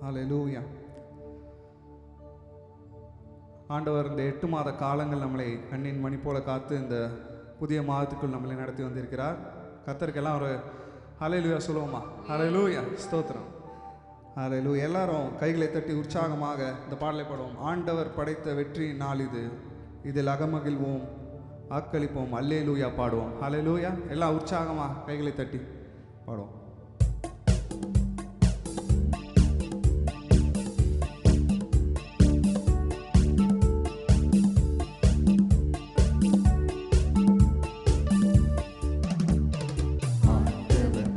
ஹல்லேலூயா. ஆண்டவர் இந்த 8 மாத காலங்கள் நம்மளை கண்ணின் மணி போல காத்து இந்த புதிய மாதத்துக்குள் நம்மளை நடத்தி வந்திருக்கிறார். கர்த்தருக்கெல்லாம் ஒரு ஹல்லேலூயா சொல்லுவோமா? ஹல்லேலூயா, ஸ்தோத்திரம். ஹல்லேலூயா. எல்லாரும் கைகளை தட்டி உற்சாகமாக இந்த பாடலை பாடுவோம். ஆண்டவர் படைத்த வெற்றி நாள் இது, இதில் அகமகிழ்வோம், ஆக்களிப்போம், அல்லேலூயா பாடுவோம். ஹல்லேலூயா. எல்லாம் உற்சாகமாக கைகளை தட்டி பாடுவோம்.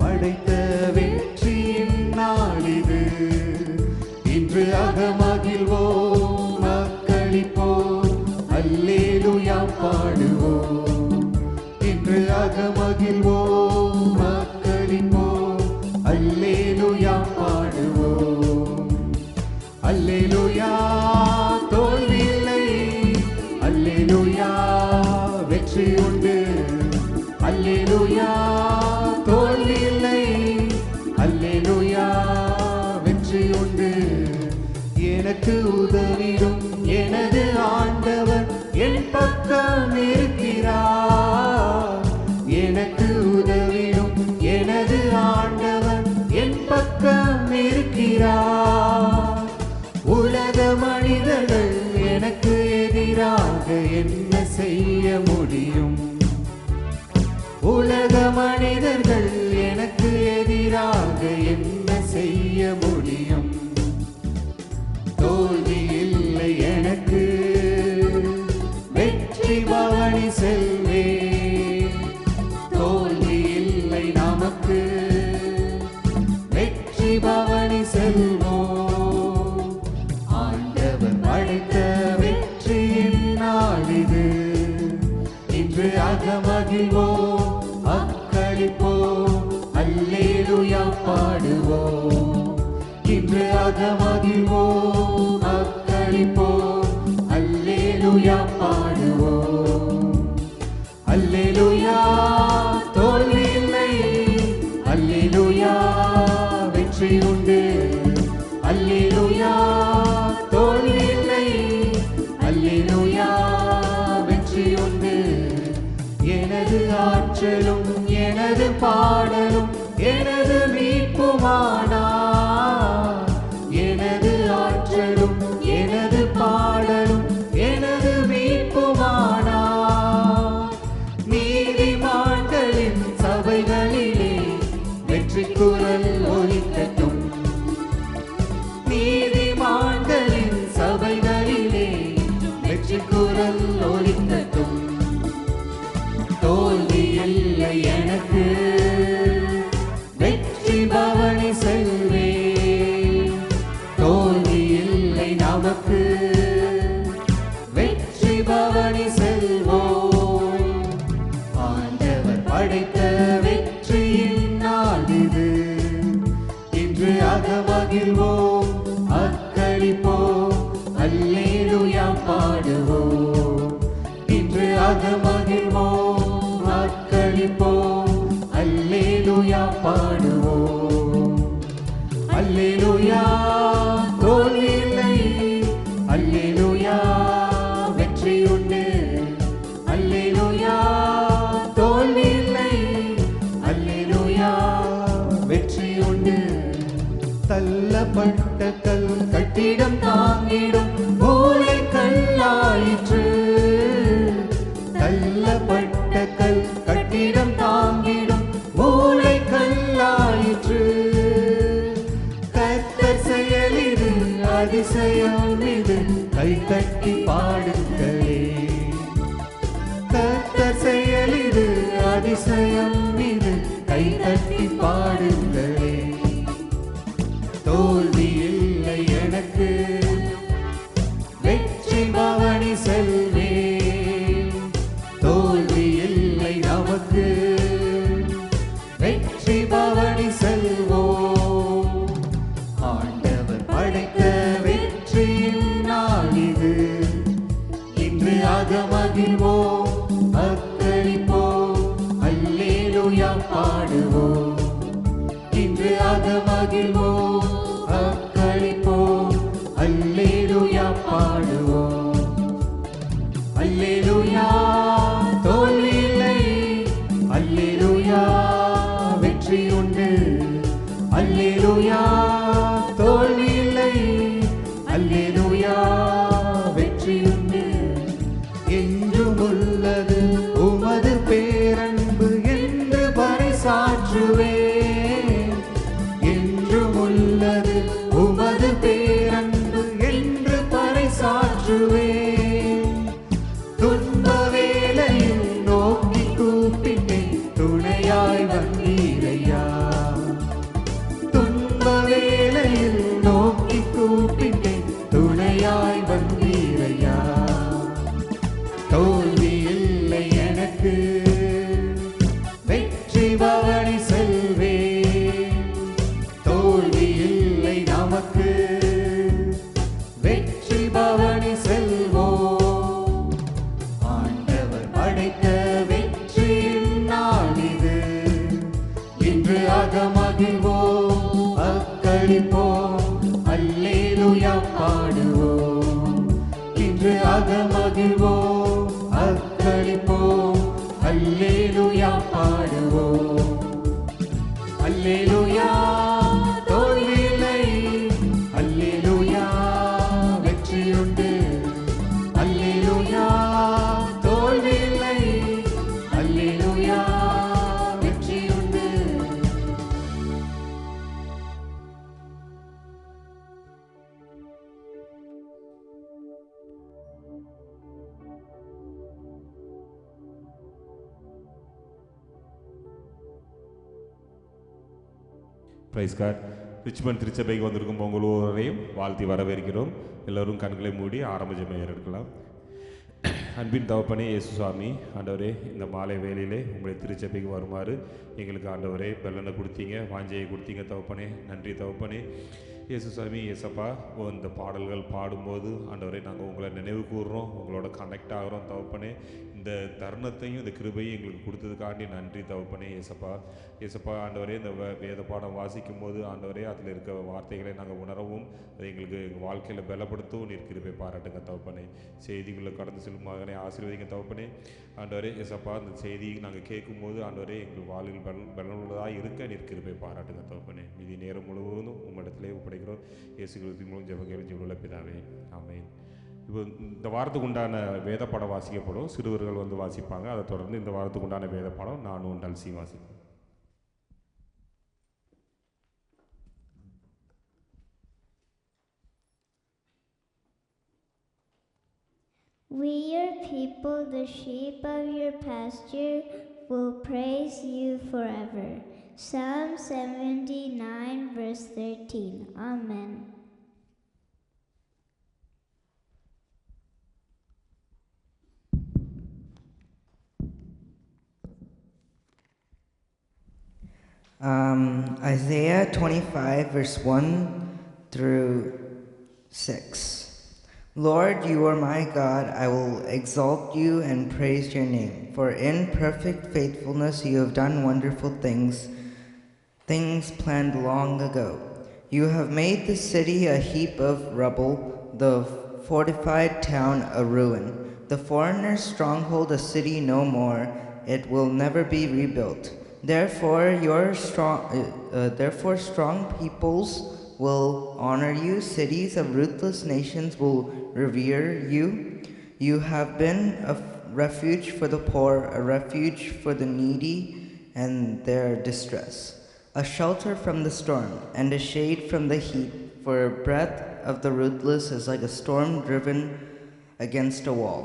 படைத்த வெற்றியின் நாள் இது, இன்று அகமகிழ்வோம், அக்களிப்போம், அல்லேலூயா பாடுவோம். இன்று அகமகிழ்வோம், அக்களிப்போம், அல்லேலூயா பாடுவோம். அல்லேலூயா, தோல்வியில்லை, அல்லேலூயா, வெற்றி உண்டு, அல்லேலூயா, தோல்வி இல்லை, அல்லேலூயா, வெற்றி உண்டு. எனக்கு உதவிடும் எனது ஆண்டவர் என் பக்கம் இருக்கிறார். எனக்கு உதவிடும் எனது ஆண்டவர் என் பக்கம் இருக்கிறார். உலக மனிதர்கள் எனக்கு எதிராக என்ன செய்ய முடியும்? உலக மனிதர்கள் எனக்கு எதிராக என்ன செய்ய முடியும்? தோல்வி இல்லை எனக்கு, வெற்றி பவனி செல்வே. தோல்வி இல்லை நமக்கு, வெற்றி பவனி செல்வோம். ஆண்டவர் படைத்த வெற்றியின் நாள் இது, இன்று அகமகிழ்வோம், அக்களிப்போம், அல்லேலூயா பாடுவோம். இன்று அகமகிழ்வோம், அக்களிப்போம், அல்லேலூயா பாடுவோம். அல்லேலூயா, தோல்வி இல்லை, அல்லேலூயா, வெற்றி உண்டு, அல்லேலூயா, தோல்வி இல்லை, அல்லேலூயா, வெற்றி உண்டு. எனது ஆற்றலும் எனது பாடலும் எனது மீட்புமானார். எனது ஆற்றலும் எனது பாடலும் எனது மீட்புமானார். நீதிமான்களின் சபைகளிலே வெற்றி குரல் ஒலிக்கட்டும். நீதிமான்களின் சபைகளிலே வெற்றி குரல் ஒலிக்கட்டும். தோல்வி இல்லை எனக்கு, வெற்றி பவனி செல்வே. தோல்வி இல்லை நமக்கு, வெற்றி பவனி செல்வோம். ஆண்டவர் படைத்த வெற்றியின் நாள் இது, இன்று அகமகிழ்வோம், அக்களிப்போம், அல்லேலூயா பாடுவோம். இன்று அகமகிழ்வோம், அக்களிப்போம், அல்லேலூயா பாடுவோம். அல்லேலூயா, தோல்வி இல்லை, அல்லேலூயா, வெற்றி உண்டு, அல்லேலூயா, தோல்வி இல்லை, அல்லேலூயா, வெற்றி உண்டு. தள்ளப்பட்ட கல் கட்டிடம் தாங்கிடும் மூளை கல்லாயிற்று. தள்ளப்பட்ட கல் கட்டிடம் தாங்கிடும் மூளை கல்லாயிற்று. கர்த்தர் செயல் இது, அதிசயம் இது, கை தட்டி பாடுங்களே. கர்த்தர் செயல் இது, அதிசயம் இது, கை தட்டி பாடுங்களே. தோல்வி இல்லை எனக்கு, வெற்றி பவனி செல்வே. தோல்வி இல்லை நமக்கு, வெற்றி பவனி செல்வோம். ஆண்டவர் படைத்த வெற்றியின் நாள் இது, இன்று அகமகிழ்வோம், அக்களிப்போம், அல்லேலூயா பாடுவோம். இன்று அகமகிழ்வோம், அக்களிப்போம், அல்லேலூயா வெற்றி உண்டு, அல்லேலூயா தோல்வி இல்லை, அல்லேலூயா வெற்றி உண்டு. என்றும் உள்ளது உமது பேரன்பு என்று பறைசாற்றுவேன், என்றும் உள்ளது உமது பேரன்பு என்று பறைசாற்றுவேன். துன்ப வேளையில் நோக்கி கூப்பிட்டேன், துணையாய் வந்தீரையா. துன்ப வேளையில் நோக்கி கூப்பிட்டேன், துணையாய் வந்தீரையா. தோல்வி இல்லை எனக்கு, வெற்றி பவனி செல்வேன். தோல்வி இல்லை நமக்கு, வெற்றி பவனி செல்வோம். ஆண்டவர் படைத்த வெற்றியின் நாள் இது, இன்று அகமகிழ்வோம் அக்களிப்போம், அல்லேலூயா பாடுவோம். இன்று அகமகிழ்வோம் அக்களிப்போம், அல்லேலூயா பாடுவோம். அல்லேலூயா தோல்வி இல்லை, அல்லேலூயா வெற்றியுண்டு, அல்லேலூயா தோல்வி இல்லை, அல்லேலூயா வெற்றியுண்டு. Praise God. ரிச்மண்ட் திருச்சபைக்கு வந்திருக்கும் உங்கள் ஒவ்வொருவரையும் வாழ்த்தி வரவேற்கிறோம். எல்லோரும் கண்களை மூடி ஆரம்ப ஜெபம் ஏறெடுக்கலாம். அன்பின் தகப்பனே இயேசு சுவாமி, ஆண்டவரே இந்த மாலை வேளையிலே உங்களுடைய திருச்சபைக்கு வருமாறு எங்களுக்கு ஆண்டவரே பெல்லனை கொடுத்தீங்க, வாஞ்சையை கொடுத்தீங்க தகப்பனே. நன்றி தகப்பனே. இயேசு சுவாமி, இயேசப்பா, இந்த பாடல்கள் பாடும்போது ஆண்டவரே நாங்கள் உங்களை நினைவு கூறுறோம், உங்களோட கனெக்ட் ஆகிறோம் தகப்பனே. இந்த தருணத்தையும் இந்த கிருபையும் எங்களுக்கு கொடுத்ததுக்காண்டி நன்றி தகப்பனே. இயேசப்பா, இயேசப்பா ஆண்டவரே, இந்த வேத பாடம் வாசிக்கும் போது ஆண்டவரே அதில் இருக்க வார்த்தைகளை நாங்கள் உணரவும் அதை எங்களுக்கு எங்கள் வாழ்க்கையில் பலப்படுத்தவும் நீர் கிருபை பாராட்டுங்க தகப்பனே. செய்திகளை கடந்து செல்லும் மகனை ஆசீர்வதிங்க தகப்பனே. ஆண்டவரே இயேசப்பா, அந்த செய்தியை நாங்கள் கேட்கும்போது ஆண்டவரே எங்கள் வாழ்வில் பலனுள்ளதாக இருக்க நீர் கிருபை பாராட்டுங்க தகப்பனே. மீதி நேரம் முழுவதும் உம்மிடத்திலே ஒப்படைக்கிறோம். இயேசு கிறிஸ்து மூலம் ஜெபம் ஜெபுள்ள பிதாவே, ஆமென். இப்போ இந்த வாரத்துக்கு உண்டான வேத பாடம் வாசிக்கப்படும். சிறுவர்கள் வந்து வாசிப்பாங்க. அதை தொடர்ந்து இந்த வாரத்துக்கு உண்டான வேத பாடம் நானும் டல்சி வாசிப்பேன். We, your people, the sheep of your pasture, will praise you forever. Psalm 79, verse 13. Amen. Isaiah 25, verse 1 through 6. Lord, you are my God. I will exalt you and praise your name. For in perfect faithfulness you have done wonderful things, things planned long ago. You have made the city a heap of rubble, the fortified town a ruin. The foreigner's stronghold a city no more. It will never be rebuilt. Therefore, strong peoples will honor you. Cities of ruthless nations will revere you. You have been a refuge for the poor, a refuge for the needy and their distress, a shelter from the storm and a shade from the heat. For a breath of the ruthless is like a storm driven against a wall,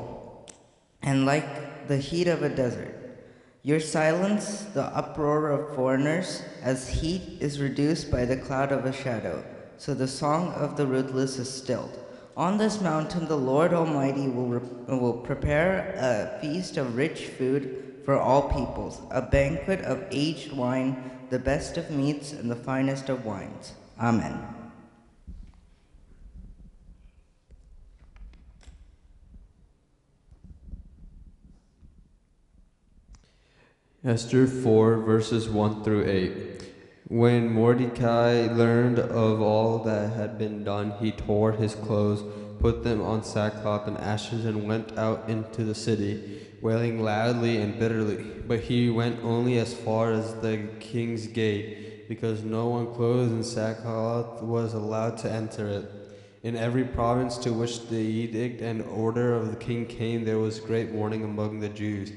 and like the heat of a desert. Your silence the uproar of foreigners, as heat is reduced by the cloud of a shadow, so the song of the ruthless is stilled. On this mountain the Lord Almighty will prepare a feast of rich food for all peoples, a banquet of aged wine, the best of meats and the finest of wines. Amen. Esther 4, verses 1 through 8. When Mordecai learned of all that had been done, he tore his clothes, put them on sackcloth and ashes, and went out into the city, wailing loudly and bitterly. But he went only as far as the king's gate, because no one clothed in sackcloth was allowed to enter it. In every province to which the edict and order of the king came, there was great mourning among the Jews.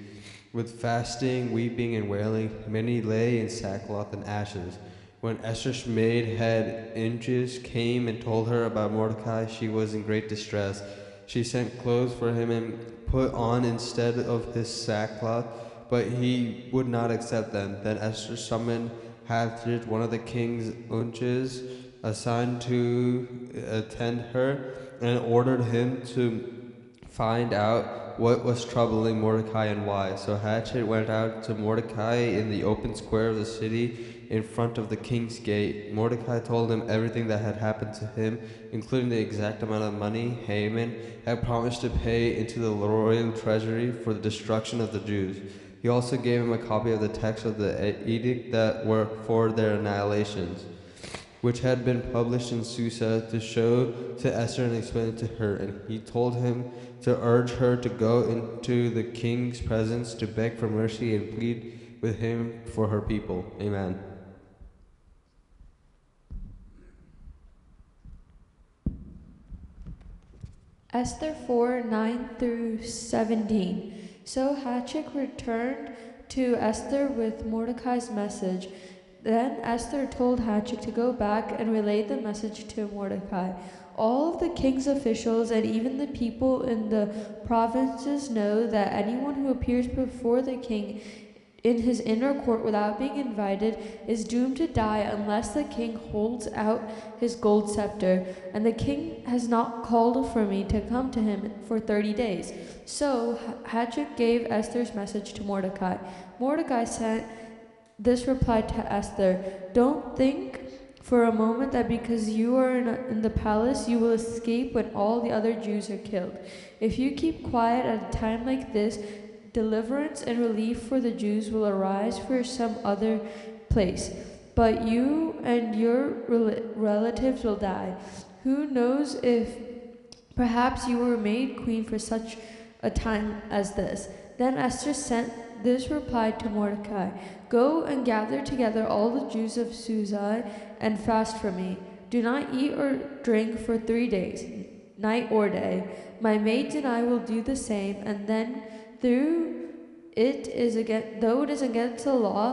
With fasting, weeping, and wailing, many lay in sackcloth and ashes. When Esther's maid head Inches came and told her about Mordecai, she was in great distress. She sent clothes for him and put on instead of his sackcloth, but he would not accept them. Then Esther summoned Hathach, one of the king's unches, assigned to attend her, and ordered him to find out what was troubling Mordecai and why. So Hathach went out to Mordecai in the open square of the city in front of the king's gate. Mordecai told him everything that had happened to him, including the exact amount of money Haman had promised to pay into the royal treasury for the destruction of the Jews. He also gave him a copy of the text of the edict that were for their annihilations, which had been published in Susa, to show to Esther and explain it to her. And he told him to urge her to go into the king's presence to beg for mercy and plead with him for her people. Amen. Esther 4:9-17. So Hathach returned to Esther with Mordecai's message. Then Esther told Hathach to go back and relay the message to Mordecai. All of the king's officials and even the people in the provinces know that anyone who appears before the king in his inner court without being invited is doomed to die unless the king holds out his gold scepter. And the king has not called for me to come to him for 30 days. So Hathach gave Esther's message to Mordecai. Mordecai sent this reply to Esther: "Don't think for a moment that because you are in the palace you will escape when all the other Jews are killed. If you keep quiet at a time like this, deliverance and relief for the Jews will arise for some other place. But you and your relatives will die. Who knows if perhaps you were made queen for such a time as this?" Then Esther sent this reply to Mordecai: "Go and gather together all the Jews of Susa and fast for me. Do not eat or drink for 3 days, night or day. My maids and I will do the same, and then though it is against the law,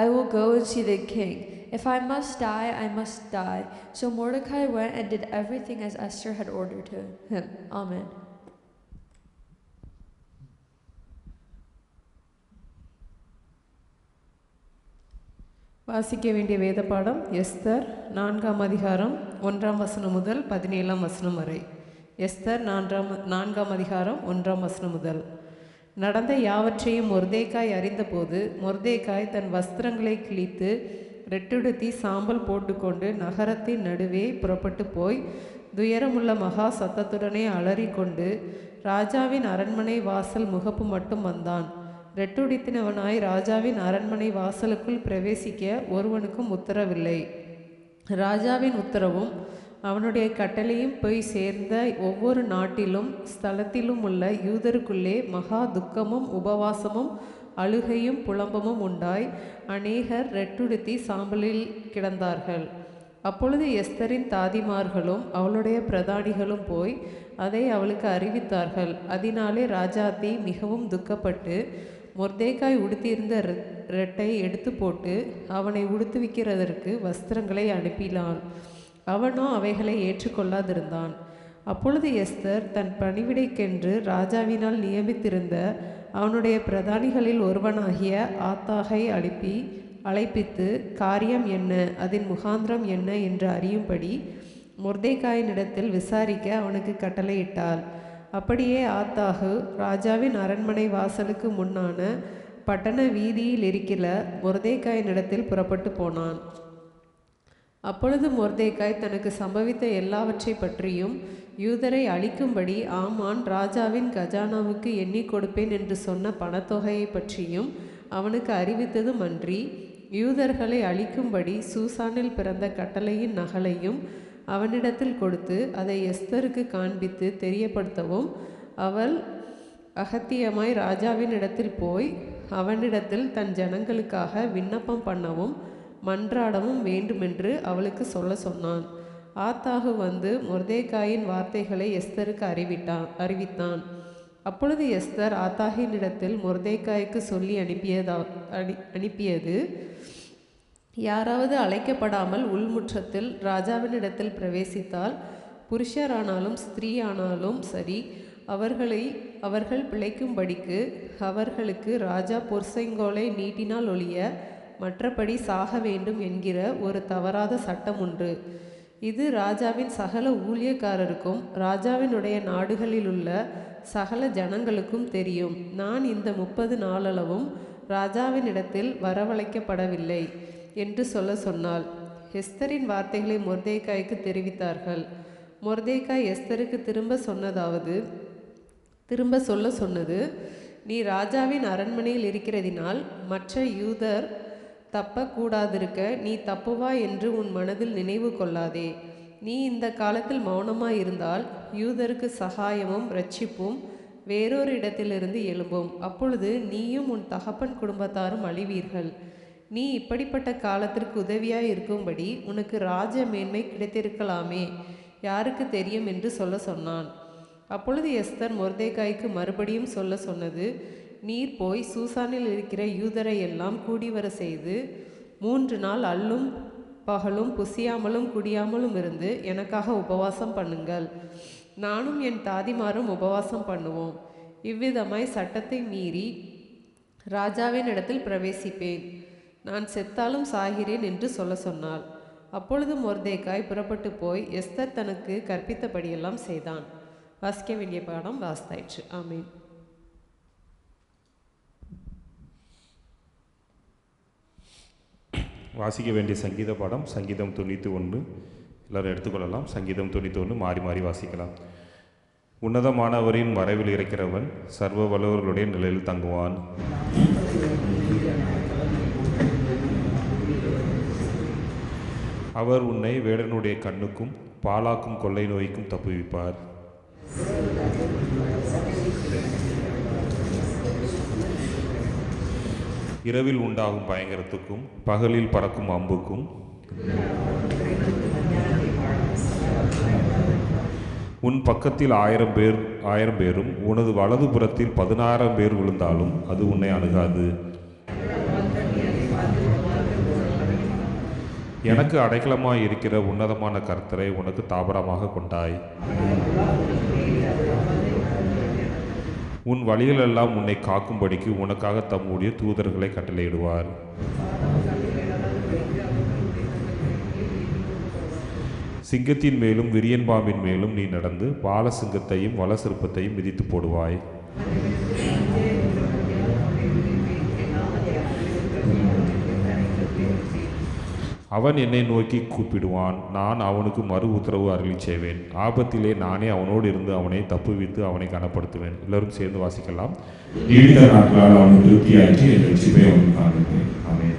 I will go and see the king. If I must die, I must die." So Mordecai went and did everything as Esther had ordered him. Amen. வாசிக்க வேண்டிய வேத பாடம் Esther 4ஆம் அதிகாரம் 1ஆம் வசனம் முதல் 17ஆம் வசனம் வரை. எஸ்தர் 4ஆம் அதிகாரம் 1ஆம் வசனம் முதல். நடந்த யாவற்றையும் மொர்தேக்காய் அறிந்தபோது மொர்தேக்காய் தன் வஸ்திரங்களை கிழித்து ரெட்டுடுத்தி சாம்பல் போட்டுக்கொண்டு நகரத்தின் நடுவே புறப்பட்டு போய் துயரமுள்ள மகா சத்தத்துடனே அலறிக்கொண்டு ராஜாவின் அரண்மனை வாசல் முகப்பு மட்டும் வந்தான். ரெட்டுடித்தினவனாய் ராஜாவின் அரண்மனை வாசலுக்குள் பிரவேசிக்க ஒருவனுக்கும் உத்தரவில்லை. ராஜாவின் உத்தரவும் அவனுடைய கட்டளையும் போய் சேர்ந்த ஒவ்வொரு நாட்டிலும் ஸ்தலத்திலும் உள்ள யூதருக்குள்ளே மகா துக்கமும் உபவாசமும் அழுகையும் புலம்பமும் உண்டாய் அநேகர் ரெட்டுடுத்தி சாம்பலில் கிடந்தார்கள். அப்பொழுது எஸ்தரின் தாதிமார்களும் அவளுடைய பிரதானிகளும் போய் அதை அவளுக்கு அறிவித்தார்கள். அதனாலே ராஜாத்தி மிகவும் துக்கப்பட்டு மொர்தேக்காய் உடுத்தியிருந்த ரெட்டை எடுத்து போட்டு அவனை உடுத்துவிக்கிறதற்கு வஸ்திரங்களை அனுப்பினாள். அவனோ அவைகளை ஏற்றுக்கொள்ளாதிருந்தான். அப்பொழுது எஸ்தர் தன் பணிவிடைக்கென்று ராஜாவினால் நியமித்திருந்த அவனுடைய பிரதானிகளில் ஒருவனாகிய ஆத்தாகை அழைப்பித்து காரியம் என்ன, அதன் முகாந்திரம் என்ன என்று அறியும்படி மொர்தேக்காயினிடத்தில் விசாரிக்க அவனுக்கு கட்டளையிட்டாள். அப்படியே ஆத்தாகு ராஜாவின் அரண்மனை வாசலுக்கு முன்னான பட்டண வீதியில் இருக்கிற மொர்தேக்காயினிடத்தில் புறப்பட்டு போனான். அப்பொழுது மொர்தேக்காய் தனக்கு சம்பவித்த எல்லாவற்றை பற்றியும் யூதரை அழிக்கும்படி ஆமான் ராஜாவின் கஜானாவுக்கு எண்ணி கொடுப்பேன் என்று சொன்ன பணத்தொகையை பற்றியும் அவனுக்கு அறிவித்ததும் அன்றி யூதர்களை அழிக்கும்படி சூசானில் பிறந்த கட்டளையின் நகலையும் அவனிடத்தில் கொடுத்து அதை எஸ்தருக்கு காண்பித்து தெரியப்படுத்தவும் அவள் அகத்தியமாய் ராஜாவின் இடத்தில் போய் அவனிடத்தில் தன் ஜனங்களுக்காக விண்ணப்பம் பண்ணவும் மன்றாடவும் வேண்டுமென்று அவளுக்கு சொல்ல சொன்னான். ஆத்தாகு வந்து மொர்தேகாயின் வார்த்தைகளை எஸ்தருக்கு அறிவித்தான். அப்பொழுது எஸ்தர் ஆத்தாகினிடத்தில் மொர்தேகாய்க்கு சொல்லி அனுப்பியது, யாராவது அழைக்கப்படாமல் உள்முற்றத்தில் ராஜாவினிடத்தில் பிரவேசித்தால், புருஷரானாலும் ஸ்திரீயானாலும் சரி, அவர்கள் பிழைக்கும்படிக்கு அவர்களுக்கு ராஜா பொற்செங்கோலை நீட்டினால் ஒழிய மற்றபடி சாக வேண்டும் என்கிற ஒரு தவறாத சட்டம் உண்டு. இது ராஜாவின் சகல ஊழியக்காரருக்கும் ராஜாவினுடைய நாடுகளிலுள்ள சகல ஜனங்களுக்கும் தெரியும். நான் இந்த 30 நாளளவும் ராஜாவினிடத்தில் வரவழைக்கப்படவில்லை என்று சொன்னாள். எஸ்தரின் வார்த்தைகளை மொர்தேகாய்க்கு தெரிவித்தார்கள். மொர்தேகாய் எஸ்தருக்கு திரும்ப சொல்ல சொன்னது, நீ ராஜாவின் அரண்மனையில் இருக்கிறதினால் மற்ற யூதர் தப்பக்கூடாதிருக்க நீ தப்புவா என்று உன் மனதில் நினைவு கொள்ளாதே. நீ இந்த காலத்தில் மௌனமாயிருந்தால் யூதருக்கு சகாயமும் இரட்சிப்பும் வேறொரு இடத்திலிருந்து எழும்பும். அப்பொழுது நீயும் உன் தகப்பன் குடும்பத்தாரும் அழிவீர்கள். நீ இப்படிப்பட்ட காலத்திற்கு உதவியாய் இருக்கும்படி உனக்கு ராஜ மேன்மை கிடைத்திருக்கலாமே, யாருக்கு தெரியும் என்று சொல்ல சொன்னான். அப்பொழுது எஸ்தர் மொர்தேகாய்க்கு மறுபடியும் சொல்ல சொன்னது, நீர் போய் சூசானில் இருக்கிற யூதரை எல்லாம் கூடிவர செய்து 3 நாள் அல்லும் பகலும் புசியாமலும் குடியாமலும் இருந்து எனக்காக உபவாசம் பண்ணுங்கள். நானும் என் தாதிமாரும் உபவாசம் பண்ணுவோம். இவ்விதமாய் சட்டத்தை மீறி ராஜாவின் இடத்தில் பிரவேசிப்பேன். நான் செத்தாலும் சாகிறேன் என்று சொல்ல சொன்னாள். அப்பொழுது மொர்தேகாய் புறப்பட்டு போய் எஸ்தர் தனக்கு கற்பித்தபடியெல்லாம் செய்தான். வாசிக்க வேண்டிய பாடம் வாசித்தாயிற்று. ஆமீன். வாசிக்க வேண்டிய சங்கீத பாடம் சங்கீதம் 91. எல்லோரும் எடுத்துக்கொள்ளலாம். சங்கீதம் 91 மாறி மாறி வாசிக்கலாம். உன்னதமானவரின் மறைவில் இருக்கிறவன் சர்வ வல்லவர்களுடைய நிலையில் தங்குவான். அவர் உன்னை வேடனுடைய கண்ணுக்கும் பாலாக்கும் கொள்ளை நோய்க்கும் தப்புவிப்பார். இரவில் உண்டாகும் பயங்கரத்துக்கும் பகலில் பறக்கும் அம்புக்கும் உன் பக்கத்தில் 1000 பேரும் உனது வலது புறத்தில் 16,000 பேர் விழுந்தாலும் அது உன்னை அணுகாது. எனக்கு அடைக்கலமாய் இருக்கிற உன்னதமான கர்த்தரை உனக்கு தாபரமாக கொண்டாய். உன் வழிகளெல்லாம் உன்னை காக்கும்படிக்கு உனக்காக தம்முடைய தூதர்களை கட்டளையிடுவார். சிங்கத்தின் மேலும் விரியன் பாம்பின் மேலும் நீ நடந்து பால சிங்கத்தையும் வல சிற்பத்தையும் மிதித்து போடுவாய். அவன் என்னை நோக்கி கூப்பிடுவான், நான் அவனுக்கு மறு உத்தரவு அருளி செய்வேன். ஆபத்திலே நானே அவனோடு இருந்து அவனை தப்புவித்து அவனை கனப்படுத்துவேன். எல்லோரும் சேர்ந்து வாசிக்கலாம். நீடித்த நாட்களால் அவன் திருப்தியாற்றி என் ரட்சிப்பை அவன் காண்பேன். ஆமென்.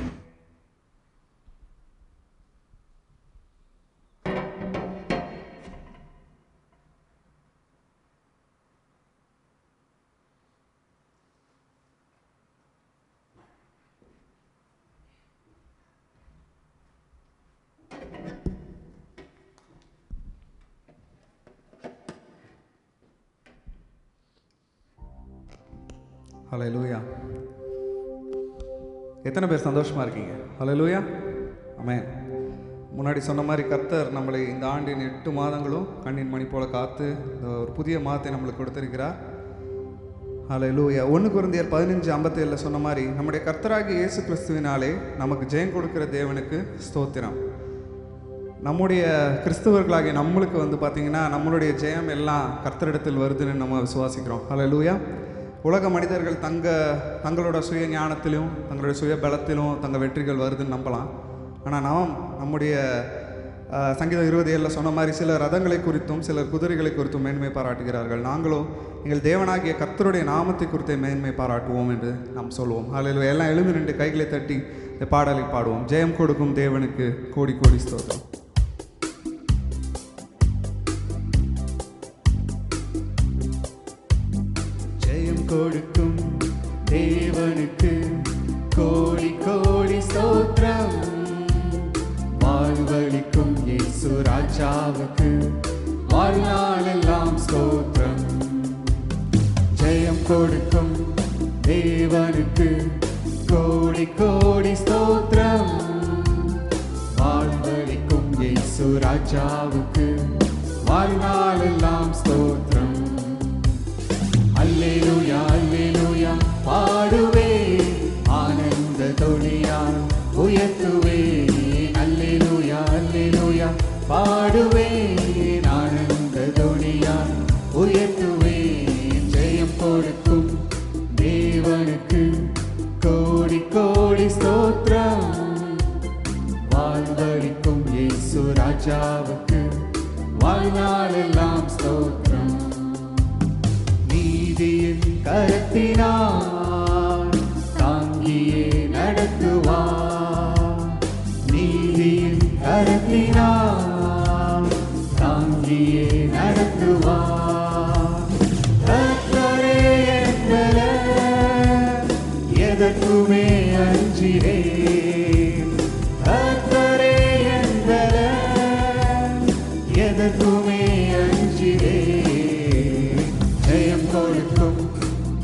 ஹல்லேலூயா. எத்தனை பேர் சந்தோஷமாக இருக்கீங்க? ஹல்லேலூயா. ஆமென். முன்னாடி சொன்ன மாதிரி கர்த்தர் நம்மளை இந்த ஆண்டின் 8 மாதங்களும் கண்ணின் மணி போல காத்து ஒரு புதிய மாதத்தை நம்மளுக்கு கொடுத்திருக்கிறார். ஹல்லேலூயா. 1 கொரிந்தியர் 15:57 சொன்ன மாதிரி நம்முடைய கர்த்தராகிய இயேசு கிறிஸ்துவினாலே நமக்கு ஜெயம் கொடுக்கிற தேவனுக்கு ஸ்தோத்திரம். நம்முடைய கிறிஸ்தவர்களாகிய நம்மளுக்கு பார்த்திங்கன்னா நம்மளுடைய ஜெயம் எல்லாம் கர்த்தரிடத்தில் வருதுன்னு நம்ம விசுவாசிக்கிறோம். ஹல்லேலூயா. உலக மனிதர்கள் தங்களோட சுய ஞானத்திலும் தங்களுடைய சுய பலத்திலும் தங்கள் வெற்றிகள் வருதுன்னு நம்பலாம். ஆனால் நம்முடைய சங்கீதம் 27 சொன்ன மாதிரி சிலர் ரதங்களை குறித்தும் சிலர் குதிரைகளை குறித்தும் மேன்மை பாராட்டுகிறார்கள். நாங்களும் எங்கள் தேவனாகிய கர்த்தருடைய நாமத்தை குறித்த மேன்மை பாராட்டுவோம் என்று நாம் சொல்லுவோம். அதில் எல்லாம் எழுந்து நின்று கைகளை தட்டி இந்த பாடலை பாடுவோம். ஜெயம் கொடுக்கும் தேவனுக்கு கோடி கோடி ஸ்தோத்திரம். கொடுக்கும் தேவனுக்கு கோடி கோடி ஸ்தோத்திரம். வாழ்வளிக்கும் இயேசு ராஜாவுக்கு வாழ்நாளெல்லாம் ஸ்தோத்திரம். ஜெயம் கொடுக்கும் தேவனுக்கு கோடி கோடி ஸ்தோத்திரம். வாழ்வளிக்கும் இயேசு ராஜாவுக்கு வாழ்நாளெல்லாம் ஸ்தோத்திரம். அல்லேலூயா அல்லேலூயா பாடுவே, ஆனந்த தொனியால் உயர்த்துவே. அல்லேலூயா அல்லேலூயா பாடுவே, ஆனந்த தொனியால் உயர்த்துவே. ஜெயம் கொடுக்கும் தேவனுக்கு கோடி கோடி ஸ்தோத்திரம். வாழ்வளிக்கும் இயேசு ராஜாவுக்கு வாழ்நாளெல்லாம் ஸ்தோத்திரம். நீதியின் கரத்தினால் தாங்கியே நடத்துவார். நீதியின் கரத்தினால் தாங்கியே நடத்துவார். கர்த்தரே என் பலன், எதற்குமே அஞ்சிரேன். கர்த்தரே என் பலன், எதற்குமே அஞ்சிரேன். ஜெயம் கொடுக்கும்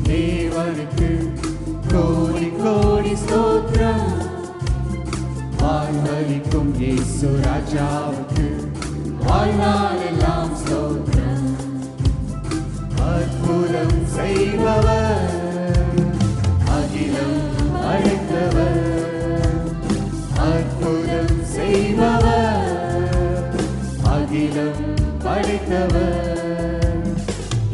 தேவனுக்கு கோடி கோடி ஸ்தோத்திரம். வாழ்வளிக்கும் இயேசு ராஜாவுக்கு வாழ்நாளெல்லாம் ஸ்தோத்திரம். அற்புதம் செய்பவர், அகிலம் அழைத்தவர். அற்புதம் செய்பவர், அகிலம் படைத்தவர்.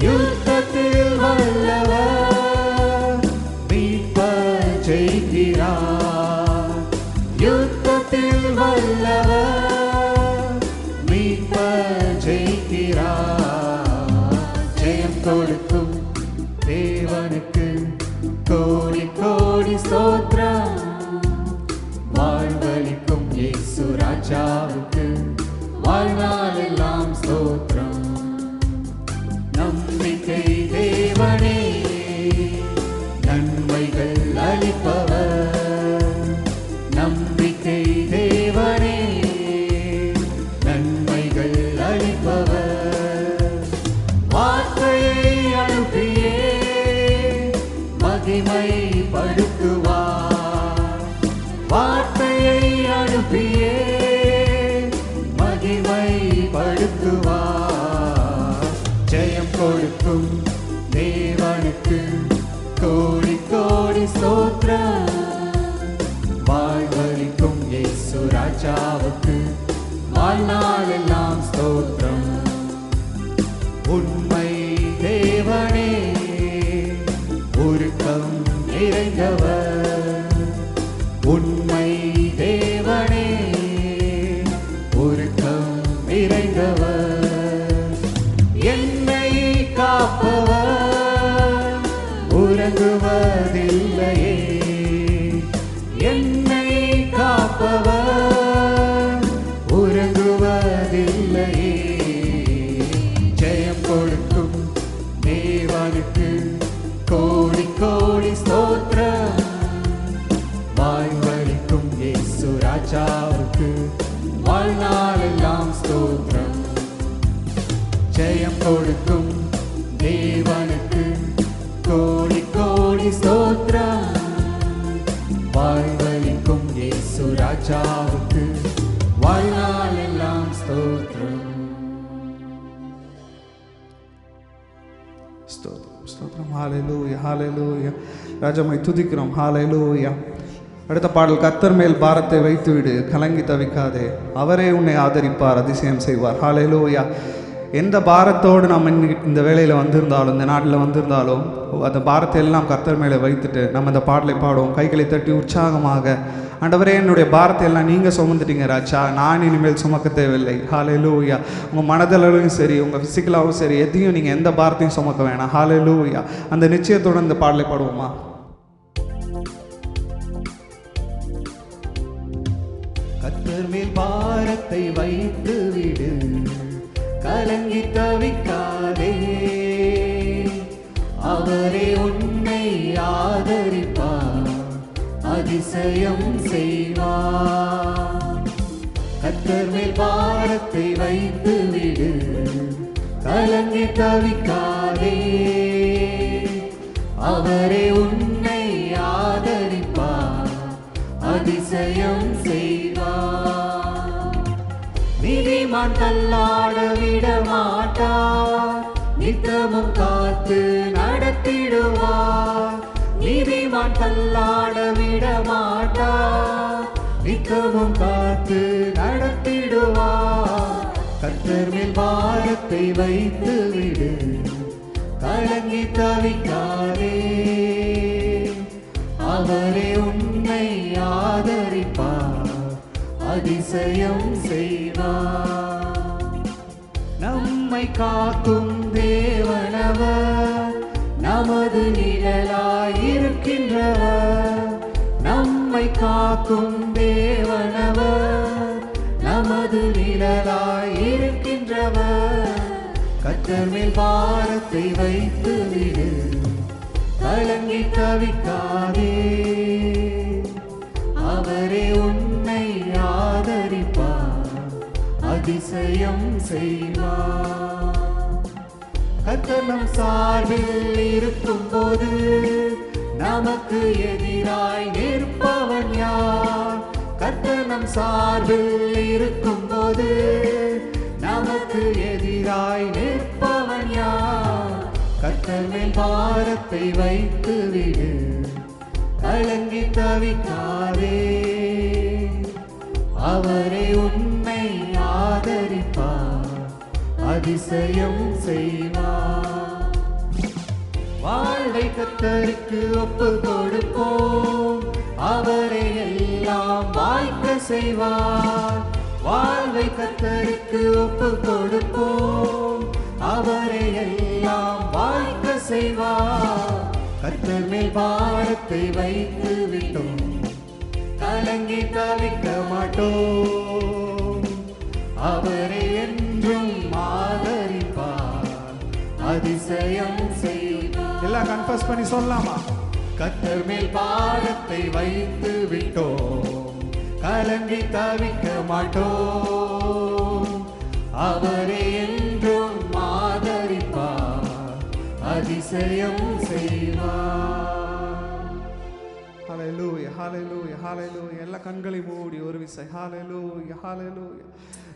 யுத்தத்தில் வல்லவர், மீட்பர் ஜெயிக்கிறார். யுத்தத்தில் வல்லவர், மீட்பர் ஜெயிக்கிறார். ஜெயம் கொடுக்கும் தேவனுக்கு கோடி கோடி ஸ்தோத்திரம். வாழ்வளிக்கும் இயேசு ராஜாவுக்கு வாழ்நாளெல்லாம் ஸ்தோத்திரம். நம்பிக்கை தேவனே, நன்மைகள் அளிப்பவர். நம்பிக்கை தேவனே, நன்மைகள் அளிப்பவர். வார்த்தையை அனுப்பியே மகிமைப்படுத்துவார். வார்த்தையை அனுப்பியே மகிமைப்படுத்துவார். ஜெயம் கொடுக்கும் தேவனுக்கு கோடி கோடி ஸ்தோத்திரம். வாழ்வளிக்கும் இயேசு ராஜாவுக்கு வாழ்நாளெல்லாம் ஸ்தோத்திரம். உண்மை தேவனே, உருக்கம் நிறைந்தவர். உண்மை தேவனே, உருக்கம் நிறைந்தவர். என்னை காப்பவர், உறங்குவதில்லையே. என்னை காப்பவர், உறங்குவதில்லையே. ஜெயம் கொடுக்கும் தேவனுக்கு கோடி கோடி ஸ்தோத்திரம். வாழ்வளிக்கும் இயேசு ராஜாவுக்கு வாழ்நாளெல்லாம் ஸ்தோத்திரம். ஜெயம் கொடுக்கும் தேவனுக்கு கோடி கோடி ஸ்தோத்திரம். வாழ்வளிக்கும் இயேசு ராஜாவுக்கு வாழ்நாளெல்லாம் ஸ்தோத்திரம். ஸ்தோத்திரம் ஸ்தோத்திரம். ஹalleluya ஹalleluya. ராஜாமை துதிக்கிறோம். ஹalleluya. அடுத்த பாடல், கர்த்தர் மேல் பாரத்தை வைத்துவிடு, கலங்கி தவிக்காதே, அவரே உன்னை ஆதரிப்பார், அதிசயம் செய்வார். ஹalleluya. எந்த பாரத்தோடு நம்ம இந்த வேளையில் வந்திருந்தாலும், இந்த நாட்டில் வந்திருந்தாலும், அந்த பாரத்தை எல்லாம் கர்த்தர் மேலே வைத்துட்டு நம்ம இந்த பாடலை பாடுவோம். கைகளை தட்டி உற்சாகமாக, ஆண்டவரே என்னுடைய பாரத்தை எல்லாம் நீங்கள் சுமந்துட்டீங்க ராஜா, நான் இனிமேல் சுமக்க தேவையில்லை. ஹalleluya. உங்கள் மனதளவிலும் சரி, உங்கள் ஃபிசிக்கலாகவும் சரி, எதையும் நீங்கள் எந்த பாரத்தையும் சுமக்க வேணாம். ஹalleluya. அந்த நிச்சயத்தோடு இந்த பாடலை பாடுவோமா? கர்த்தர் மேல் பாரத்தை வைத்து விடு, கலங்கி தவிக்காதே, அவரே உன் உன்னை ஆதரிப்பார், அதிசயம் செய்வார். கர்த்தர் மேல் பாரத்தை வைத்து விடு, கலங்கி தவிக்காதே. அவரே உன்னை ஆதரிப்பார், அதிசயம் செய்வார். நீதிமான் தள்ளாட விட மாட்டார், நித்தமும் காத்து நடத்திடுவார். நீதிமான் தள்ளாட விட மாட்டார், நித்தமும் காத்து நடத்திடுவார். கர்த்தர் மேல் பாரத்தை வைத்து விடு, கலங்கி தவிக்காதே. அவரே உன்னை ஆதரிப்பார், அதிசயம் செய்வார். நம்மை காக்கும் தேவனவர், நமது நிழலாயிருக்கின்றவர். நம்மை காக்கும் தேவனவர், நமது நிழலாயிருக்கின்றவர். கர்த்தர் மேல் பாரத்தை வைத்து விடு, கலங்கி தவிக்காதே. அவரே உன்னை ஆதரிப்பார், அதிசயம் செய்வார். கர்த்தர் நம் சார்பில் இருக்கும் போது நமக்கு எதிராய் நிற்பவன் யார்? கர்த்தர் நம் சார்பில் இருக்கும் போது நமக்கு எதிராய் நிற்பவன் யார்? கர்த்தர் மேல் பாரத்தை வைத்து விடு, கலங்கி தவிக்காதே. அவரே உன்னை ஆதரிப்பார், அதிசயம் செய்வார். வாழ்வை கர்த்தருக்கு ஒப்பு கொடுப்போம், அவரை எல்லாம் வாய்க்க செய்வார். வாழ்வை கர்த்தருக்கு ஒப்பு கொடுப்போம், அவரை எல்லாம் வாய்க்க செய்வார். கர்த்தர் மேல் பாரத்தை வைத்து விட்டோம், கலங்கி தவிக்க மாட்டோம். அவரை என்றும் ஆதரிப்பார், அதிசயம் செய்வார். எல்லாம் கன்ஃபஸ் பண்ணி சொல்லலாமா? கர்த்தர் மேல் பாரத்தை வைத்து விட்டோம், கலங்கி தவிக்க மாட்டோம். அவரை என்றும் ஆதரிப்பார், அதிசயம் செய்வார். ஹalleluya ஹalleluya ஹalleluya. எல்லா கண்களை மூடி ஒரு விசை ஹalleluya ஹalleluya.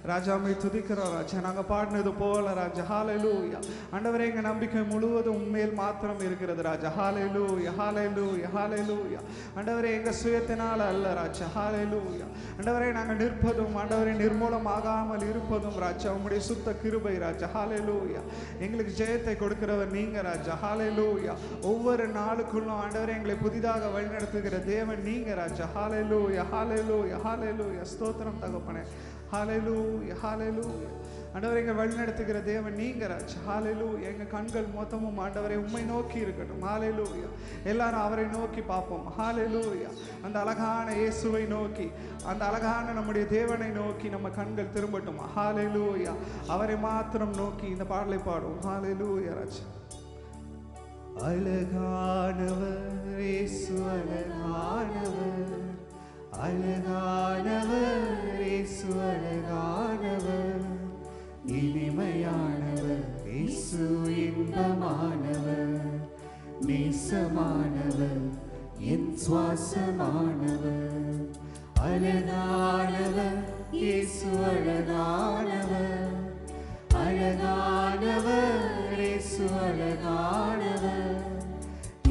ராஜாவை துதிக்கிறோம் ராஜா, நாங்கள் பாடினது போல ராஜா. ஹalleluya. ஆண்டவரே, எங்கள் நம்பிக்கை முழுவதும் உண்மையில் மாத்திரம் இருக்கிறது ராஜா. ஹalleluya ஹalleluya ஹalleluya. ஆண்டவரே, எங்கள் சுயத்தினால் அல்ல ராஜா. ஹalleluya. ஆண்டவரே, நாங்கள் நிற்பதும் ஆண்டவரே நிர்மூலமாகாமல் இருப்பதும் ராஜா உம்முடைய சுத்த கிருபை ராஜா. ஹalleluya. எங்களுக்கு ஜெயத்தை கொடுக்கிறவர் நீங்க ராஜா. ஹalleluya. ஒவ்வொரு நாளுக்குள்ளும் ஆண்டவரே எங்களை புதிதாக வழிநடத்துகிற தேவன் நீங்க ராஜா. ஹalleluya ஹalleluya ஹalleluya. ஸ்தோத்திரம் தகப்பனே. ஹalleluya ஹalleluya. ஆண்டவரே, எங்கள் வழிநடத்துகிற தேவன் நீங்க ராஜா. ஹalleluya. எங்கள் கண்கள் மொத்தமும் ஆண்டவரை உம்மை நோக்கி இருக்கட்டும். ஹalleluya. எல்லாரும் அவரை நோக்கி பார்ப்போம். ஹalleluya. அந்த அழகான இயேசுவை நோக்கி, அந்த அழகான நம்முடைய தேவனை நோக்கி நம்ம கண்கள் திரும்பட்டும். ஹalleluya. அவரை மாத்திரம் நோக்கி இந்த பாடலை பாடுவோம். ஹalleluya ராஜா. அழகானவர் இயேசு, அழகானவர், அழகானவர் இயேசு, அழகானவர், இனிமையானவர் இயேசு, இன்பமானவர், நேசமானவர், என் சுவாசமானவர். அழகானவர் இயேசு, அழகானவர், அழகானவர் இயேசு, அழகானவர்,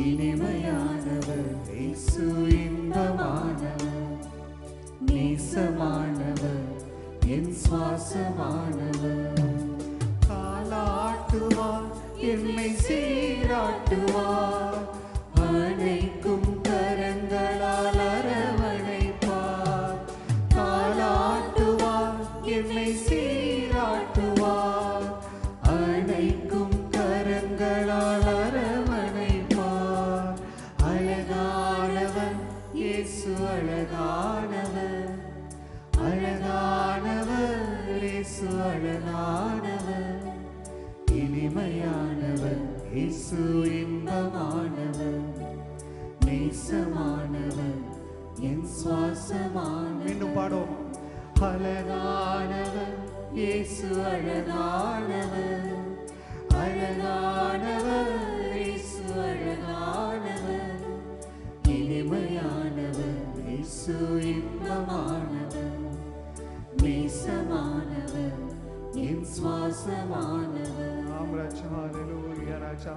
இனிமையானவர் இயேசு, இன்பமானவர், நேசமானவர், என் சுவாசமானவர். காலாட்டுவார், என்னை சீராட்டுவார், அணைக்கும் கரங்களால் அரவணைப்பார். காலாட்டுவார், என்னை சீராட்டுவார், அணைக்கும் கரங்களால் அரவணைப்பார். அழகானவர் இயேசு, அழகானவர், அழகானவர் இயேசு, அழகானவர், இனிமையானவர் இயேசு, இன்பமானவர். மீண்டும் பாடுவோம். அழகானவர் இயேசு அழகானவர், அழகானவர் இயேசு அழகானவர், இனிமையானவர் இயேசு இன்பமானவர், நேசமானவர் என் சுவாசமானவர். ஆம் ராஜா, ஹல்லேலூயா ராஜா,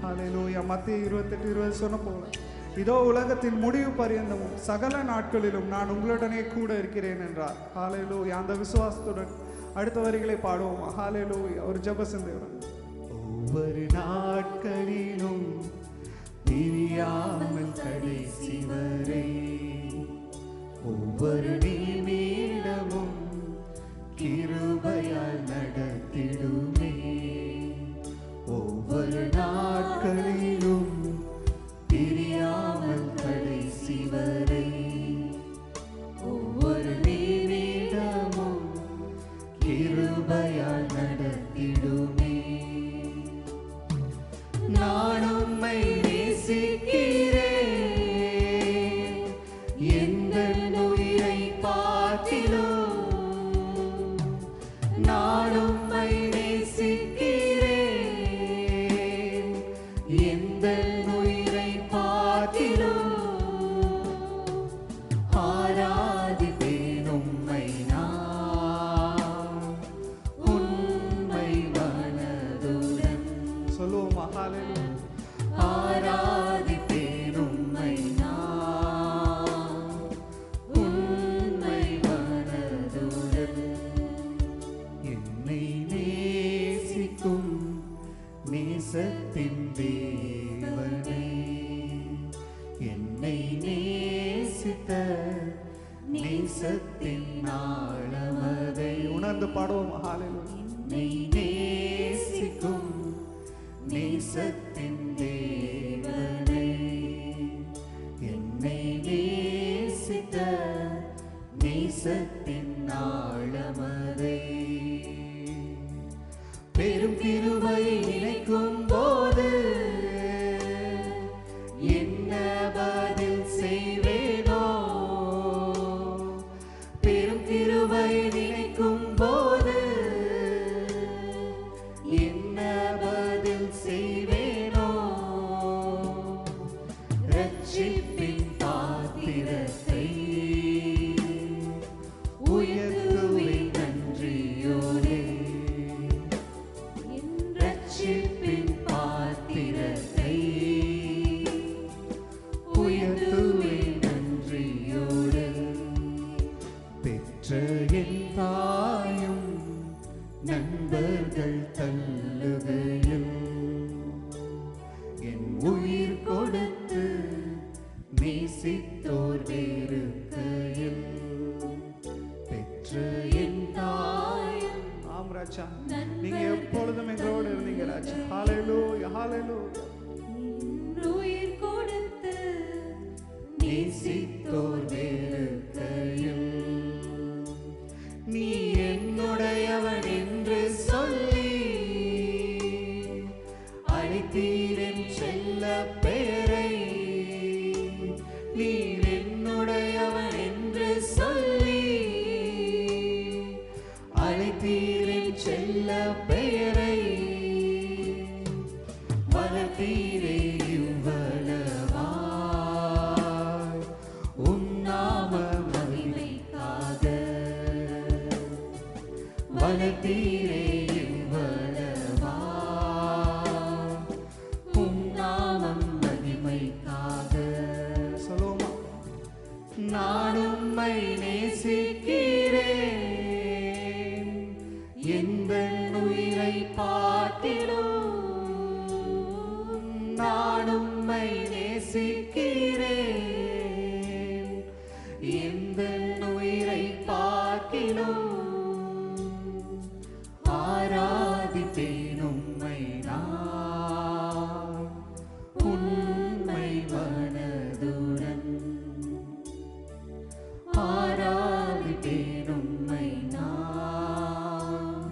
ஹல்லேலூயா. மத்தேயு 28:20 சொன்ன போல, இதோ உலகத்தின் முடிவு பரியந்தமும் சகல நாட்களிலும் நான் உங்களுடனே கூட இருக்கிறேன் என்றார். ஹல்லேலூயா. அந்த விசுவாசத்துடன் அடுத்த வரிகளை பாடுவோம். ஹல்லேலூயா. ஒரு ஜெப சிந்தையுடன். ஒவ்வொரு நாட்களிலும் பிரியாமல் கடைசி வரை, ஒவ்வொரு நிமிடமும் கிருபையால் நடத்திடுமே. ஒவ்வொரு நாட்களிலும் பிரியாமல் கடைசி வரை, ஒவ்வொரு நிமிடமும் கிருபையால் நடத்திடுமே. நான் உம்மை நேசிக்கிறேன், எந்தன் உயிரை பார்த்திலும். நான் உம்மை நேசிக்கிறேன், எந்தன் உயிரை பார்த்திலும். ஆராதிப்பேன் உம்மை நான் உண்மை மனதுடன். சொல்லுவோமா? ஹல்லேலூயா. ஆராதிப்பேன் உம்மை நான் உண்மை மனதுடன். என்னை நேசிக்கும் நேசத்தின் தேவனே, என்னை நேசித்த நேசத்தின் ஆழமதை உணர்ந்து பாடுவோம். ஹல்லேலூயா. என்னை நேசிக்கும் நேசத்தின் தேவனே, என்னை நேசித்த நேசத்தின் ஆழமதை. பெரும் கிருபை நினைக்கும் போது என்ன பதில் செய்வேனோ. பெரும் கிருபை நினைக்கும் போது என்ன பதில் செய்வேனோ. ரட்சிப்பின் பாத்திரத்தை உயர்த்துவேன் நன்றியோடே. ரட்சிப்பின் பாத்திரத்தை உயர்த்துவேன் நன்றியோடு. பெற்ற என் தாயும் நண்பர்கள் தள்ளுகையில், என் உயிர் கொடுத்து நேசித்தோர் வேறுகையில். பெற்ற என் தாயும். ஆம் ராஜா, நீங்க எப்பொழுதும் எங்களோடு இருந்தீங்க ராஜா. ஹல்லேலூயா, ஹல்லேலூயா. உயிர் கொடுத்து நேசித்தோர் வேறுகையில், நீ என்னுடையவன் என்று சொல்லி அழைத்தீரின் செல்ல பெயரை. நீர் என்னுடையவன் என்று சொல்லி அழைத்தீரின் செல்ல பெயரை. வளர்த்தீரே இவ்வளவாய் உன்னாம மகிமைக்காக. வளர்த்தீரே இவ்வளவாய் உன்னாமம் மகிமைக்காக. சொல்லுவோமா? நான் உம்மை நேசிக்கிறேன், எந்தன் உயிரை பார்த்திலும். நான் உம்மை நேசிக்கிறேன், எந்தன் உயிரை பார்க்கிலும். ஆராதிப்பேன் உம்மை நான் உண்மை மனதுடன். ஆராதிப்பேன் உம்மை நான்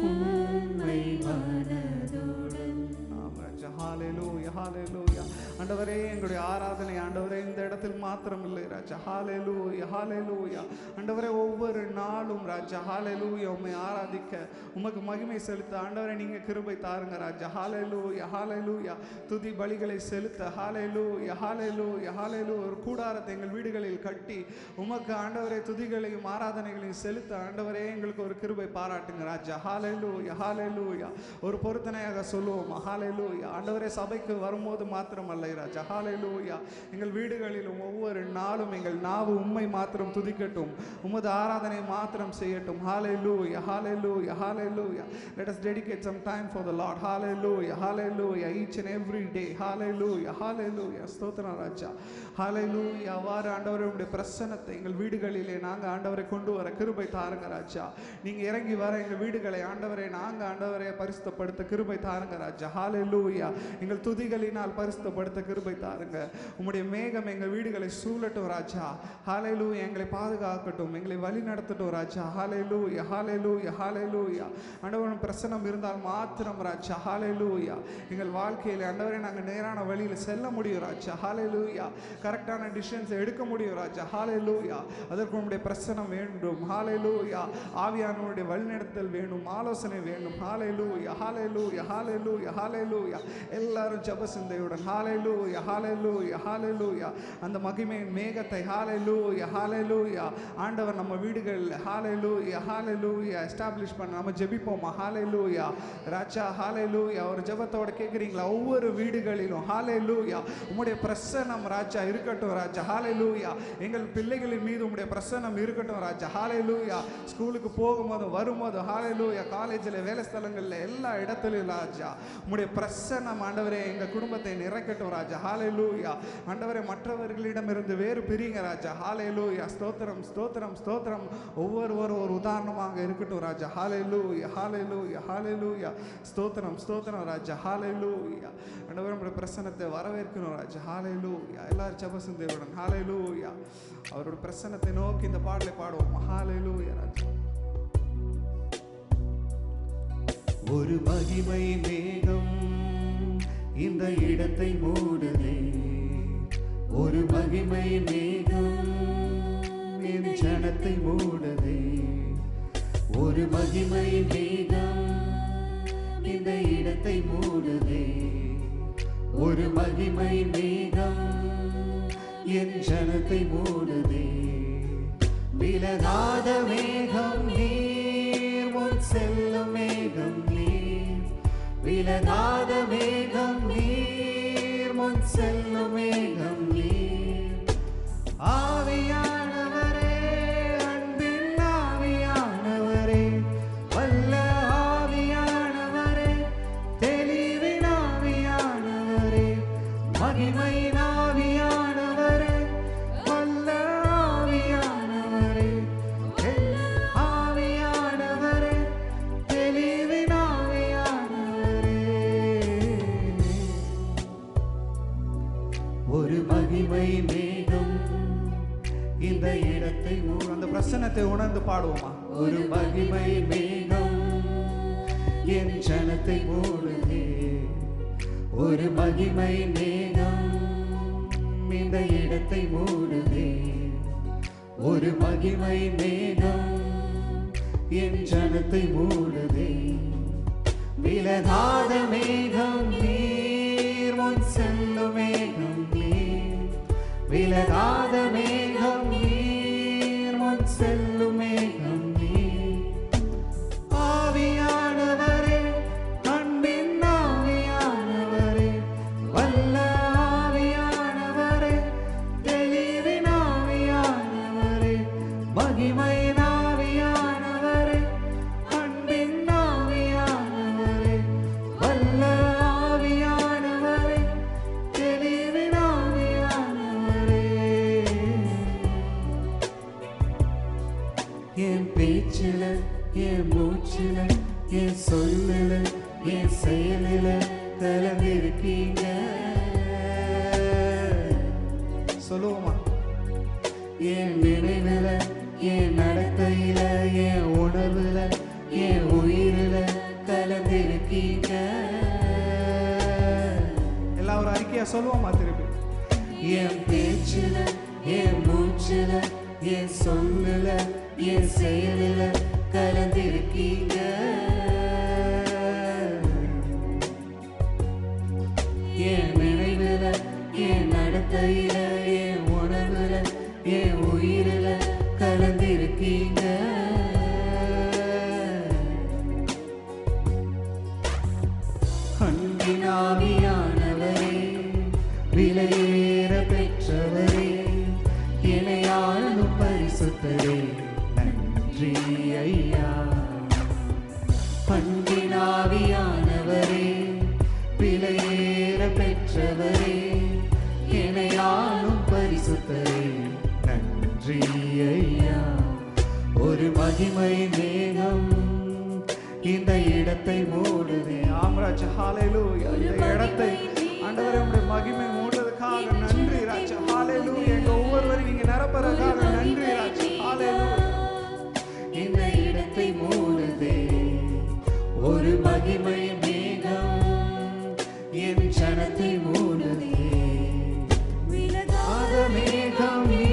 உண்மை மனதுடன். ஆம் ராஜா, ஹல்லேலூயா, ஹல்லேலூயா. ஆண்டவரே, எங்களுடைய ஆராதனை ஆண்டவரே இந்த இடத்தில் மாத்திரம் இல்லை ராஜா. ஹalleluya ஹalleluya. ஆண்டவரே ஒவ்வொரு நாளும் ராஜா ஹalleluya உம்மை ஆராதிக்க உமக்கு மகிமை செலுத்த ஆண்டவரே நீங்க கிருபை தாருங்க ராஜா. ஹalleluya ஹalleluya. துதி பலிகளை செலுத்த ஹalleluya ஹalleluya ஹalleluya. ஒரு கூடாரத்தை எங்கள் வீடுகளில் கட்டி உமக்கு ஆண்டவரே துதிகளையும் ஆராதனைகளையும் செலுத்த ஆண்டவரே எங்களுக்கு ஒரு கிருபை பாராட்டுங்க ராஜா. ஹalleluya ஹalleluya. ஒரு பொருத்தனையாக சொல்லுவோம் ஹalleluya. ஆண்டவரே சபைக்கு வரும்போது மாத்திரமல்ல ராஜா ஹalleluya, எங்கள் வீடுகளிலும் ஒவ்வொரு நாளும் எங்கள் நாவு உம்மை மாத்திரம் துதிக்கட்டும், உமது ஆராதனை மாத்திரம் செய்யட்டும். ஹalleluya hallelujah hallelujah. Let us dedicate some time for the Lord. Hallelujah hallelujah. Each and every day. Hallelujah hallelujah. ஸ்தோத்திரம் ராஜா. ஹalleluya. அவ்வாறு ஆண்டவரே உம்முடைய பிரசன்னத்தை எங்கள் வீடுகளிலே நாங்கள் ஆண்டவரை கொண்டு வர கிருபை தாருங்க ராஜா. நீங்க இறங்கி வர எங்கள் வீடுகளை ஆண்டவரே நாங்க ஆண்டவரை பரிசுத்தப்படுத்த கிருபை தாருங்க ராஜா. ஹalleluya. எங்கள் துதிகளினால் பரிசுத்தப்படுத்த கிருபை தாருங்க. உம்முடைய மேகம் எங்கள் வீடுகளை சூழட்டும் ராஜா. ஹalleluya. எங்களை பாதுகாக்கட்டும், எங்களை வழி நடத்தட்டும் ராஜா. ஹalleluya hallelujah hallelujah. ஆண்டவரின் பிரசன்னம் இருந்தால் மாத்திரம் ராஜா ஹalleluya எங்கள் வாழ்க்கையில் ஆண்டவரே நாங்கள் நேரான வழியில் செல்ல முடியும் ராஜா. ஹalleluya. கரெக்டான டிசிஷன்ஸ் எடுக்க முடியும் ராஜா. ஹalleluya. அதற்கு உம்முடைய பிரசன்னம் வேண்டும். ஹalleluya. ஆவியானவருடைய வழிநடத்தல் வேண்டும், ஆலோசனை வேண்டும். ஹalleluya hallelujah hallelujah hallelujah. எல்லாரும் ஜெப சிந்தையுடன் ஹalleluya hallelujah hallelujah. அந்த மகிமையின் மேகத்தை ஹalleluya hallelujah ஆண்டவர் நம்ம வீடுகளில் ஹalleluya hallelujah எஸ்டாப்லிஷ் பண்ண நம்ம ஜெபிப்போமா. ஹalleluya ராஜா. ஹalleluya. ஒரு ஜெபத்தோட கேட்குறீங்களா? ஒவ்வொரு வீடுகளிலும் ஹalleluya உம்முடைய பிரசன்னம் ராஜா இருக்கட்டும் ராஜா. ஹalleluya. எங்கள் பிள்ளைகளின் மீது உம்முடைய பிரசன்னம் இருக்கட்டும் ராஜா. ஹalleluya. ஸ்கூலுக்கு போகும்போது வரும்போது ஹalleluya, காலேஜில் வேலை ஸ்தலங்களில் எல்லா இடத்துலையும் ராஜா உம்முடைய பிரசன்னம் ஆண்டவரே எங்கள் குடும்பத்தை நிறைக்கட்டும் ராஜா. ஹalleluya. ஆண்டவரே மற்றவர்களிடமிருந்து வேறு பிரிங்க ராஜா. ஹalleluya. ஸ்தோத்திரம் ஸ்தோத்திரம் ஸ்தோத்திரம். ஒவ்வொருவரும் ஒரு உதாரணமாக இருக்கட்டும் ராஜா. ஹalleluya hallelujah hallelujah. ஸ்தோத்திரம் ஸ்தோத்திரம் ராஜா. ஹalleluya. ஆண்டவரே உம்முடைய பிரசன்னத்தை வரவேற்கணும் ராஜா. ஹalleluya. எல்லாரும் ஜெப சிந்தையுடன் ஹalleluya அவருடைய பிரசன்னத்தை நோக்கி இந்த பாடலை பாடுவோம். ஹalleluya ராஜா. ஒரு மகிமை மேகம் இந்த இடத்தை மூடுதே, ஒரு மகிமை மேகம் என் ஜனத்தை மூடுதே, ஒரு மகிமை மேகம் இந்த இடத்தை மூடுதே, ஒரு மகிமை மேகம் என் ஜனத்தை மூடுதே. விலகாத மேகம் நீர், முன் செல்லும் மேகம் நீர், விலகாத மேகம் நீர், முன் செல்லும் மேகம் நீர். ஆவியானவரே, அன்பின் ஆவியானவரே, வல்ல ஆவியானவரே, தெளிவின் ஆவியானவரே, மகிமையின் ஆவியானவரே, வல்ல ஆவியானவரே, ஆவியானவரே, தெளிவின் ஆவியானவரே. ஒரு மகிமை மேகம் இந்த இடத்தை அந்த பிரசன்னத்தை உணர்ந்து பாடுவோமா. ஒரு மகிமை மேகம் என் ஜனத்தை மூடுதே, ஒரு மகிமை மேகம் இந்த இடத்தை மூடுதே, ஒரு மகிமை மேகம் என் ஜனத்தை மூடுதே. விலகாத மேகம் நீர், முன் செல்லும் மேகம் நீர், விலகாத மேகம் நீர், முன் செல்லும் மேகம் நீர். ஆவியானவரே, அன்பின் ஆவியானவரே, வல்ல ஆவியானவரே, தெளிவின் ஆவியானவரே, மகிமையின் ஆவியானவரே, அன்பின் ஆவியானவரே, வல்ல ஆவியானவரே, தெளிவின் ஆவியானவரே. என் பேச்சில, என் மூச்சில, என் சொல்லில, என் செயலில கலந்திருக்கீங்க. சொல்லுவோமா. என் நினைவுல, என் நடத்தையில, என் உணர்வுல, என் உயிரில கலந்திருக்கீங்க. எல்லாம் ஒரு அறிக்கையா சொல்லுவோமா திருப்பி. என் பேச்சில, என் மூச்சுல என் சொல்லுல என் செயலுல கலந்திருக்கீங்க. என் நினைவுல என் நடத்தையில என் உணவுல என் உயிரில கலந்திருக்கீங்க. ஆவியானவரே, விலையேற பெற்றவரே, இணையாளும் பரிசுத்தரே, நன்றி ஐயா. அன்பின் ஆவியானவரே, விலையேற பெற்றவரே, இணையாளும் பரிசுத்தரே, நன்றி ஐயா. ஒரு மகிமை மேகம் இந்த இடத்தை மூடுதே. ஆம்ராஜா, ஹalleluya. இந்த இடத்தை ஆண்டவரே உம்முடைய மகிமை மூடுறதுக்காக நன்றி ராஜா. ஹalleluya. எங்க ஒவ்வொருவரையும் நீங்க நிரப்புறதுக்காக நன்றி ராஜா. ஹalleluya. இந்த இடத்தை மூடுதே ஒரு மகிமை மேகம் என் ஜனத்தை மூடுதே. விலகாத மேகம் நீ,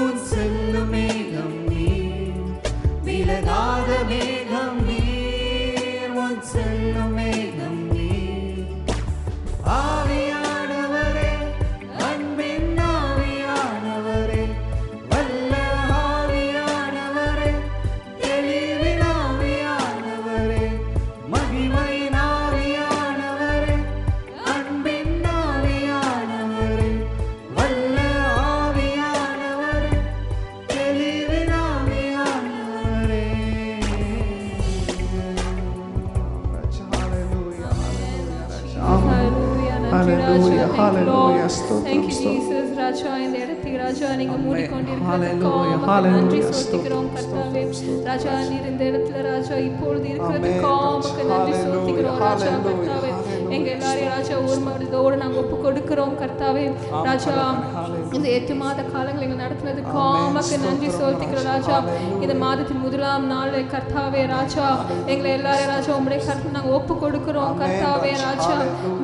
உன் செல்லும் மேகம் நீ, விலகாத மேகம் நீ, உன் செல்லும் மேகம் நீ. ஆவியானவரே, அன்பின் ஆவியானவரே, வல்ல ஆவியானவரே, தெளிவின் ஆவியானவரே, மகிமையின் ஆவியானவரே, அன்பின் ஆவியானவரே, வல்ல ஆவியானவரே, தெளிவின் ஆவியானவரே. Hallelujah, hallelujah. Thank you, Jesus. ராஜா, இந்த இடத்துக்கு ராஜா நீங்க மூடிக்கொண்டிருக்கிறதுக்காக நன்றி செலுத்துகிறோம் கர்த்தாவே. ராஜா, நீர் இந்த இடத்துல ராஜா இப்பொழுது இருக்கிறதுக்காக நன்றி செலுத்துகிறோம் ராஜா. கர்த்தாவே, எங்க எல்லாரையும் ராஜா ஒரு மனதோடு நாங்கள் ஒப்பு கொடுக்கிறோம் கர்த்தாவே. ராஜா, இந்த 8 மாத காலங்கள் எங்கள் நடத்தினதுக்காக நன்றி செலுத்துகிறோம் ராஜா. இந்த மாதத்தின் முதலாம் நாள் கர்த்தாவே ராஜா, எங்களை எல்லாரையும் ராஜா உங்களுடைய கருத்து நாங்கள் ஒப்பு கொடுக்கிறோம் கர்த்தாவே ராஜா.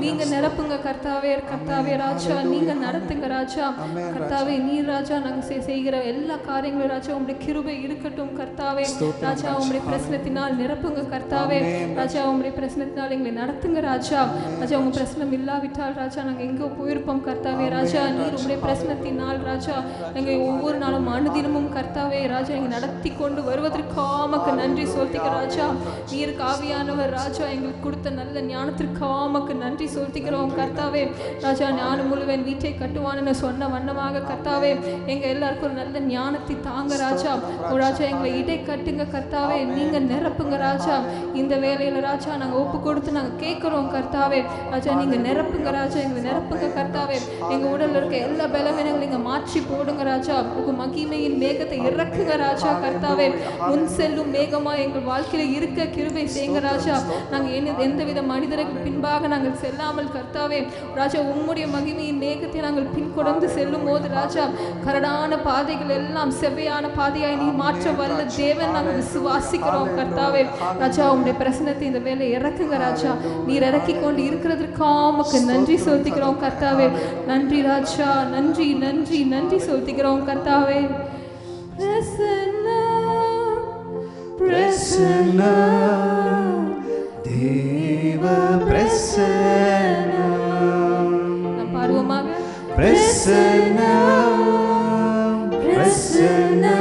நீங்க நிரப்புங்க கர்த்தாவே. கர்த்தாவே ராஜா, நீங்க நடத்துங்க ராஜா. கர்த்தாவே, நீர் ராஜா நாங்கள் செய்கிற எல்லா காரியங்களும் ராஜா உங்களுடைய கிருபை இருக்கட்டும் கர்த்தாவே ராஜா. உங்களுடைய பிரசனத்தினால் நிரப்புங்க கர்த்தாவே ராஜா. உங்களுடைய பிரசனத்தினால் எங்களை நடத்துங்க ராஜா. ராஜா, உங்க பிரசனம் இல்லாவிட்டால் ராஜா நாங்கள் எங்கோ போயிருப்போம் கர்த்தாவே ராஜா. நீர் உங்களுடைய பிரசனத்தினால் ராஜா எங்கள் ஒவ்வொரு நாளும் அனுதினமும் கர்த்தாவே ராஜா எங்களை நடத்தி கொண்டு வருவதற்காக நன்றி செலுத்துக ராஜா. நீருக்கு ஆவியானவர் ராஜா எங்களுக்கு கொடுத்த நல்ல ஞானத்திற்காக நன்றி செலுத்துகிறோம் கர்த்தாவே ராஜா. ஞானம் முழுவன் வீட்டை கட்டுவான்னு சொன்ன வண்ணமாக கர்த்தாவே எங்க எல்லாருக்கும் ஒரு நல்ல ஞானத்தை தாங்க ராஜா. ராஜா, எங்களை இடை கட்டுங்க கர்த்தாவே. நீங்க நிரப்புங்க ராஜா. இந்த வேலையில ராஜா நாங்க ஒப்பு கொடுத்து நாங்க கேட்கிறோம் கர்த்தாவே ராஜா. நீங்க நிரப்புங்க ராஜா, எங்களை நிரப்புங்க கர்த்தாவே. எங்க உடல்ல இருக்க எல்லா பலவீனங்களையும் நீங்க மாற்றி போடுங்க ராஜா. உங்க மகிமையின் மேகத்தை இறக்குங்க ராஜா கர்த்தாவே. முன் செல்லும் மேகமா எங்கள் வாழ்க்கையில இருக்க கிருபை செய்யுங்க ராஜா. நாங்க எந்தவித மனிதர்கள் பின்பாக நாங்கள் செல்லாமல் கர்த்தாவே ராஜா உம்முடைய மகிமையின் மேகத்தை நாங்கள் பின்கொடர்ந்து செல்லும் போது ராஜா கரடான பாதைகள் எல்லாம் செவ்வையான பாதையாய் நீ மாற்ற வல்ல தேவன் நாங்கள் விசுவாசிக்கிறோம் கர்த்தாவே ராஜா. உங்களுடைய பிரசனத்தை இந்த வேலை இறக்குங்க ராஜா. நீர் இறக்கி கொண்டு இருக்கிறதுக்காக நன்றி செலுத்துகிறோம் கர்த்தாவே. நன்றி ராஜா, நன்றி நன்றி நன்றி செலுத்துகிறோம் கர்த்தாவே. பிரசன்னா தேவ பிரசன்னா பாடுவோமாக. பிரசன்னா பிரசன்னா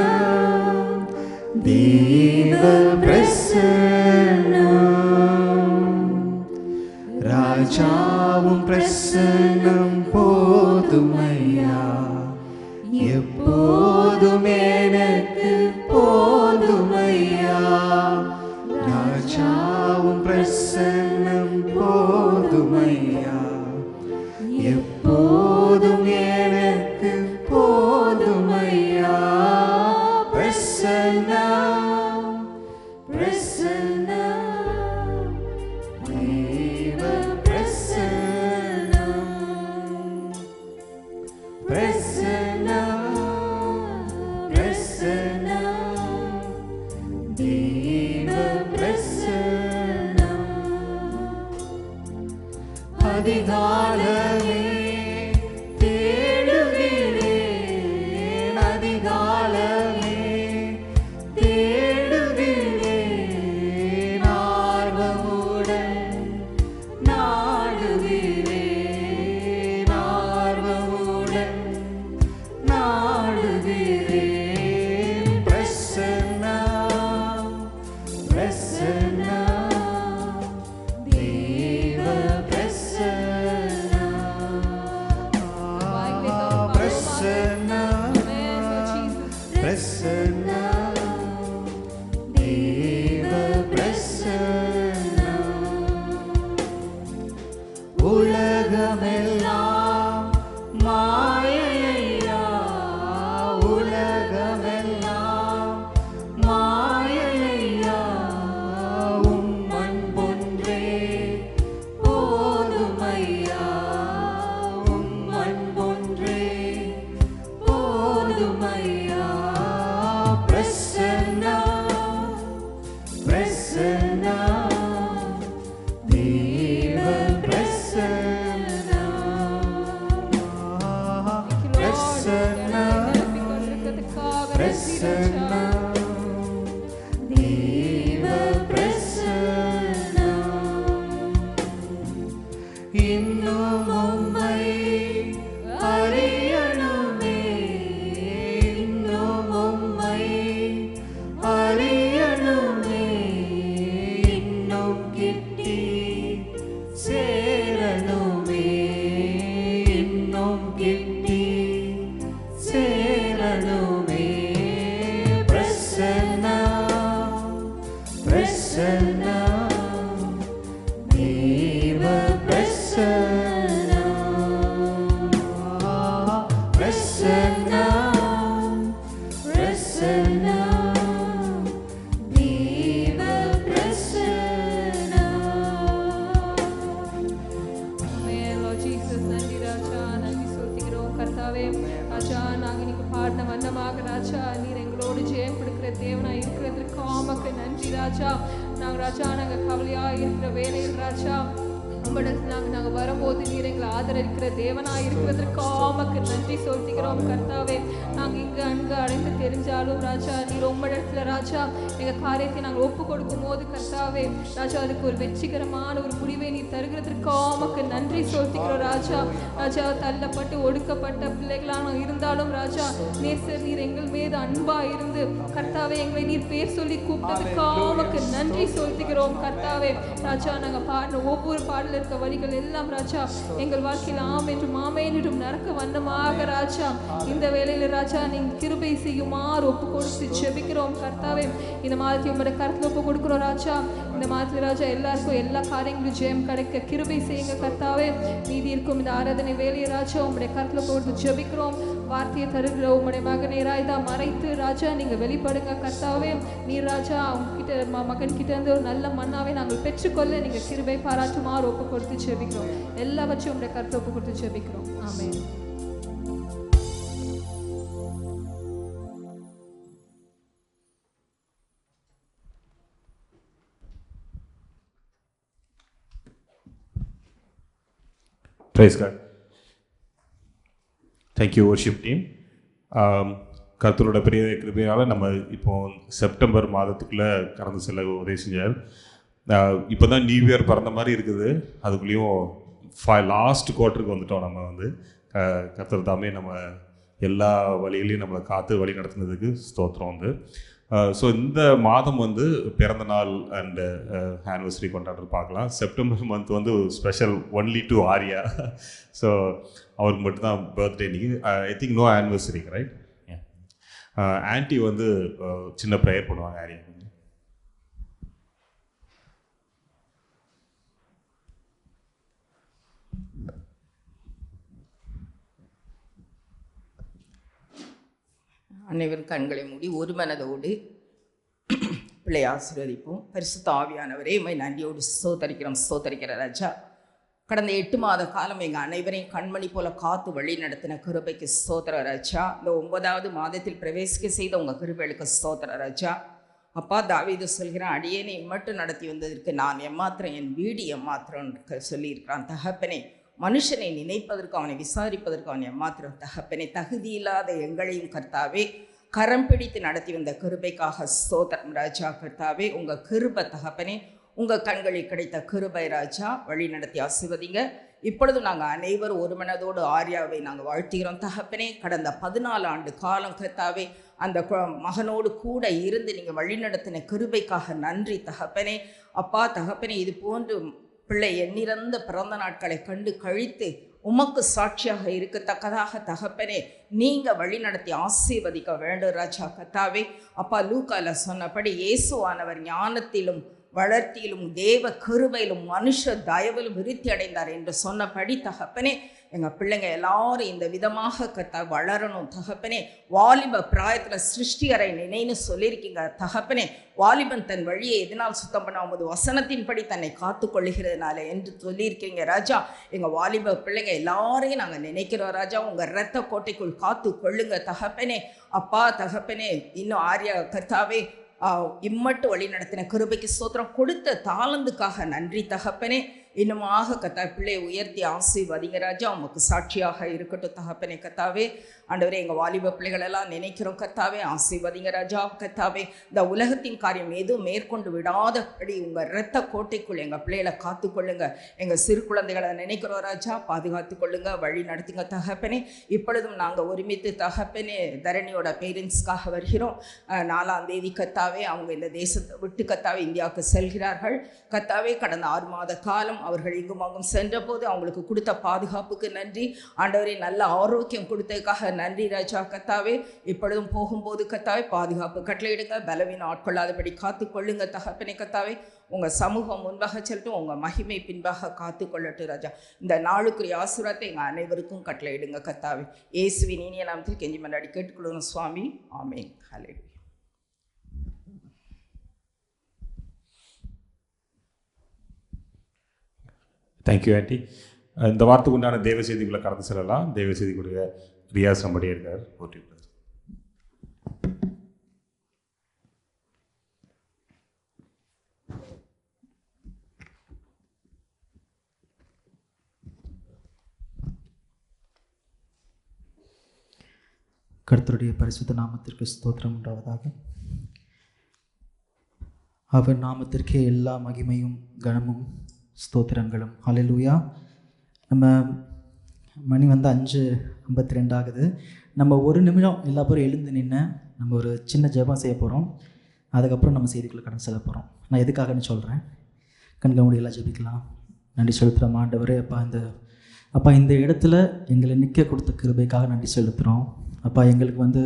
தேவ பிரசன்னா ராஜாவும் பிரசன்னம் போதுமையா. எப்போதும் எனக்கு போதுமையா. ராஜாவும் பிரசன்னம் போதுமையா. எப்போதும் எனக்கு போதுமையா. பிரசன்னா பிரசன்னா தேவ பிரசன்னா பிரசன்னா பிரசன்னா தேவ பிரசன்னா. அதிகாலமே தேடுகிறேன் பிரசன்னா பிரசன்னா தேவ பிரசன்னா பிரசன்னா பிரசன்னா தேவ பிரசன்னா இன்னும் உம்மை அறியணுமே இன்னும் உம்மை அறியணுமே இன்னும் கிட்டி சேரணுமே இன்னும் கிட்டி சேரணுமே பிரசன்னா பிரசன்னா தேவ பிரசன்னா பிரசன்னா பிரசன்னா தேவ பிரசன்னா Lord Jesus, நன்றி ராஜா, நன்றி சொல்கிறோம் கர்த்தாவே. ராஜா, நாங்கள் நீங்க பாடின வண்ணமாக ராஜா, நீர் எங்களோடு ஜெயம் கொடுக்கிற தேவனா இருக்கிறதற்கு உமக்கு நன்றி ராஜா. நாங்கள் கவலையா இருக்கிற வேலையில் ராஜா உம்மிடத்தில் நாங்கள் வரும்போது நீர் எங்களை ஆதரிக்கிற தேவனா இருக்கிறதற்கு உமக்கு நன்றி சொல்கிறோம் கர்த்தாவே. நாங்கள் இங்கு அங்கு அடைந்து தெரிஞ்சாலும் ராஜா, நீர் உம்மிடத்தில் ராஜா எங்கள் காரியத்தை நாங்கள் ஒப்பு கொடுக்கும் போது கர்த்தாவே ராஜா, அதுக்கு ஒரு வெற்றிகரமான ஒரு முடிவை நீர் தருகிறதற்கு உமக்கு நன்றி சொல்கிறோம் ராஜா. ராஜா, தள்ளப்பட்டு ஒடுக்கப்பட்ட பிள்ளைகளாக இருந்தாலும் ராஜா, நேசர் நீர் எங்கள் மீது அன்பா இருந்து கர்த்தாவே எங்களை நீர் பேர் சொல்லி கூப்பிட்டதுக்கு உமக்கு நன்றி சொல்கிறோம் கர்த்தாவே. ராஜா, நாங்கள் பாடின ஒவ்வொரு பாடல் இருக்க வழிகள் எல்லாம் ராஜா எங்கள் வாழ்க்கையில் ஆம் என்றும் ஆமேன் என்றும் நடக்க வண்ணமாக ராஜா இந்த வேளையில ராஜா நீங்க கிருபை செய்யுமாறு ஒப்பு கொடுத்து ஜெபிக்கிறோம் கர்த்தாவே. இந்த மாதத்தை உங்களுடைய கருத்துல ஒப்பு கொடுக்கிறோம் ராஜா. இந்த மாதத்துல ராஜா எல்லாருக்கும் எல்லா காரியங்களும் ஜெயம் கிடைக்க கிருபை செய்யுங்க கர்த்தாவே. நீதி இருக்கும் இந்த ஆராதனை வேலையை ராஜா உங்களுடைய கருத்துல கொடுத்து ஜெபிக்கிறோம். வார்த்தையை தருகிற உங்களுடைய மகனை ராய்தா மறைத்து ராஜா நீங்க வெளிப்படுங்க கர்த்தாவே. நீர் ராஜா அவங்க கிட்ட மகன் கிட்ட இருந்து ஒரு நல்ல மன்னாவை நாங்கள் பெற்றுக்கொள்ள நீங்க கிருபை பாராட்டுமாறு ஒப்பு கொடுத்து ஜெபிக்கிறோம். எல்லாவற்றையும் உங்களுடைய கருத்தை ஒப்பு கொடுத்து ஜெபிக்கிறோம். ஆமென். Praise God. Thank you worship team. கர்த்தரோட பெரிய கிருபையால் நம்ம இப்போ செப்டம்பர் மாதத்துக்குள்ளே கடந்து செல்ல உதவி செஞ்சார். இப்போ தான் நியூ இயர் பிறந்த மாதிரி இருக்குது. அதுக்குள்ளேயும் லாஸ்ட் குவார்ட்டருக்கு வந்துட்டோம். நம்ம வந்து கர்த்தர் தாமே நம்ம எல்லா வழியிலையும் நம்மளை காத்து வழி நடத்துனதுக்கு ஸ்தோத்திரம் வந்து. ஸோ இந்த மாதம் வந்து பிறந்த நாள் அண்டு ஆனிவர்சரி கொண்டாடுறது பார்க்கலாம். செப்டம்பர் மந்த் வந்து special only to Arya. So அவருக்கு மட்டும்தான் பர்த்டே இன்னைக்கு. I think no anniversary right. Aunty வந்து சின்ன ப்ரேயர் பண்ணுவாங்க ஆர்யா. அனைவரும் கண்களை மூடி ஒரு மனதோடு பிள்ளை ஆசீர்வதிப்போம். பரிசுத்த ஆவியானவரே உம்மை நன்றியோடு ஸ்தோத்தரிக்கிற ராஜா. கடந்த 8 மாத காலம் எங்கள் அனைவரையும் கண்மணி போல காத்து வழி நடத்தின கிருபைக்கு ஸ்தோத்திர ராஜா. இந்த 9வது மாதத்தில் பிரவேசிக்க செய்த உங்கள் கிருபைகளுக்கு ஸ்தோத்திர ராஜா. அப்பா, தாவீது சொல்கிறான், அடியேனை மட்டும் நடத்தி வந்ததற்கு நான் எம்மாத்திரம், என் வீடு எம்மாத்திரம் சொல்லியிருக்கிறான். தகப்பனே, மனுஷனை நினைப்பதற்கு அவனை விசாரிப்பதற்கு அவன் எம்மாத்திரம். தகப்பனே, தகுதியில்லாத எங்களையும் கர்த்தாவே கரம் பிடித்து நடத்தி வந்த கிருபைக்காக ஸ்தோத்திரம் ராஜா. கர்த்தாவே, உங்கள் கிருபை தகப்பனே, உங்கள் கண்களில் கிடைத்த கிருபை ராஜா வழி நடத்தி ஆசீர்வதிங்க. இப்பொழுது நாங்கள் அனைவரும் ஒரு மனதோடு ஆர்யாவை நாங்கள் வாழ்த்துகிறோம் தகப்பனே. கடந்த 14 ஆண்டு காலம் கர்த்தாவே அந்த மகனோடு கூட இருந்து நீங்கள் வழிநடத்தின கிருபைக்காக நன்றி தகப்பனே. அப்பா தகப்பனே, இது போன்று பிள்ளை எண்ணிறந்த பிறந்த நாட்களை கண்டு கழித்து உமக்கு சாட்சியாக இருக்கத்தக்கதாக தகப்பனே நீங்கள் வழி நடத்தி ஆசீர்வதிக்க வேண்டும் ராஜா. கர்த்தாவே, அப்பா லூக்கால சொன்னபடி இயேசுவானவர் ஞானத்திலும் வளர்த்தியிலும் தேவ கிருபையிலும் மனுஷ தயவிலும் விருத்தி அடைந்தார் என்று சொன்னபடி தகப்பனே எங்கள் பிள்ளைங்க எல்லாரும் இந்த விதமாக வளரணும் தகப்பனே. வாலிப பிராயத்தில் சிருஷ்டிகரை நினைன்னு சொல்லியிருக்கீங்க தகப்பனே. வாலிபன் தன் வழியை எதனால் சுத்தம் பண்ண உமது வசனத்தின்படி தன்னை காத்து கொள்ளுகிறதுனால என்று சொல்லியிருக்கீங்க ராஜா. எங்கள் வாலிப பிள்ளைங்க எல்லாரையும் நாங்கள் நினைக்கிறோம் ராஜா. உங்கள் இரத்த கோட்டைக்குள் காத்து கொள்ளுங்க தகப்பனே. அப்பா தகப்பனே, இன்னும் ஆர்யா கர்த்தாவே இம்மட்டு வழி நடத்தின கிருபைக்கு ஸ்தோத்திரம். கொடுத்த தாளந்துக்காக நன்றி தகப்பனே. இன்னுமாக பிள்ளையை உயர்த்தி ஆசீர்வதிங்க ராஜா. உமக்கு சாட்சியாக இருக்கட்டும் தகப்பனே கத்தாவே. ஆண்டவரே, எங்கள் வாலிப பிள்ளைகளெல்லாம் நினைக்கிறோம் கத்தாவே, ஆசீர்வதிங்க ராஜா கத்தாவே. இந்த உலகத்தின் காரியம் எதுவும் மேற்கொண்டு விடாதபடி உங்கள் இரத்த கோட்டைக்குள் எங்கள் பிள்ளைகளை காத்துக்கொள்ளுங்க. எங்கள் சிறு குழந்தைகளை நினைக்கிறோம் ராஜா, பாதுகாத்து கொள்ளுங்க, வழி நடத்துங்க தகப்பனே. இப்பொழுதும் நாங்கள் ஒருமித்து தகப்பனே தரணியோட பேரண்ட்ஸ்க்காக வருகிறோம். 4ஆம் தேதி கத்தாவே அவங்க இந்த தேசத்தை விட்டு கத்தாவே இந்தியாவுக்கு செல்கிறார்கள் கத்தாவே. கடந்த 6 மாத காலம் அவர்கள் இங்கும் அங்கும் சென்ற போது அவங்களுக்கு கொடுத்த பாதுகாப்புக்கு நன்றி ஆண்டவரே. நல்ல ஆரோக்கியம் கொடுத்ததுக்காக நன்றி ராஜா கத்தாவே. இப்பொழுதும் போகும்போது கத்தாவே பாதுகாப்பு கட்டளையிடுங்க, பலவீனம் ஆட்கொள்ளாதபடி காத்து கொள்ளுங்க தகப்பனே கத்தாவே. உங்கள் சமூகம் முன்பாக செல்லட்டும், உங்கள் மகிமை பின்பாக காத்து கொள்ளட்டும் ராஜா. இந்த நாளுக்குரிய ஆசீர்வாதத்தை எங்கள் அனைவருக்கும் கட்டளையிடுங்க கத்தாவே. இயேசுவின் இனிய நாமத்தில் கெஞ்சி மன்றாடி கேட்டுக்கொள்ளணும் சுவாமி, ஆமென். ஹல்லேலூயா. Thank you aunty. இந்த வாரத்துக்கு உண்டான தேவ செய்திக்குள்ளே கடந்து செல்லலாம். தேவ செய்திக்குரிய ரியாஸ் நம்முடைய இருக்கார். ஓட்டி கர்த்தருடைய பரிசுத்த நாமத்திற்கு ஸ்தோத்திரம் உண்டாவதாக. அவர் நாமத்திற்கே எல்லா மகிமையும் கனமும் ஸ்தோத்திரங்களும். ஹல்லேலூயா. நம்ம மணி 5:52 ஆகுது. நம்ம ஒரு நிமிடம் எல்லா பேரும் எழுந்து நின்று நம்ம ஒரு சின்ன ஜெபம் செய்ய போகிறோம். அதுக்கப்புறம் நம்ம செய்திக்குள்ளே கடந்து செல்ல போகிறோம். நான் எதுக்காகன்னு சொல்கிறேன். கண்கள் முடியெல்லாம் ஜெபிக்கலாம். நன்றி செலுத்துகிறோம் ஆண்டவரே. அப்பா இந்த இடத்துல எங்களை நிற்க கொடுத்த கிருபைக்காக நன்றி செலுத்துகிறோம். அப்பா எங்களுக்கு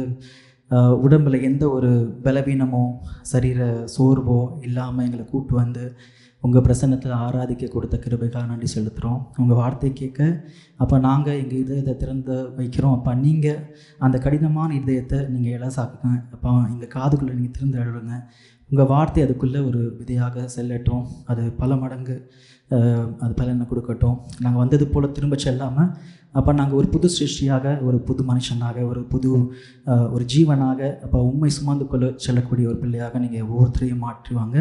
உடம்பில் எந்த ஒரு பலவீனமோ சரீர சோர்வோ இல்லாமல் எங்களை கூட்டு வந்து உங்கள் பிரசன்னத்தில் ஆராதிக்க கொடுத்த கிருபைக்காக நன்றி செலுத்துகிறோம். உங்கள் வார்த்தை கேட்க அப்போ நாங்கள் எங்கள் இதயத்தை திறந்து வைக்கிறோம். அப்போ நீங்கள் அந்த கடினமான இதயத்தை நீங்கள் இலசாக்குங்க. அப்போ எங்கள் காதுக்குள்ளே நீங்கள் திறந்து எழுதுங்க. உங்கள் வார்த்தை அதுக்குள்ளே ஒரு விதையாக செல்லட்டும். அது பல மடங்கு அது பலனை கொடுக்கட்டும். நாங்கள் வந்தது போல் திரும்ப செல்லாமல் அப்போ நாங்கள் ஒரு புது சிருஷ்டியாக, ஒரு புது மனுஷனாக, ஒரு ஜீவனாக அப்போ உண்மை சுமந்து கொள்ள செல்லக்கூடிய ஒரு பிள்ளையாக நீங்கள் ஒவ்வொருத்தரையும் மாற்றுவாங்க.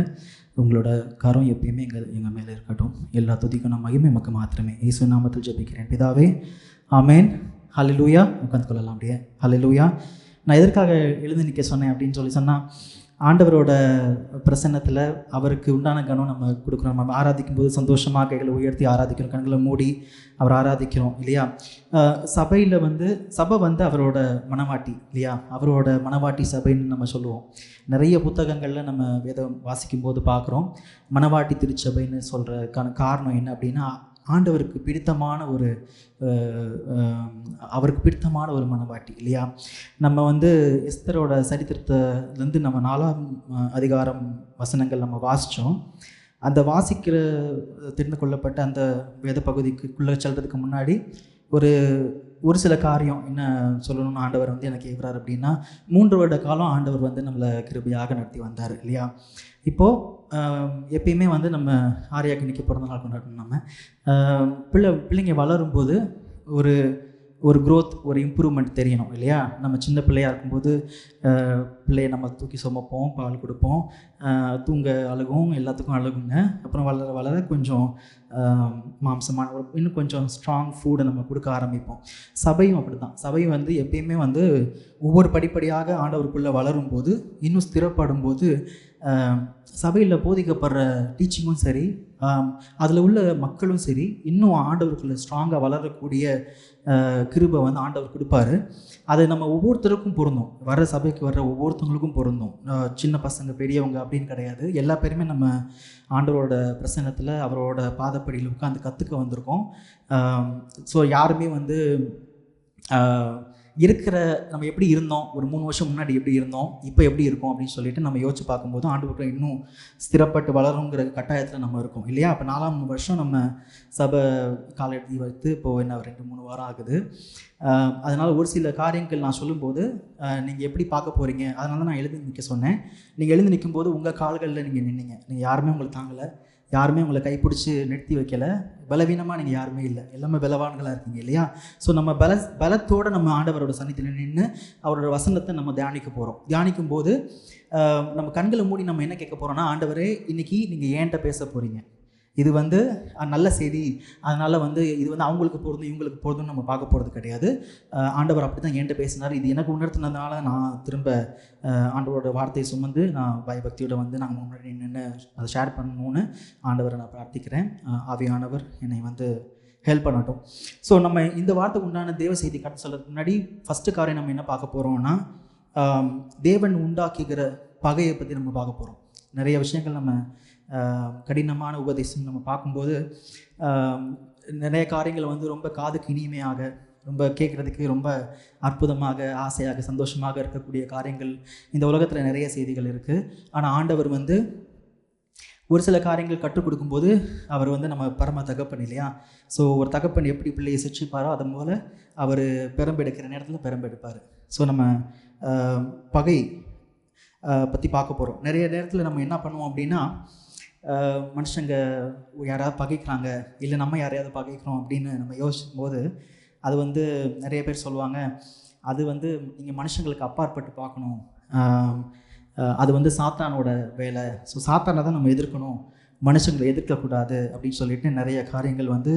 உங்களோட கரம் எப்பயுமே எங்கள் மேலே இருக்கட்டும். எல்லா துதிக்கும் நான் மகிமை நமக்கு மாத்திரமே இயேசு நாமத்தில் ஜெபிக்கிறேன் பிதாவே, ஆமேன். ஹல்லேலூயா. உட்காந்து கொள்ளலாம் அப்படியே. ஹல்லேலூயா. நான் எதற்காக எழுந்து நிற்க சொன்னேன் அப்படின்னு சொன்னால், ஆண்டவரோட பிரசன்னத்தில் அவருக்கு உண்டான கனம் நம்ம கொடுக்குறோம். நம்ம ஆராதிக்கும் போது சந்தோஷமாக கைகளை உயர்த்தி ஆராதிக்கிறோம், கண்களை மூடி அவர் ஆராதிக்கிறோம் இல்லையா. சபையில் சபை அவரோட மனவாட்டி இல்லையா. அவரோட மனவாட்டி சபைன்னு நம்ம சொல்லுவோம். நிறைய புத்தகங்களில் நம்ம வேதம் வாசிக்கும் போது பார்க்குறோம். மனவாட்டி திருச்சபைன்னு சொல்கிறதுக்கான காரணம் என்ன அப்படின்னா, ஆண்டவருக்கு பிடித்தமான அவருக்கு பிடித்தமான ஒரு மனவாட்டி இல்லையா. நம்ம எஸ்தரோட சரித்திரத்திலேருந்து நம்ம 4ஆம் அதிகாரம் வசனங்கள் நம்ம வாசித்தோம். அந்த வாசிக்கிற தெரிந்து கொள்ளப்பட்ட அந்த வேத பகுதிக்குள்ளே செல்றதுக்கு முன்னாடி ஒரு சில காரியம் என்ன சொல்லணும்னு ஆண்டவர் எனக்கு கேட்குறாரு அப்படின்னா, 3 வருட காலம் ஆண்டவர் நம்மளை கிருபையாக நடத்தி வந்தார் இல்லையா. இப்போது எப்பயுமே நம்ம ஆரியாக்கு நிற்க பிறந்த நாள் கொண்டாடணும். நம்ம பிள்ளைங்க வளரும்போது ஒரு க்ரோத், ஒரு இம்ப்ரூவ்மெண்ட் தெரியணும் இல்லையா. நம்ம சின்ன பிள்ளையாக இருக்கும்போது பிள்ளையை நம்ம தூக்கி சுமப்போம், பால் கொடுப்போம், தூங்க அழுகும், எல்லாத்துக்கும் அழுகுங்க. அப்புறம் வளர வளர கொஞ்சம் மாம்சமான இன்னும் கொஞ்சம் ஸ்ட்ராங் ஃபுட்டை நம்ம கொடுக்க ஆரம்பிப்போம். சபையும் அப்படி தான். சபையும் எப்பயுமே ஒவ்வொரு படிப்படியாக ஆண்டவருக்குள்ளே வளரும்போது, இன்னும் ஸ்திரப்படும் போது சபையில் போதிக்கப்படுற டீச்சிங்கும் சரி, அதில் உள்ள மக்களும் சரி, இன்னும் ஆண்டவருக்குள்ள ஸ்ட்ராங்காக வளரக்கூடிய கிருபை ஆண்டவர் கொடுப்பாரு. அது நம்ம ஒவ்வொருத்தருக்கும் பொருந்தும். வர சபைக்கு வர்ற ஒவ்வொருத்தவங்களுக்கும் பொருந்தும். சின்ன பசங்க பெரியவங்க அப்படின்னு கிடையாது. எல்லா பேருமே நம்ம ஆண்டவரோட பிரசன்னத்தில் அவரோட பாதப்படியில் உட்காந்து கற்றுக்க வந்திருக்கோம். ஸோ யாருமே இருக்கிற நம்ம எப்படி இருந்தோம், ஒரு 3 வருஷம் முன்னாடி எப்படி இருந்தோம், இப்போ எப்படி இருக்கோம் அப்படின்னு சொல்லிட்டு நம்ம யோசிச்சு பார்க்கும்போது ஆண்டவருக்குள்ள இன்னும் ஸ்திரப்பட்டு வளருங்கிற கட்டாயத்தில் நம்ம இருக்கோம் இல்லையா. அப்போ 4ஆம் வருஷம் நம்ம சபை கால எழுதி வைத்து இப்போது என்ன 2-3 வாரம் ஆகுது. அதனால் ஒரு சில காரியங்கள் நான் சொல்லும்போது நீங்கள் எப்படி பார்க்க போகிறீங்க, அதனால தான் நான் எழுந்து நிற்க சொன்னேன். நீங்கள் எழுந்து நிற்கும்போது உங்கள் கால்களில் நீங்கள் நின்னீங்க. நீங்கள் யாருமே உங்களை தாங்கலை, யாருமே உங்களை கைப்பிடிச்சி நிறுத்தி வைக்கலை, பலவீனமாக நீங்கள் யாருமே இல்லை, எல்லாமே பலவான்களாக இருக்கீங்க இல்லையா. ஸோ நம்ம பலத்தோடு நம்ம ஆண்டவரோட சன்னிதியில் நின்று அவரோட வசனத்தை நம்ம தியானிக்க போகிறோம். தியானிக்கும் போது நம்ம கண்களை மூடி நம்ம என்ன கேட்க போகிறோம்னா, ஆண்டவரே இன்றைக்கி நீங்கள் ஏன்ட்ட பேச போகிறீங்க, இது வந்து நல்ல செய்தி, அதனால் வந்து இது வந்து அவங்களுக்கு போகிறதும் இவங்களுக்கு போகிறதும் நம்ம பார்க்க போகிறது கிடையாது. ஆண்டவர் அப்படி தான் என்கிட்ட பேசினார். இது எனக்கு உணர்த்தினதுனால நான் திரும்ப ஆண்டவரோட வார்த்தையை சுமந்து நான் பயபக்தியோடு வந்து நாங்கள் முன்னாடி நின்று அதை ஷேர் பண்ணணும்னு ஆண்டவரை நான் பிரார்த்திக்கிறேன். ஆவியானவர் என்னை வந்து ஹெல்ப் பண்ணட்டும். ஸோ நம்ம இந்த வார்த்தைக்கு உண்டான தேவ செய்தி கட்ட சொல்கிறதுக்கு முன்னாடி ஃபஸ்ட்டு காரியம் நம்ம என்ன பார்க்க போகிறோம்னா, தேவன் உண்டாக்குகிற பகையை பற்றி நம்ம பார்க்க போகிறோம். நிறைய விஷயங்கள் நம்ம கடினமான உபதேசம் நம்ம பார்க்கும்போது நிறைய காரியங்கள் வந்து ரொம்ப காதுக்கு இனிமையாக, ரொம்ப கேட்குறதுக்கு ரொம்ப அற்புதமாக, ஆசையாக, சந்தோஷமாக இருக்கக்கூடிய காரியங்கள் இந்த உலகத்தில் நிறைய செய்திகள் இருக்குது. ஆனால் ஆண்டவர் வந்து ஒரு சில காரியங்கள் கற்றுக் கொடுக்கும்போது அவர் வந்து நம்ம பரம தகப்பன் இல்லையா. ஸோ ஒரு தகப்பன் எப்படி பிள்ளையை சிரிச்சிப்பாரோ அதன் போல் அவர் பெரும்பெடுக்கிற நேரத்தில் பெரும்பெடுப்பார். ஸோ நம்ம பகை பற்றி பார்க்க போகிறோம். நிறைய நேரத்தில் நம்ம என்ன பண்ணுவோம் அப்படின்னா, மனுஷங்க யாராவது பகைக்கிறாங்க இல்லை நம்ம யாரையாவது பகைக்கிறோம் அப்படின்னு நம்ம யோசிக்கும் போது அது வந்து நிறைய பேர் சொல்லுவாங்க, அது வந்து நீங்கள் மனுஷங்களுக்கு அப்பாற்பட்டு பார்க்கணும், அது வந்து சாத்தானோட வேலை, ஸோ சாத்தானை தான் நம்ம எதிர்க்கணும், மனுஷங்களை எதிர்க்கக்கூடாது அப்படின்னு சொல்லிட்டு நிறைய காரியங்கள் வந்து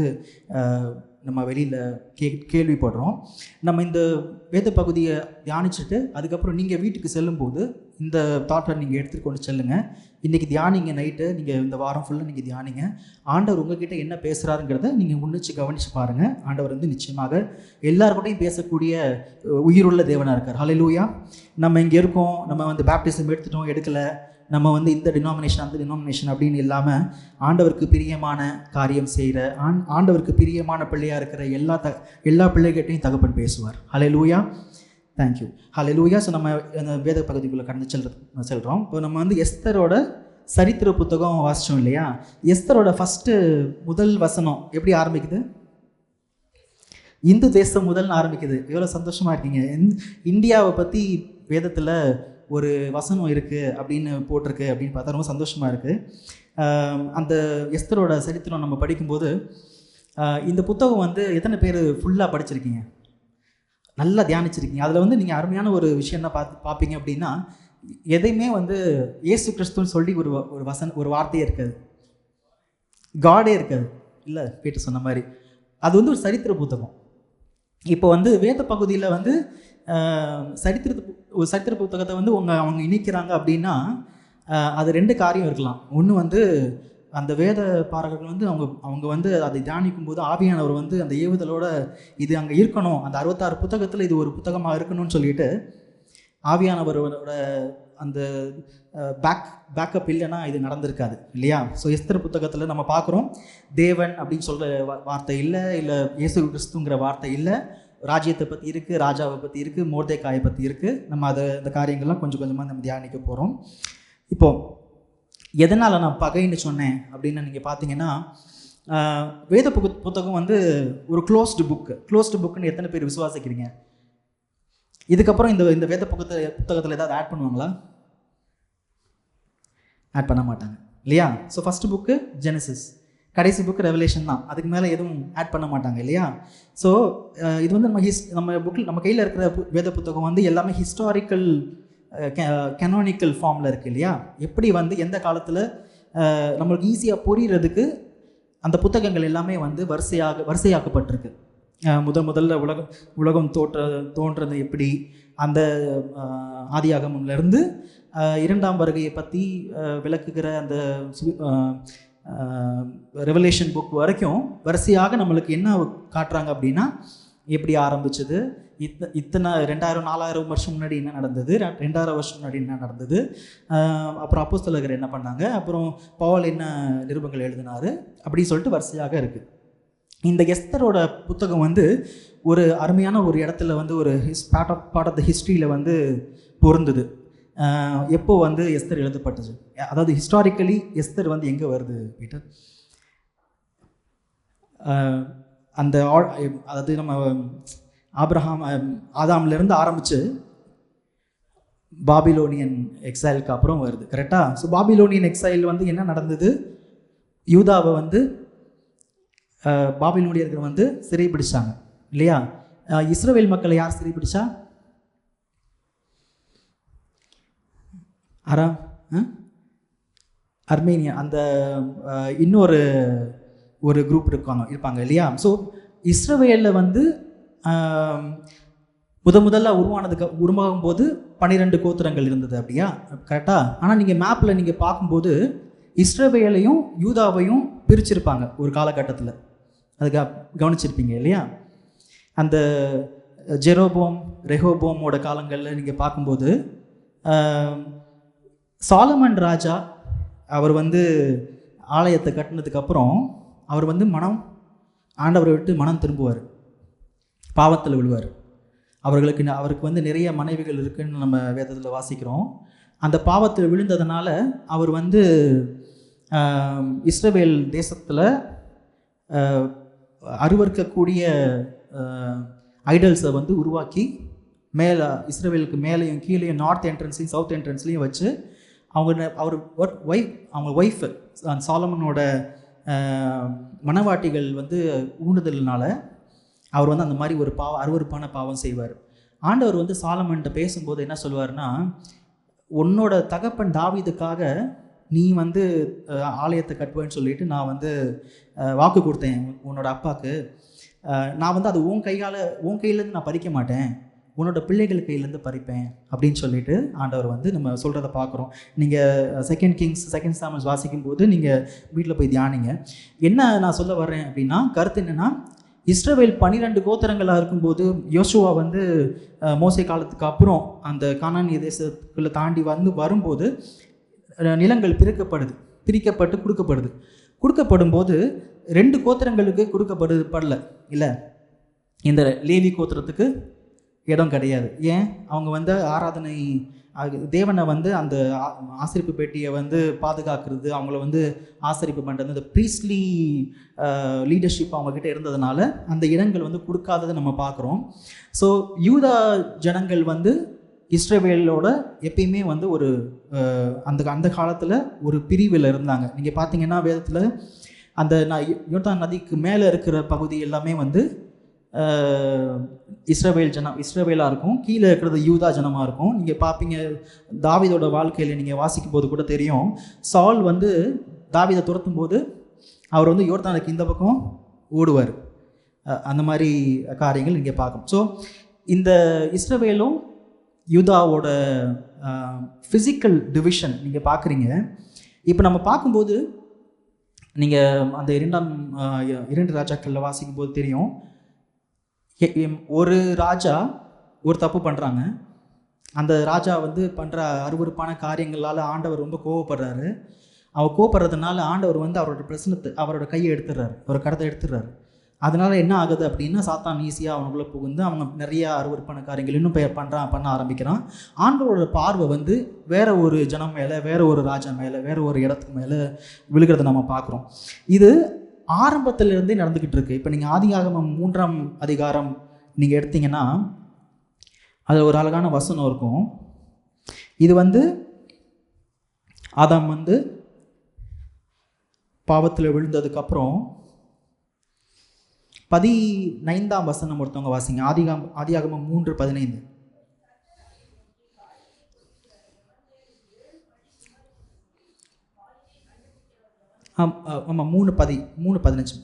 நம்ம வெளியில் கேள்விப்படுறோம். நம்ம இந்த வேத பகுதியை தியானிச்சுட்டு அதுக்கப்புறம் நீங்கள் வீட்டுக்கு செல்லும்போது இந்த தாட்டை நீங்கள் எடுத்துகிட்டு கொண்டு செல்லுங்கள். இன்றைக்கி தியானிங்க, நைட்டு நீங்கள் இந்த வாரம் ஃபுல்லாக நீங்கள் தியானிங்க. ஆண்டவர் உங்ககிட்ட என்ன பேசுகிறாருங்கிறத நீங்கள் முன்னிச்சு கவனித்து பாருங்கள். ஆண்டவர் வந்து நிச்சயமாக எல்லாருக்கூடையும் பேசக்கூடிய உயிருள்ள தேவனாக இருக்கார். ஹல்லேலூயா. நம்ம இங்கே இருக்கோம், நம்ம வந்து பேப்டிசம் எடுத்துட்டோம், எடுக்கலை, நம்ம வந்து இந்த டினாமினேஷன் அந்த டினாமினேஷன் அப்படின்னு இல்லாமல் ஆண்டவருக்கு பிரியமான காரியம் செய்கிற ஆண்டவருக்கு பிரியமான பிள்ளையாக இருக்கிற எல்லா பிள்ளைகிட்டையும் தகப்பன் பேசுவார். ஹல்லேலூயா. தேங்க்யூ. ஹல்லேலூயா. ஸோ நம்ம அந்த வேத பகுதிக்குள்ளே கடந்து செல்கிறோம். இப்போ நம்ம வந்து எஸ்தரோட சரித்திர புத்தகம் வாசித்தோம் இல்லையா. எஸ்தரோட முதல் வசனம் எப்படி ஆரம்பிக்குது? இந்து தேசம் முதல்னு ஆரம்பிக்குது. எவ்வளோ சந்தோஷமாக இருக்கீங்க. இந்தியாவை பற்றி வேதத்தில் ஒரு வசனம் இருக்குது அப்படின்னு போட்டிருக்கு அப்படின்னு பார்த்தா ரொம்ப சந்தோஷமாக இருக்குது. அந்த எஸ்தரோட சரித்திரம் நம்ம படிக்கும்போது இந்த புத்தகம் வந்து எத்தனை பேர் ஃபுல்லாக படிச்சிருக்கீங்க, நல்லா தியானிச்சிருக்கீங்க? அதில் வந்து நீங்கள் அருமையான ஒரு விஷயம் என்ன பார்ப்பீங்க அப்படின்னா, எதையுமே வந்து இயேசு கிறிஸ்துன்னு சொல்லி ஒரு வார்த்தையே இருக்காது, காடே இருக்காது இல்லை. பேட்டு சொன்ன மாதிரி அது வந்து ஒரு சரித்திர புத்தகம். இப்போ வந்து வேத பகுதியில் வந்து ஒரு சரித்திர புத்தகத்தை வந்து அவங்க இணைக்கிறாங்க அப்படின்னா அது 2 காரியம் இருக்கலாம். ஒன்று வந்து அந்த வேத பாரகர்கள் வந்து அவங்க வந்து அதை தியானிக்கும் போது ஆவியானவர் வந்து அந்த ஏவுதலோட இது அங்கே இருக்கணும், அந்த 66 புத்தகத்தில் இது ஒரு புத்தகமாக இருக்கணும்னு சொல்லிட்டு ஆவியானவரோட அந்த பேக்கப் இல்லைன்னா இது நடந்திருக்காது இல்லையா. ஸோ எஸ்தர் புத்தகத்தில் நம்ம பார்க்குறோம், தேவன் அப்படின்னு சொல்கிற வார்த்தை இல்லை, இயேசு கிறிஸ்துங்கிற வார்த்தை இல்லை, ராஜ்யத்தை பற்றி இருக்குது, ராஜாவை பற்றி இருக்குது, மோர்தேக்காயை பற்றி இருக்குது. நம்ம இந்த காரியங்கள்லாம் கொஞ்சம் கொஞ்சமாக நம்ம தியானிக்க போகிறோம். இப்போது எதனால் நான் பகைன்னு சொன்னேன் அப்படின்னு நீங்கள் பார்த்தீங்கன்னா, வேத புத்தகம் வந்து ஒரு க்ளோஸ்டு புக்குன்னு எத்தனை பேர் விசுவாசிக்கிறீங்க? இதுக்கப்புறம் இந்த வேத புத்தகத்தில் ஏதாவது ஆட் பண்ணுவாங்களா? ஆட் பண்ண மாட்டாங்க இல்லையா. ஸோ ஃபஸ்ட்டு புக்கு ஜெனசிஸ், கடைசி புக்கு ரெவலேஷன் தான், அதுக்கு மேலே எதுவும் ஆட் பண்ண மாட்டாங்க இல்லையா. ஸோ இது வந்து நம்ம கையில் இருக்கிற வேத புத்தகம் வந்து எல்லாமே ஹிஸ்டாரிக்கல் கெனானிக்கல் ஃபார்மில் இருக்குது இல்லையா. எப்படி வந்து எந்த காலத்தில் நம்மளுக்கு ஈஸியாக புரிகிறதுக்கு அந்த புத்தகங்கள் எல்லாமே வந்து வரிசையாக்கப்பட்டிருக்கு. முதல்ல உலகம் தோன்றது எப்படி, அந்த ஆதியாகமம்லேருந்து 2ஆம் வருகையை பற்றி விளக்குகிற அந்த ரெவலேஷன் புக் வரைக்கும் வரிசையாக நம்மளுக்கு என்ன காட்டுறாங்க அப்படின்னா, எப்படி ஆரம்பிச்சது, இத்தனை 2000-4000 வருஷம் முன்னாடி என்ன நடந்தது, 2000 வருஷம் முன்னாடி என்ன நடந்தது, அப்புறம் அப்போஸ்தலர்கள் என்ன பண்ணாங்க, அப்புறம் பவுல் என்ன நிருபங்கள் எழுதினார், அப்படின்னு சொல்லிட்டு வரிசையாக இருக்குது. இந்த எஸ்தரோட புத்தகம் வந்து ஒரு அருமையான ஒரு இடத்துல வந்து ஒரு பார்ட் ஆஃப் த ஹிஸ்ட்ரியில் வந்து பொருந்தது. எப்போ வந்து எஸ்தர் எழுதப்பட்டது, அதாவது ஹிஸ்டாரிக்கலி எஸ்தர் வந்து எங்கே வருது பீட்டர்? அந்த அதாவது நம்ம ஆதாம்லேருந்து ஆரம்பித்து பாபிலோனியன் எக்ஸைலுக்கு அப்புறம் வருது, கரெக்டாக? ஸோ பாபிலோனியன் எக்ஸைல் வந்து என்ன நடந்தது? யூதாவை வந்து பாபிலோனியர்கள் வந்து சிறைபிடிச்சாங்க இல்லையா? இஸ்ரவேல் மக்களை யார் சிறைபிடிச்சா? அர்மேனியா, அந்த இன்னொரு ஒரு குரூப் இருப்பாங்க இல்லையா? ஸோ இஸ்ரவேலில் வந்து முதல்ல உருவாகும் போது 12 கோத்திரங்கள் இருந்தது, அப்படியா? கரெக்டாக? ஆனால் நீங்கள் மேப்பில் நீங்கள் பார்க்கும்போது இஸ்ரவேலையும் யூதாவையும் பிரிச்சிருப்பாங்க ஒரு காலகட்டத்தில், அதுக்கு கவனிச்சிருப்பீங்க இல்லையா? அந்த ஜெரோபோம் ரெஹோபோமோட காலங்களில் நீங்கள் பார்க்கும்போது சாலமன் ராஜா அவர் வந்து ஆலயத்தை கட்டினதுக்கப்புறம் அவர் வந்து ஆண்டவரை விட்டு மனம் திரும்புவார், பாவத்தில் விழுவார். அவருக்கு வந்து நிறைய மனைவிகள் இருக்குன்னு நம்ம வேதத்தில் வாசிக்கிறோம். அந்த பாவத்தில் விழுந்ததுனால அவர் வந்து இஸ்ரவேல் தேசத்தில் அருவருக்கக்கூடிய ஐடல்ஸை வந்து உருவாக்கி மேலே இஸ்ரவேலுக்கு மேலேயும் கீழேயும் நார்த் என்ட்ரன்ஸ்லையும் சவுத் என்ட்ரன்ஸ்லையும் வச்சு அவங்க ஒய்ஃபு சாலமனோட மனவாட்டிகள் வந்து ஊண்டுதல்னால அவர் வந்து அந்த மாதிரி ஒரு அருவருப்பான பாவம் செய்வார். ஆண்டவர் வந்து சாலமன்கிட்ட பேசும்போது என்ன சொல்லுவார்னா, உன்னோட தகப்பன் தாவீதுக்காக நீ வந்து ஆலயத்தை கட்டுவேன்னு சொல்லிட்டு நான் வந்து வாக்கு கொடுத்தேன் உன்னோட அப்பாவுக்கு. நான் வந்து அது உன் கையிலேருந்து நான் பறிக்க மாட்டேன், உன்னோட பிள்ளைகள் கையிலேருந்து பறிப்பேன் அப்படின்னு சொல்லிட்டு ஆண்டவர் வந்து நம்ம சொல்கிறத பார்க்குறோம். நீங்கள் 2 Kings 2 Samuel வாசிக்கும் போது நீங்கள் வீட்டில் போய் தியானிங்க. என்ன நான் சொல்ல வர்றேன் அப்படின்னா, கருத்து என்னென்னா, இஸ்ரவேல் 12 கோத்திரங்களாக இருக்கும்போது யோசுவா வந்து மோசே காலத்துக்கு அப்புறம் அந்த கானானிய தேசத்துக்குள்ளே தாண்டி வரும்போது நிலங்கள் பிரிக்கப்பட்டு கொடுக்கப்படும் போது 2 கோத்திரங்களுக்கு கொடுக்கப்படல இல்லை, இந்த லேவி கோத்திரத்துக்கு இடம் கிடையாது. ஏன்? அவங்க வந்து ஆராதனை தேவனை வந்து அந்த ஆசரிப்பு பெட்டியை வந்து பாதுகாக்கிறது, அவங்கள வந்து ஆசரிப்பு பண்ணுறது, இந்த ப்ரீஸ்ட்லி லீடர்ஷிப் அவங்கக்கிட்ட இருந்ததுனால அந்த இடங்கள் வந்து கொடுக்காததை நம்ம பார்க்குறோம். ஸோ யூதா ஜனங்கள் வந்து இஸ்ரவேலோட எப்பயுமே வந்து ஒரு அந்த காலத்தில் ஒரு பிரிவில் இருந்தாங்க. நீங்கள் பார்த்தீங்கன்னா வேதத்தில் அந்த யோர்தான் நதிக்கு மேலே இருக்கிற பகுதி எல்லாமே வந்து இஸ்ரவேலாக இருக்கும், கீழே இருக்கிறது யூதா ஜனமாக இருக்கும். நீங்கள் பார்ப்பீங்க தாவீதோட வாழ்க்கையில் நீங்கள் வாசிக்கும் போது கூட தெரியும், சால் வந்து தாவீதை துரத்தும் போது அவர் வந்து யோர்தானுக்கு இந்த பக்கம் ஓடுவார். அந்த மாதிரி காரியங்கள் நீங்கள் பார்க்கணும். ஸோ இந்த இஸ்ரவேலும் யூதாவோட ஃபிசிக்கல் டிவிஷன் நீங்கள் பார்க்குறீங்க. இப்போ நம்ம பார்க்கும்போது நீங்கள் அந்த 2 ராஜாக்களில் வாசிக்கும் போது தெரியும், ஒரு ராஜா ஒரு தப்பு பண்ணுறாங்க, அந்த ராஜா வந்து பண்ணுற அருவருப்பான காரியங்களால் ஆண்டவர் ரொம்ப கோவப்படுறாரு. அவர் கோவப்படுறதுனால ஆண்டவர் வந்து அவரோட கையை எடுத்துடுறாரு, ஒரு கடத்தை எடுத்துடுறாரு. அதனால் என்ன ஆகுது அப்படின்னா, சாத்தான் ஈஸியாக அவனுக்குள்ளே புகுந்து அவங்க நிறைய அருவருப்பான காரியங்கள் இன்னும் பண்ண ஆரம்பிக்கிறான். ஆண்டவரோட பார்வை வந்து வேற ஒரு ஜனம் மேலே, வேற ஒரு ராஜா மேலே, வேற ஒரு இடத்துக்கு மேலே விழுகிறத நம்ம பார்க்குறோம். இது ஆரம்பத்திலிருந்தே நடந்துக்கிட்டு இருக்கு. இப்போ நீங்கள் ஆதியாகமம் 3ஆம் அதிகாரம் நீங்கள் எடுத்தீங்கன்னா அதில் ஒரு அழகான வசனம் இருக்கும். இது வந்து ஆதாம் வந்து பாவத்தில் விழுந்ததுக்கப்புறம் 15ஆம் வசனம் ஒருத்தவங்க வாசிங்க. ஆதியாகமம் 3:15. ஆமாம் 3:15.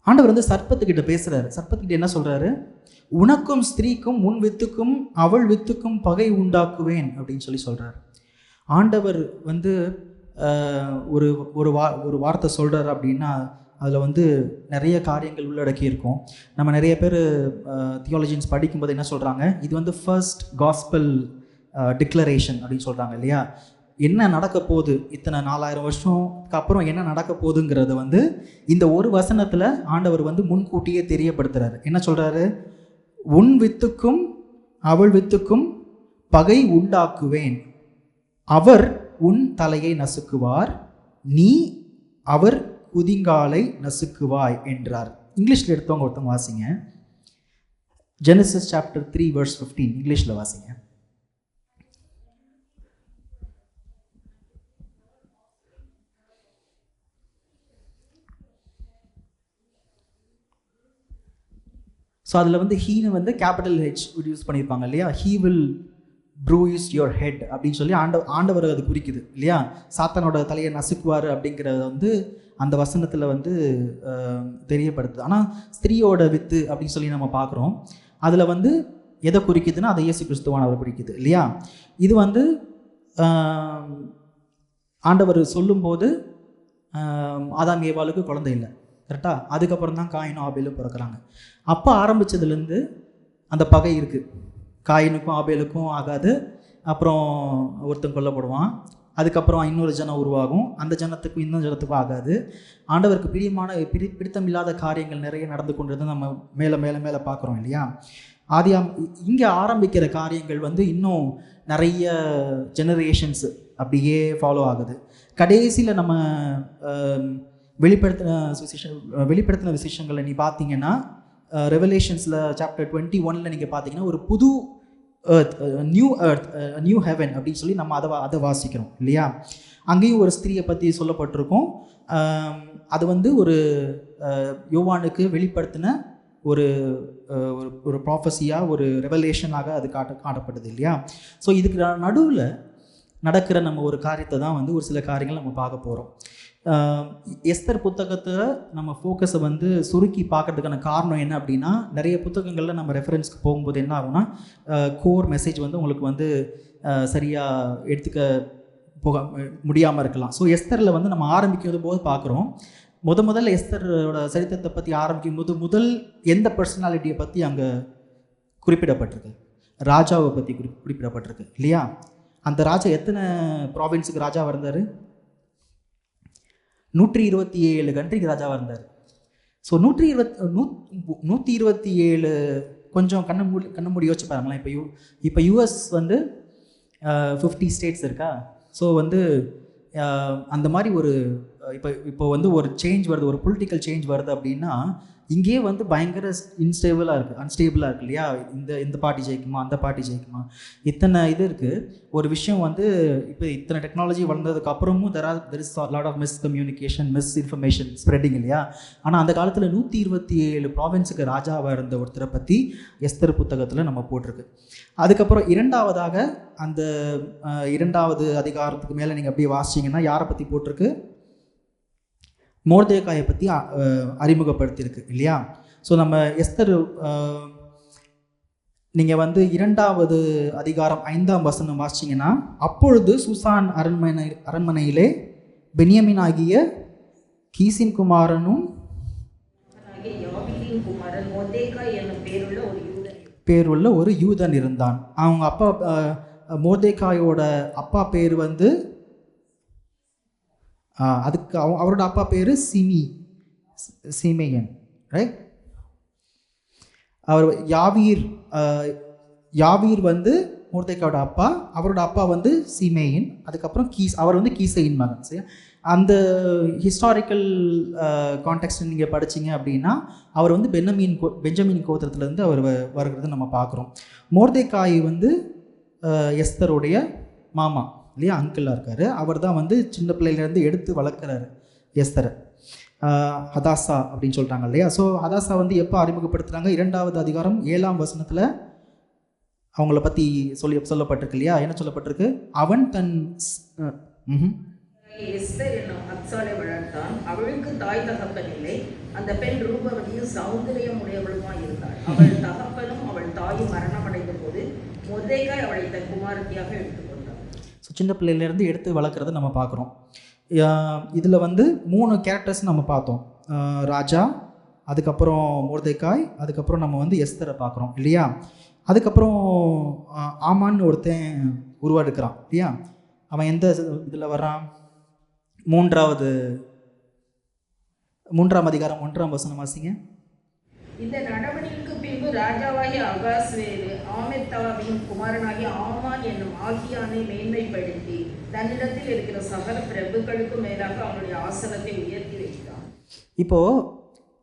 ஆண்டவர் வந்து சர்ப்பத்துக்கிட்ட பேசுகிறாரு. சர்ப்பத்துக்கிட்ட என்ன சொல்கிறாரு? உனக்கும் ஸ்திரீக்கும் உன் வித்துக்கும் அவள் வித்துக்கும் பகை உண்டாக்குவேன் அப்படின்னு சொல்கிறார். ஆண்டவர் வந்து ஒரு வார்த்தை சொல்கிறார் அப்படின்னா அதில் வந்து நிறைய காரியங்கள் உள்ளடக்கி இருக்கும். நம்ம நிறைய பேர் தியாலஜின்ஸ் படிக்கும்போது என்ன சொல்கிறாங்க, இது வந்து ஃபர்ஸ்ட் காஸ்பல் டிக்ளரேஷன் அப்படின்னு சொல்கிறாங்க இல்லையா. என்ன நடக்க போகுது, இத்தனை 4000 வருஷத்துக்கு அப்புறம் என்ன நடக்க போகுதுங்கிறது வந்து இந்த ஒரு வசனத்தில் ஆண்டவர் வந்து முன்கூட்டியே தெரியப்படுத்துகிறார். என்ன சொல்கிறாரு, உன் வித்துக்கும் அவள் வித்துக்கும் பகை உண்டாக்குவேன், அவர் உன் தலையை நசுக்குவார், நீ அவர் குதிங்காலை நசுக்குவாய் என்றார். இங்கிலீஷில் எடுத்தவங்க ஒருத்தவங்க வாசிங்க. ஜெனசிஸ் சாப்டர் 3 verse 15 இங்கிலீஷில் வாசிங்க. ஸோ அதில் வந்து ஹீனு வந்து கேபிட்டல் ஹெச் யூஸ் பண்ணியிருப்பாங்க இல்லையா. ஹீ வில் ப்ரூயிஸ் யுவர் ஹெட் அப்படின்னு சொல்லி ஆண்டவர் அது குறிக்குது இல்லையா. சாத்தானோட தலையை நசுக்குவார் அப்படிங்கிறத வந்து அந்த வசனத்தில் வந்து தெரியப்படுத்துது. ஆனால் ஸ்திரீயோட வித்து அப்படின்னு சொல்லி நம்ம பார்க்குறோம். அதில் வந்து எதை குறிக்குதுன்னா அதை இயேசு கிறிஸ்துவானவர் குறிக்குது இல்லையா. இது வந்து ஆண்டவர் சொல்லும்போது ஆதாம் ஏவாளுக்கு குழந்தை இல்லை, கரெக்டாக. அதுக்கப்புறம் தான் காயினும் ஆபேலும் பிறக்கிறாங்க. அப்போ ஆரம்பித்ததுலேருந்து அந்த பகை இருக்குது. காயினுக்கும் ஆபேலுக்கும் ஆகாது, அப்புறம் ஒருத்தன் கொல்லப்படுவான், அதுக்கப்புறம் இன்னொரு ஜனம் உருவாகும், அந்த ஜனத்துக்கும் இன்னொரு ஜனத்துக்கும் ஆகாது. ஆண்டவருக்கு பிடித்தமில்லாத காரியங்கள் நிறைய நடந்து கொண்டது நம்ம மேலே மேலே மேலே பார்க்குறோம் இல்லையா. இங்கே ஆரம்பிக்கிற காரியங்கள் வந்து இன்னும் நிறைய ஜெனரேஷன்ஸ் அப்படியே ஃபாலோ ஆகுது. கடைசியில் நம்ம வெளிப்படுத்தின விசேஷங்களை நீ பார்த்தீங்கன்னா ரெவலேஷன்ஸில் சாப்டர் 21 நீங்கள் பார்த்தீங்கன்னா ஒரு புது நியூ ஹெவன் அப்படின்னு சொல்லி நம்ம அதை வாசிக்கிறோம் இல்லையா. அங்கேயும் ஒரு ஸ்திரியை பற்றி சொல்லப்பட்டிருக்கும். அது வந்து ஒரு யோவானுக்கு வெளிப்படுத்தின ஒரு ஒரு ப்ராஃபஸியாக, ஒரு ரெவலேஷனாக அது காட்டப்படுது இல்லையா. ஸோ இதுக்கு நடுவில் நடக்கிற நம்ம ஒரு காரியத்தை தான் வந்து ஒரு சில காரியங்கள் நம்ம பார்க்க போகிறோம். எஸ்தர் புத்தகத்தை நம்ம ஃபோக்கஸை வந்து சுருக்கி பார்க்கறதுக்கான காரணம் என்ன அப்படின்னா, நிறைய புத்தகங்களில் நம்ம ரெஃபரன்ஸ்க்கு போகும்போது என்ன ஆகும்னா கோர் மெசேஜ் வந்து உங்களுக்கு வந்து சரியாக எடுத்துக்க போக முடியாமல் இருக்கலாம். ஸோ எஸ்தரில் வந்து நம்ம ஆரம்பிக்கும் போது பார்க்குறோம், முதல்ல எஸ்தரோட சரித்திரத்தை பற்றி ஆரம்பிக்கும் போது முதல் எந்த பர்சனாலிட்டியை பற்றி அங்கே குறிப்பிடப்பட்டிருக்கு, ராஜாவை பற்றி குறிப்பிடப்பட்டிருக்கு இல்லையா. அந்த ராஜா எத்தனை ப்ராவின்ஸுக்கு ராஜாவாக இருந்தார்? 127 கண்ட்ரிக்கு ராஜாவாக இருந்தார். ஸோ 127 கொஞ்சம் கண்ண மூடி யோசிச்சு பாருங்களேன். இப்போ யூஎஸ் வந்து 50 ஸ்டேட்ஸ் இருக்கா. ஸோ வந்து அந்த மாதிரி ஒரு இப்போ வந்து ஒரு சேஞ்ச் வருது, ஒரு பொலிட்டிக்கல் சேஞ்ச் வருது அப்படின்னா இங்கேயே வந்து பயங்கர அன்ஸ்டேபிளாக இருக்குது இல்லையா. இந்த பார்ட்டி ஜெயிக்குமா, அந்த பார்ட்டி ஜெயிக்குமா, இத்தனை இது இருக்குது. ஒரு விஷயம் வந்து இப்போ இத்தனை டெக்னாலஜி வளர்ந்ததுக்கு அப்புறமும் there is lot of miscommunication, misinformation spreading இல்லையா. ஆனால் அந்த காலத்தில் 127 ப்ராவின்ஸுக்கு ராஜாவாக இருந்த ஒருத்தரை பற்றி எஸ்தர் புத்தகத்தில் நம்ம போட்டிருக்கு. அதுக்கப்புறம் இரண்டாவதாக அந்த 2வது அதிகாரத்துக்கு மேலே நீங்கள் அப்படியே வாசிச்சிங்கன்னா யாரை பற்றி போட்டிருக்கு? மொர்தெகாயை பற்றி அறிமுகப்படுத்தியிருக்கு இல்லையா. ஸோ நம்ம எஸ்தர் நீங்கள் வந்து 2வது அதிகாரம் 5ஆம் வசனம் வாசிச்சிங்கன்னா, அப்பொழுது சூசான் அரண்மனையிலே பென்யமீன் ஆகிய கீசின் குமாரனும் பேருள்ள ஒரு யூதன் இருந்தான். அவங்க அப்பா மொர்தெகாயோட அப்பா பேர் வந்து அதுக்கு அவரோட அப்பா பேர் சிமேயன், ரைட். அவர் யாவீர் வந்து மொர்தெகாயோட அப்பா, அவரோட அப்பா வந்து சிமேயன், அதுக்கப்புறம் அவர் வந்து கீசையின் மகன். சரி, அந்த ஹிஸ்டாரிக்கல் கான்டெக்ஸ்ட் நீங்கள் படிச்சிங்க அப்படின்னா அவர் வந்து பெஞ்சமின் கோத்திரத்துலேருந்து அவர் வருகிறது நம்ம பார்க்குறோம். மொர்தெகாய் வந்து எஸ்தருடைய மாமா இல்லையா, அங்கிளாக இருக்கார். அவர் தான் வந்து சின்ன பிள்ளையிலேருந்து எடுத்து வளர்க்குறாரு எஸ்தரை. ஹதாசா அப்படின்னு சொல்கிறாங்க இல்லையா. ஸோ ஹதாசா வந்து எப்போ அறிமுகப்படுத்துகிறாங்க? 2வது அதிகாரம் 7ஆம் வசனத்தில் அவங்கள பற்றி சொல்லப்பட்டிருக்கு இல்லையா. என்ன சொல்லப்பட்டிருக்கு? அவன் தன் எஸ்தர் என்னும் அத்சாலை வளர்த்தான். அவளுக்கு தாய் தகப்பன் இல்லை. அந்த பெண் ரூபவதியும் சௌந்தரியம் உடையவளுமாய் இருந்தாள். அவள் தகப்பனும் அவள் தாயும் மரணமடைந்த போது மொர்தெகாய் அவளை தன் குமாரத்தியாக எடுத்துக்கொண்டார். ஸோ சின்ன பிள்ளையிலேருந்து எடுத்து வளர்க்குறத நம்ம பார்க்குறோம். இதில் வந்து 3 கேரக்டர்ஸ் நம்ம பார்த்தோம். ராஜா, அதுக்கப்புறம் மொர்தெகாய், அதுக்கப்புறம் நம்ம வந்து எஸ்தரை பார்க்குறோம் இல்லையா. அதுக்கப்புறம் ஆமான்னு ஒருத்தன் உருவாடுக்கிறான் இல்லையா. அவன் எந்த இதில் வர்றான்? 3ஆம் அதிகாரம் 1ஆம் வசனம் வாசிங்க. இந்த நடவடிக்கைக்கு பின்பு ராஜாவாகிய அகாஸ்வேரு ஆமெத்தாவின் குமாரனாகிய ஆமான் என்னும் ஆகியானை மேன்மைப்படுத்தி தன்னிடத்தில் இருக்கிற சகல பிரபுக்களுக்கு மேலாக அவனுடைய ஆசனத்தை உயர்த்தி வைத்தான். இப்போது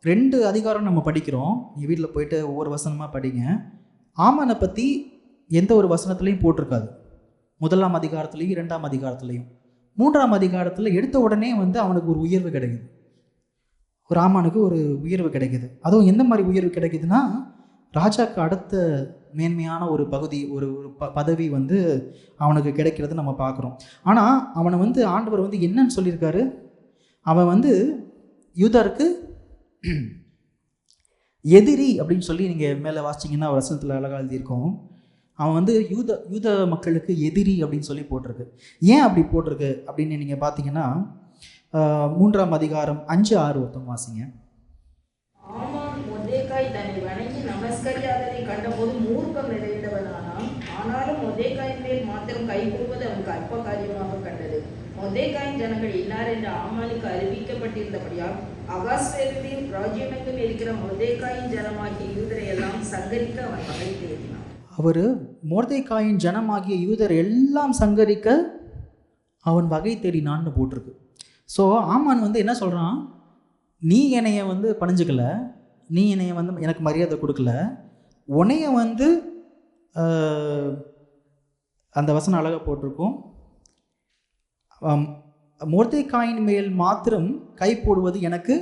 2 அதிகாரம் நம்ம படிக்கிறோம். நீ வீட்டில் போயிட்டு ஒவ்வொரு வசனமாக படிங்க. ஆமானை பற்றி எந்த ஒரு வசனத்துலையும் போட்டிருக்காது. 1ஆம் அதிகாரத்துலேயும் 2ஆம் அதிகாரத்துலேயும். 3ஆம் அதிகாரத்தில் எடுத்த உடனே வந்து அவனுக்கு ஒரு உயர்வு கிடைக்குது. ஒரு ஆமானுக்கு ஒரு உயர்வு கிடைக்குது. அதுவும் எந்த மாதிரி உயர்வு கிடைக்குதுன்னா, ராஜாவுக்கு அடுத்த மேன்மையான ஒரு பகுதி, ஒரு பதவி வந்து அவனுக்கு கிடைக்கிறது நம்ம பார்க்குறோம். ஆனால் அவனை வந்து ஆண்டவர் வந்து என்னன்னு சொல்லியிருக்காரு? அவன் வந்து யூதருக்கு எதிரி அப்படின்னு சொல்லி நீங்கள் மேலே வாசிச்சிங்கன்னா வசனத்தில் அழகாக எழுதியிருக்கோம். அவன் வந்து யூத மக்களுக்கு எதிரி அப்படின்னு சொல்லி போட்டிருக்கு. ஏன் அப்படி போட்டிருக்கு அப்படின்னு நீங்கள் பார்த்தீங்கன்னா 3ஆம் அதிகாரம் 5-6 ஒருத்தவங்க வாசிங்க. ஆமான் மொர்தெகாய் தன்னை வணங்கி நமஸ்கரியாததை கண்டபோது மூர்க்கம் நிறைந்தவனானான். ஆனாலும் மொர்தெகாயின் மேல் மாத்திரம் கை போடுவது அவனுக்கு அற்ப காரியமாக கண்டது. மொர்தெகாயின் ஜனங்கள் இன்னார் என்று ஆமானுக்கு அறிவிக்கப்பட்டிருந்தபடியால் அகாஸ்வேருவின் ராஜ்யமெங்கும் இருக்கிற மொர்தெகாயின் ஜனமாகிய யூதரை எல்லாம் சங்கரிக்க அவன் வகை தேடினான். அவர் மொர்தெகாயின் ஜனமாகிய யூதர் எல்லாம் சங்கரிக்க அவன் வகை தேடினான்னு போட்டிருக்கு. ஸோ ஆமான் வந்து என்ன சொல்கிறான்? நீ என்னைய வந்து பணிஞ்சுக்கல, நீ என்னைய வந்து எனக்கு மரியாதை கொடுக்கல, உன்னைய வந்து அந்த வசனம் அழகாக போட்டிருக்கும். மொர்தெகாயின் மேல் மாத்திரம் கை போடுவது எனக்கு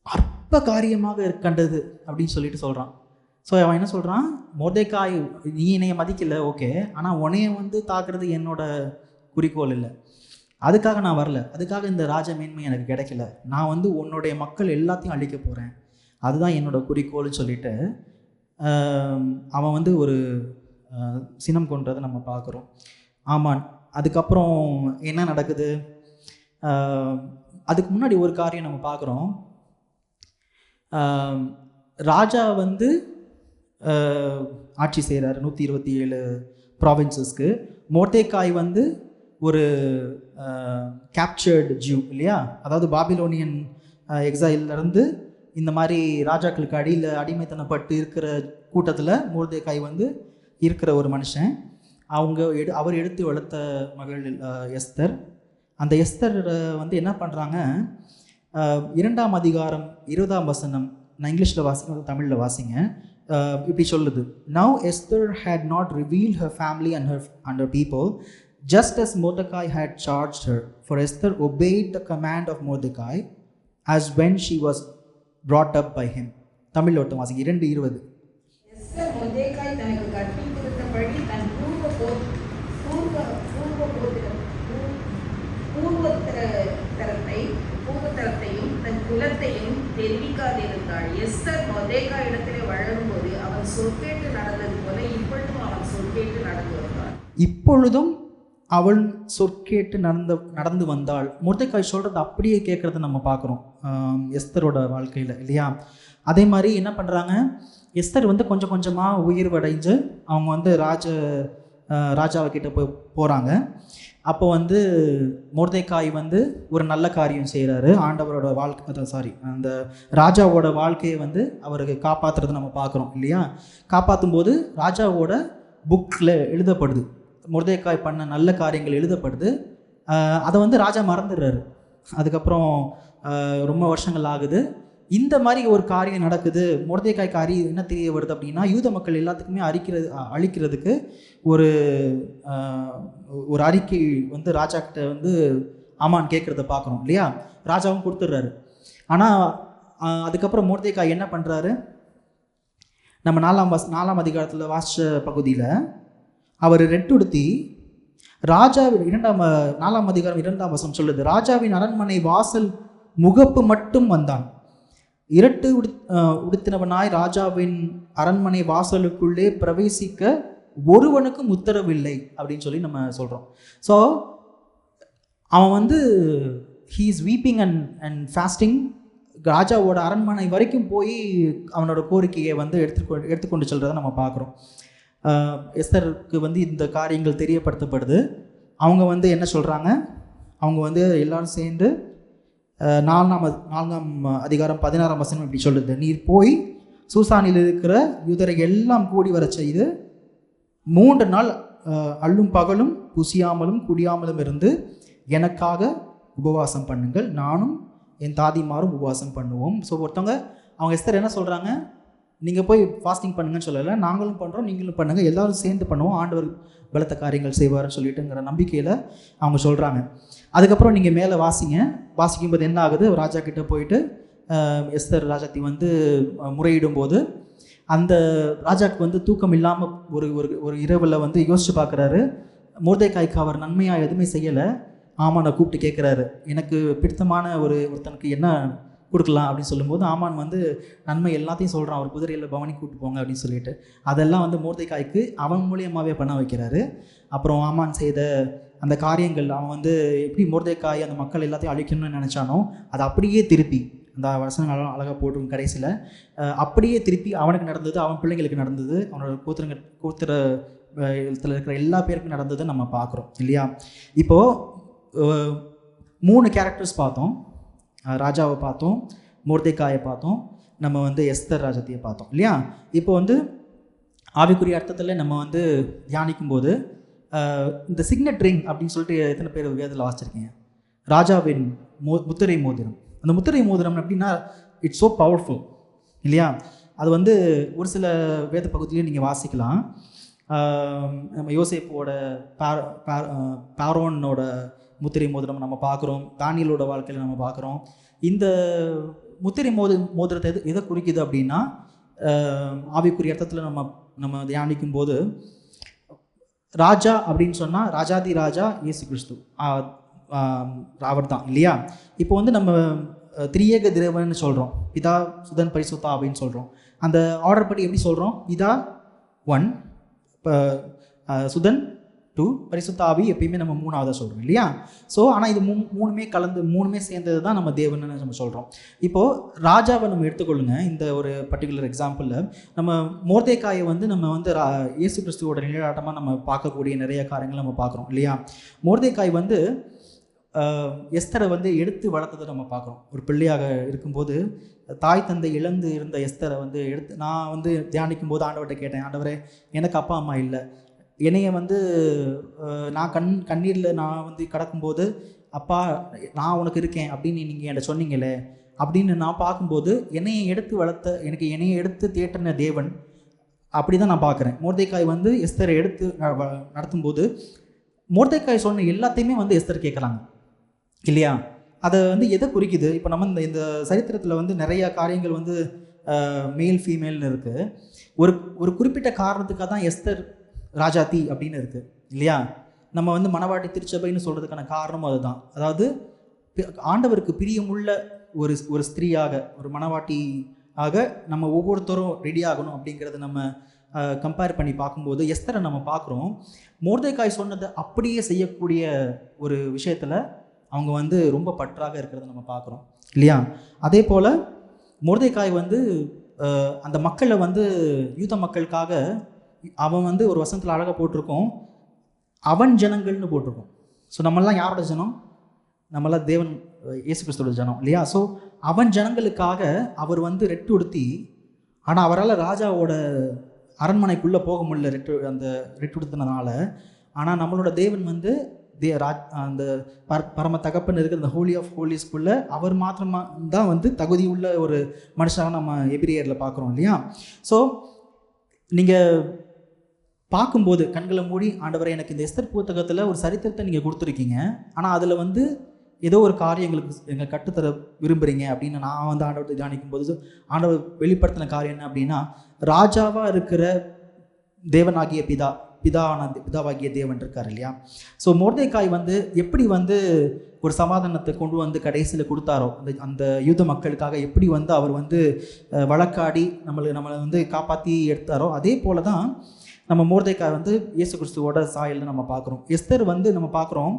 அற்ப காரியமாக கண்டது அப்படின்னு சொல்லிட்டு சொல்கிறான். ஸோ அவன் என்ன சொல்கிறான்? மொர்தெகாய் நீ என்னைய மதிக்கலை, ஓகே, ஆனால் உன்னைய வந்து தாக்குறது என்னோட குறிக்கோள் இல்லை, அதுக்காக நான் வரல, அதுக்காக இந்த ராஜ மேன்மை எனக்கு கிடைக்கல, நான் வந்து உன்னுடைய மக்கள் எல்லாத்தையும் அழிக்க போகிறேன், அதுதான் என்னோட குறிக்கோள்னு சொல்லிட்டு அவன் வந்து ஒரு சினம் கொன்றதை நம்ம பார்க்குறோம். ஆமான். அதுக்கப்புறம் என்ன நடக்குது? அதுக்கு முன்னாடி ஒரு காரியம் நம்ம பார்க்குறோம். ராஜா வந்து ஆட்சி செய்கிறார் 127 ப்ராவின்சஸ்க்கு. மொர்தெகாய் வந்து ஒரு கேப்சர்டு ஜூ இல்லையா, அதாவது பாபிலோனியன் எக்ஸைல்லேருந்து இந்த மாதிரி ராஜாக்களுக்கு அடியில் அடிமைத்தனப்பட்டு இருக்கிற கூட்டத்தில் மொர்தெகாய் வந்து இருக்கிற ஒரு மனுஷன். அவர் எடுத்து வளர்த்த மகள் எஸ்தர். அந்த எஸ்தர் வந்து என்ன பண்ணுறாங்க? 2ஆம் அதிகாரம் 20ஆம் வசனம், நான் இங்கிலீஷில் வாசிங்க, தமிழில் வாசிங்க. இப்படி சொல்லுது. Now Esther had not revealed her family and her people, just as Mordecai had charged her. For Esther obeyed the command of Mordecai as when she was brought up by him. Tamil ஒருத்தம் வாசிங்க 2:20. Esther மொர்தெகாய் தனக்கு கற்பித்திருந்தபடி தன் பூர்வத்தரத்தையும் தன் குலத்தையும் தெரிவிக்காதிருந்தாள். Esther மொர்தெகாய் இடத்திலே வளரும்போது அவன் சொற்கேட்டு நடந்தது போல இப்பொழுதும் அவன் சொற்கேட்டு நடந்து வந்தாள். இப்பொழுதும் அவள் சொற்கேட்டு நடந்து வந்தாள். மொர்தெகாய் சொல்கிறது அப்படியே கேட்குறத நம்ம பார்க்குறோம் எஸ்தரோட வாழ்க்கையில் இல்லையா. அதே மாதிரி என்ன பண்ணுறாங்க? எஸ்தர் வந்து கொஞ்சம் கொஞ்சமாக உயிர்வடைஞ்சு அவங்க வந்து ராஜாக்கிட்ட போகிறாங்க. அப்போ வந்து மொர்தெகாய் வந்து ஒரு நல்ல காரியம் செய்கிறாரு. ஆண்டவரோட அந்த ராஜாவோட வாழ்க்கையை வந்து அவருக்கு காப்பாற்றுறதை நம்ம பார்க்குறோம் இல்லையா. காப்பாற்றும் போது ராஜாவோட புக்கில் எழுதப்படுது, மொர்தெகாய் பண்ண நல்ல காரியங்கள் எழுதப்படுது. அதை வந்து ராஜா மறந்துடுறாரு. அதுக்கப்புறம் ரொம்ப வருஷங்கள் ஆகுது. இந்த மாதிரி ஒரு காரியம் நடக்குது. மொர்தெகாய்க்கு என்ன தெரிய வருது அப்படின்னா, யூத மக்கள் எல்லாத்துக்குமே அழிக்கிறதுக்கு ஒரு அறிக்கை வந்து ராஜா கிட்ட வந்து ஆமான் கேட்குறத பார்க்குறோம் இல்லையா. ராஜாவும் கொடுத்துட்றாரு. ஆனால் அதுக்கப்புறம் மொர்தெகாய் என்ன பண்ணுறாரு? நம்ம 4ஆம் அதிகாரத்தில் வாசித்த பகுதியில் அவர் ரெட்டுடுத்தி ராஜாவின் 4ஆம் அதிகாரம் 2ஆம் வசனம் சொல்லுது, ராஜாவின் அரண்மனை வாசல் முகப்பு மட்டும் வந்தான். இரட்டு உடுத்தினவனாய் ராஜாவின் அரண்மனை வாசலுக்குள்ளே பிரவேசிக்க ஒருவனுக்கும் உத்தரவில்லை அப்படின்னு சொல்லி நம்ம சொல்கிறோம். ஸோ அவன் வந்து he is weeping and fasting. ராஜாவோட அரண்மனை வரைக்கும் போய் அவனோட கோரிக்கையை வந்து எடுத்துக்கொண்டு செல்றதை நம்ம பார்க்குறோம். எஸ்தருக்கு வந்து இந்த காரியங்கள் தெரியப்படுத்தப்படுது. அவங்க வந்து என்ன சொல்கிறாங்க, அவங்க வந்து எல்லாரும் சேர்ந்து 4ஆம் அதிகாரம் 16ஆம் வசனம் இப்படி சொல்லுது, நீர் போய் சூசானில் இருக்கிற யூதரை எல்லாம் கூடி வர செய்து 3 நாள் அல்லும் பகலும் புசியாமலும் குடியாமலும் இருந்து எனக்காக உபவாசம் பண்ணுங்கள், நானும் என் தாதிமாரும் உபவாசம் பண்ணுவோம். ஸோ ஒருத்தவங்க அவங்க எஸ்தர் என்ன சொல்கிறாங்க, நீங்கள் போய் ஃபாஸ்டிங் பண்ணுங்கன்னு சொல்லலை, நாங்களும் பண்ணுறோம் நீங்களும் பண்ணுங்கள், எல்லோரும் சேர்ந்து பண்ணுவோம், ஆண்டவர் பலத்த காரியங்கள் செய்வார்னு சொல்லிட்டுங்கிற நம்பிக்கையில் அவங்க சொல்கிறாங்க. அதுக்கப்புறம் நீங்கள் மேலே வாசிக்கும்போது என்ன ஆகுது, ராஜா கிட்டே போயிட்டு எஸ்தர் ராஜாத்தி வந்து முறையிடும்போது அந்த ராஜாவுக்கு வந்து தூக்கம் இல்லாமல் ஒரு இரவில் வந்து யோசித்து பார்க்குறாரு. மொர்தெகாய்க்கு அவர் நன்மையாக எதுவுமே செய்யலை. ஆமானை கூப்பிட்டு கேட்குறாரு, எனக்கு பிடித்தமான ஒருத்தனுக்கு என்ன கொடுக்கலாம் அப்படின்னு சொல்லும்போது ஆமான் வந்து நன்மை எல்லாத்தையும் சொல்கிறான், அவர் குதிரையில் பவனி கூப்பிட்டு போங்க அப்படின்னு சொல்லிட்டு அதெல்லாம் வந்து மொர்தெகாய்க்கு அவன் மூலியமாகவே பண்ண வைக்கிறாரு. அப்புறம் ஆமான் செய்த அந்த காரியங்கள் அவன் வந்து எப்படி மொர்தெகாய் அந்த மக்கள் எல்லாத்தையும் அழிக்கணும்னு நினச்சானோ அதை அப்படியே திருப்பி அந்த வசனங்களும் அழகாக போட்டுரும் கடைசியில் அப்படியே திருப்பி அவனுக்கு நடந்தது, அவன் பிள்ளைங்களுக்கு நடந்தது, அவனோட கோத்திரத்தில் இருக்கிற எல்லா பேருக்கும் நடந்ததை நம்ம பார்க்குறோம் இல்லையா. இப்போது 3 கேரக்டர்ஸ் பார்த்தோம், ராஜாவை பார்த்தோம், மொர்தெகாயை பார்த்தோம், நம்ம வந்து எஸ்தர் ராஜாத்தியை பார்த்தோம் இல்லையா. இப்போ வந்து ஆவிக்குரிய அர்த்தத்தில் நம்ம வந்து தியானிக்கும் போது இந்த சிக்னட் ரிங் அப்படின்னு சொல்லிட்டு எத்தனை பேர் வேதத்தில் வாசிச்சிருக்கீங்க, ராஜாவின் முத்திரை மோதிரம். அந்த முத்திரை மோதிரம் அப்படின்னா இட்ஸ் ஸோ பவர்ஃபுல் இல்லையா. அது வந்து ஒரு சில வேத பகுதியிலையும் நீங்கள் வாசிக்கலாம். நம்ம யோசேப்போட பார்வோனோட முத்திரை மோதிரம் நம்ம பார்க்குறோம், தானியலோட வாழ்க்கையில் நம்ம பார்க்குறோம். இந்த முத்திரை மோதிரத்தை எதை குறிக்குது அப்படின்னா ஆவிக்குரிய அர்த்தத்தில் நம்ம தியானிக்கும் போது ராஜா அப்படின்னு சொன்னால் ராஜாதி ராஜா இயேசு கிறிஸ்து அவர் தான் இல்லையா. இப்போ வந்து நம்ம திரியேக தேவன்னு சொல்கிறோம், பிதா சுதன் பரிசுத்தா அப்படின்னு சொல்கிறோம். அந்த ஆர்டர் படி எப்படி சொல்கிறோம், பிதா 1, சுதன் 2, பரிசுத்த ஆவி எப்பயுமே நம்ம 3ஆவதாக சொல்கிறோம் இல்லையா. ஸோ ஆனால் இது மூணுமே சேர்ந்தது தான் நம்ம தேவன்னு நம்ம சொல்கிறோம். இப்போது ராஜாவை நம்ம எடுத்துக்கொள்ளுங்க, இந்த ஒரு பர்டிகுலர் எக்ஸாம்பிளில் நம்ம மொர்தெகாயை வந்து நம்ம வந்து இயேசு கிறிஸ்துவோட நிழலாட்டமாக நம்ம பார்க்கக்கூடிய நிறைய காரியங்கள் நம்ம பார்க்குறோம் இல்லையா. மொர்தெகாய் வந்து எஸ்தரை வந்து எடுத்து வளர்த்ததை நம்ம பார்க்குறோம். ஒரு பிள்ளையாக இருக்கும்போது தாய் தந்தை இழந்து இருந்த எஸ்தரை வந்து நான் வந்து தியானிக்கும் போது ஆண்டவர்கிட்ட கேட்டேன், ஆண்டவரே எனக்கு அப்பா அம்மா இல்லை, என்னைய வந்து நான் கண்ணீரில் நான் வந்து கடக்கும்போது அப்பா நான் உனக்கு இருக்கேன் அப்படின்னு நீங்கள் என்கிட்ட சொன்னீங்களே அப்படின்னு நான் பார்க்கும்போது என்னையை எடுத்து தேற்றின தேவன் அப்படி தான் நான் பார்க்குறேன். மொர்தெகாய் வந்து எஸ்தரை எடுத்து நடத்தும்போது மொர்தெகாய் சொன்ன எல்லாத்தையுமே வந்து எஸ்தர் கேட்குறாங்க இல்லையா. அதை வந்து எதை குறிக்குது, இப்போ நம்ம இந்த சரித்திரத்தில் வந்து நிறைய காரியங்கள் வந்து மேல் ஃபீமேல்னு இருக்குது. ஒரு குறிப்பிட்ட காரணத்துக்காக தான் எஸ்தர் ராஜாத்தி அப்படின்னு இருக்குது இல்லையா. நம்ம வந்து மணவாட்டி திருச்சபைன்னு சொல்கிறதுக்கான காரணமும் அதுதான். அதாவது ஆண்டவருக்கு பிரியமுள்ள ஒரு ஸ்திரீயாக, ஒரு மணவாட்டியாக நம்ம ஒவ்வொருத்தரும் ரெடி ஆகணும் அப்படிங்கிறத நம்ம கம்பேர் பண்ணி பார்க்கும்போது எஸ்தரை நம்ம பார்க்குறோம். மொர்தெகாய் சொன்னதை அப்படியே செய்யக்கூடிய ஒரு விஷயத்தில் அவங்க வந்து ரொம்ப பற்றாக இருக்கிறத நம்ம பார்க்குறோம் இல்லையா. அதே போல் மொர்தெகாய் வந்து அந்த மக்களை வந்து யூத மக்களுக்காக அவன் வந்து ஒரு வசனத்தில் அழகாக போட்டிருக்கோம், அவன் ஜனங்கள்னு போட்டிருக்கோம். ஸோ நம்மளாம் யாரோட ஜனம், நம்மளாம் தேவன் இயேசு கிறிஸ்துவோட ஜனம் இல்லையா. ஸோ அவன் ஜனங்களுக்காக அவர் வந்து ரெட்டு உடுத்தி, ஆனால் அவரால் ராஜாவோட அரண்மனைக்குள்ளே போக முடியல அந்த ரெட்டு உடுத்தினதுனால. ஆனால் நம்மளோட தேவன் வந்து அந்த பரம தகப்பன் இருக்கிற அந்த ஹோலி ஆஃப் ஹோலிஸ்குள்ளே அவர் மாத்திரமா தான் வந்து தகுதி உள்ள ஒரு மனுஷனாக நம்ம எபிரேயரில் பார்க்குறோம் இல்லையா. ஸோ நீங்கள் பார்க்கும்போது கண்களை மூடி ஆண்டவரை எனக்கு இந்த எஸ்தர் புத்தகத்தில் ஒரு சரித்திரத்தை நீங்கள் கொடுத்துருக்கீங்க, ஆனால் அதில் வந்து ஏதோ ஒரு காரியம் எங்கள் கட்டுத்தர விரும்புகிறீங்க அப்படின்னு நான் வந்து ஆண்டவரை தியானிக்கும் போது ஆண்டவர் வெளிப்படுத்தின காரியம் என்ன அப்படின்னா, ராஜாவாக இருக்கிற தேவனாகிய பிதாவாகிய தேவன் இருக்கார் இல்லையா. ஸோ மொர்தெகாய் வந்து எப்படி வந்து ஒரு சமாதானத்தை கொண்டு வந்து கடைசியில் கொடுத்தாரோ, அந்த யூத மக்களுக்காக எப்படி வந்து அவர் வந்து வழக்காடி நம்மளை வந்து காப்பாற்றி எடுத்தாரோ, அதே போல தான் நம்ம மொர்தெகாய் வந்து இயேசு கிறிஸ்துவோட சாயல்னு நம்ம பார்க்குறோம். எஸ்தர் வந்து நம்ம பார்க்குறோம்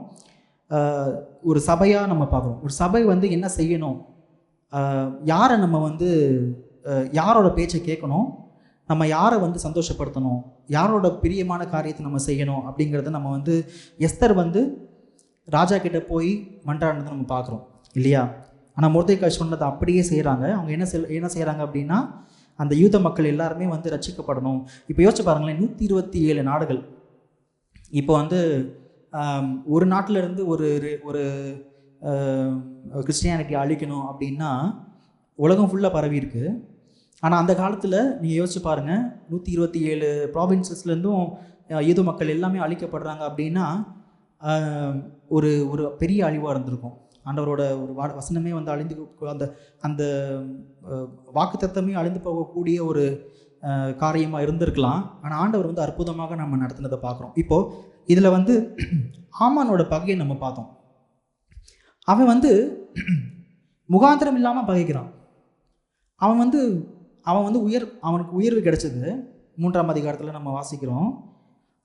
ஒரு சபையாக நம்ம பார்க்குறோம். ஒரு சபை வந்து என்ன செய்யணும் யாரை நம்ம வந்து யாரோட பேச்சை கேட்கணும், நம்ம யாரை வந்து சந்தோஷப்படுத்தணும், யாரோட பிரியமான காரியத்தை நம்ம செய்யணும் அப்படிங்கிறத நம்ம வந்து எஸ்தர் வந்து ராஜா கிட்ட போய் மன்றாடுனதை நம்ம பார்க்குறோம் இல்லையா. ஆனால் மொர்தெகாய் சொன்னதை அப்படியே செய்கிறாங்க. அவங்க என்ன செய்கிறாங்க அப்படின்னா, அந்த யூத மக்கள் எல்லாருமே வந்து ரட்சிக்கப்படணும். இப்போ யோசிச்சு பாருங்களேன், 127 நாடுகள். இப்போ வந்து ஒரு நாட்டிலேருந்து ஒரு கிறிஸ்டியானிட்டி அழிக்கணும் அப்படின்னா உலகம் ஃபுல்லாக பரவி இருக்கு. ஆனால் அந்த காலத்தில் நீங்கள் யோசிச்சு பாருங்கள், 127 ப்ராவின்சஸ்லேருந்தும் யூத மக்கள் எல்லாமே அழிக்கப்படுறாங்க அப்படின்னா ஒரு ஒரு பெரிய அழிவாக இருந்திருக்கும். ஆண்டவரோட ஒரு வசனமே வந்து அழிந்து அந்த அந்த வாக்குத்தத்தமே அழிந்து போகக்கூடிய ஒரு காரியமாக இருந்திருக்கலாம். ஆனால் ஆண்டவர் வந்து அற்புதமாக நம்ம நடத்தினதை பார்க்குறோம். இப்போது இதில் வந்து ஆமானோட பகையை நம்ம பார்த்தோம். அவன் வந்து முகாந்திரம் இல்லாமல் பகைக்கிறான். அவன் வந்து அவனுக்கு உயர்வு கிடைச்சது 3ஆம் அதிகாரத்தில் நம்ம வாசிக்கிறோம்.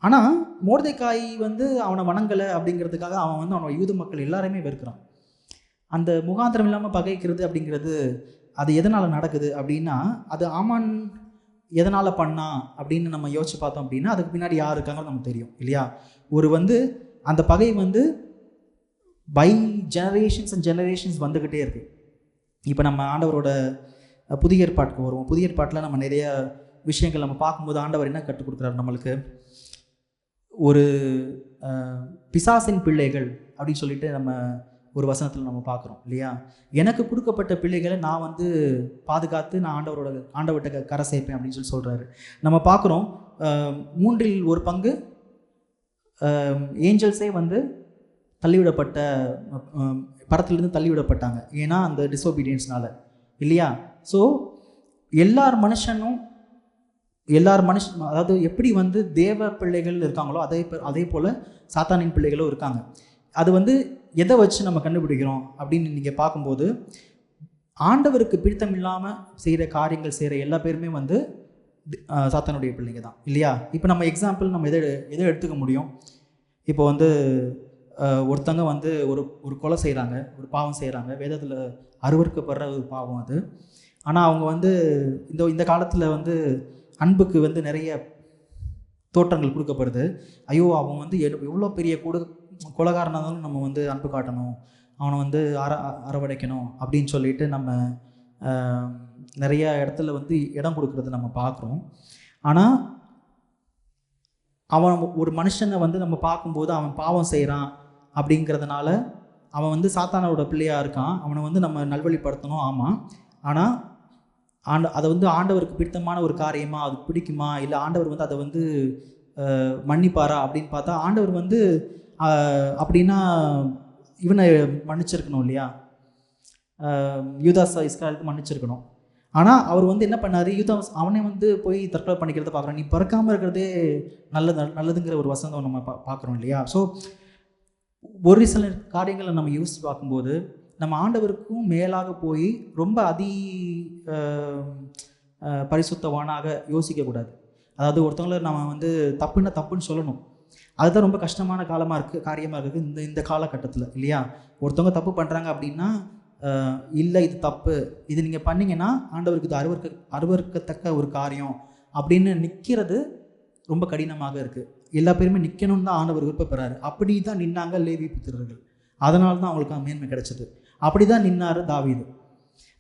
ஆனால் மொர்தெகாய் வந்து அவனை வணங்கலை அப்படிங்கிறதுக்காக அவன் வந்து அவனோட யூத மக்கள் எல்லாருமே வெறுக்கிறான். அந்த முகாந்திரம் இல்லாமல் பகைக்கிறது அப்படிங்கிறது அது எதனால் நடக்குது அப்படின்னா, அது ஆமான் எதனால் பண்ணா அப்படின்னு நம்ம யோசிச்சு பார்த்தோம் அப்படின்னா அதுக்கு பின்னாடி யார் இருக்காங்கன்னு நமக்கு தெரியும் இல்லையா. ஒரு வந்து அந்த பகை வந்து பை ஜெனரேஷன்ஸ் அண்ட் ஜெனரேஷன்ஸ் வந்துக்கிட்டே இருக்குது. இப்போ நம்ம ஆண்டவரோட புதிய ஏற்பாட்டுக்கு வருவோம். புதிய ஏற்பாட்டில் நம்ம நிறைய விஷயங்கள் நம்ம பார்க்கும்போது ஆண்டவர் என்ன கற்றுக் கொடுக்குறாரு நம்மளுக்கு. ஒரு பிசாசின் பிள்ளைகள் அப்படின்னு சொல்லிட்டு நம்ம ஒரு வசனத்தில் நம்ம பார்க்குறோம் இல்லையா. எனக்கு கொடுக்கப்பட்ட பிள்ளைகளை நான் வந்து பாதுகாத்து நான் ஆண்டவர்கிட்ட கரை சேர்ப்பேன் அப்படின்னு சொல்லி சொல்கிறாரு. நம்ம பார்க்குறோம் 1/3 ஏஞ்சல்ஸே வந்து தள்ளிவிடப்பட்ட படத்துலேருந்து தள்ளிவிடப்பட்டாங்க. ஏன்னா அந்த டிஸ்ஒபீடியன்ஸ்னால இல்லையா. ஸோ எல்லார் மனுஷனும் அதாவது எப்படி வந்து தேவ பிள்ளைகள் இருக்காங்களோ அதே போல் சாத்தானின் பிள்ளைகளும் இருக்காங்க. அது வந்து எதை வச்சு நம்ம கண்டுபிடிக்கிறோம் அப்படின்னு நீங்கள் பார்க்கும்போது, ஆண்டவருக்கு பிடித்தம் இல்லாமல் செய்கிற காரியங்கள் செய்கிற எல்லா பேருமே வந்து சாத்தானுடைய பிள்ளைங்க தான் இல்லையா. இப்போ நம்ம எக்ஸாம்பிள் நம்ம எதை எடுத்துக்க முடியும். இப்போ வந்து ஒருத்தங்க வந்து ஒரு கொலை செய்கிறாங்க, ஒரு பாவம் செய்கிறாங்க, வேதத்தில் அருவருக்கப்படுற ஒரு பாவம் அது. ஆனால் அவங்க வந்து இந்த காலத்தில் வந்து அன்புக்கு வந்து நிறைய தோற்றங்கள் கொடுக்கப்படுது. ஐயோ அவன் வந்து எவ்வளோ பெரிய கொலைகாரனாக இருந்தாலும் நம்ம வந்து அன்பு காட்டணும், அவனை வந்து அரவணைக்கணும் அப்படின்னு சொல்லிட்டு நம்ம நிறைய இடத்துல வந்து இடம் கொடுக்கறத நம்ம பார்க்குறோம். ஆனால் அவன் ஒரு மனுஷனை வந்து நம்ம பார்க்கும்போது அவன் பாவம் செய்கிறான் அப்படிங்கிறதுனால அவன் வந்து சாத்தானோட பிள்ளையாக இருக்கான். அவனை வந்து நம்ம நல்வழிப்படுத்தணும். ஆமாம். ஆனால் அதை வந்து ஆண்டவருக்கு பிடித்தமான ஒரு காரியமா, அது பிடிக்குமா, இல்லை ஆண்டவர் வந்து அதை வந்து மன்னிப்பாரா அப்படின்னு பார்த்தா ஆண்டவர் வந்து அப்படின்னா இவனை மன்னிச்சிருக்கணும் இல்லையா. யூதாஸ் இஸ்காரியத்தை மன்னிச்சிருக்கணும். ஆனால் அவர் வந்து என்ன பண்ணார், யூதாஸ் அவனே வந்து போய் தற்கொலை பண்ணிக்கிறத பார்க்குறான். நீ பிறக்காமல் இருக்கிறதே நல்லதுங்கிற ஒரு வசனம் நம்ம பார்க்குறோம் இல்லையா. ஸோ ஒரு சில காரியங்களை நம்ம யோசித்து பார்க்கும்போது நம்ம ஆண்டவருக்கும் மேலாக போய் ரொம்ப பரிசுத்தவானாக யோசிக்கக்கூடாது. அதாவது ஒருத்தவங்கள நம்ம வந்து தப்புன்னு சொல்லணும். அதுதான் ரொம்ப கஷ்டமான காரியமாக இருக்குது இந்த காலகட்டத்தில் இல்லையா. ஒருத்தவங்க தப்பு பண்ணுறாங்க அப்படின்னா இல்லை இது தப்பு, இது நீங்கள் பண்ணிங்கன்னா ஆண்டவருக்கு இது அருவருக்கத்தக்க ஒரு காரியம் அப்படின்னு நிற்கிறது ரொம்ப கடினமாக இருக்குது. எல்லா பேருமே நிற்கணும்னு தான் ஆண்டவர் விருப்பப்படுறாரு. அப்படி தான் நின்னாங்க லேவி புத்திரர்கள். அதனால தான் அவங்களுக்கு மேன்மை கிடைச்சது. அப்படி தான் நின்னார்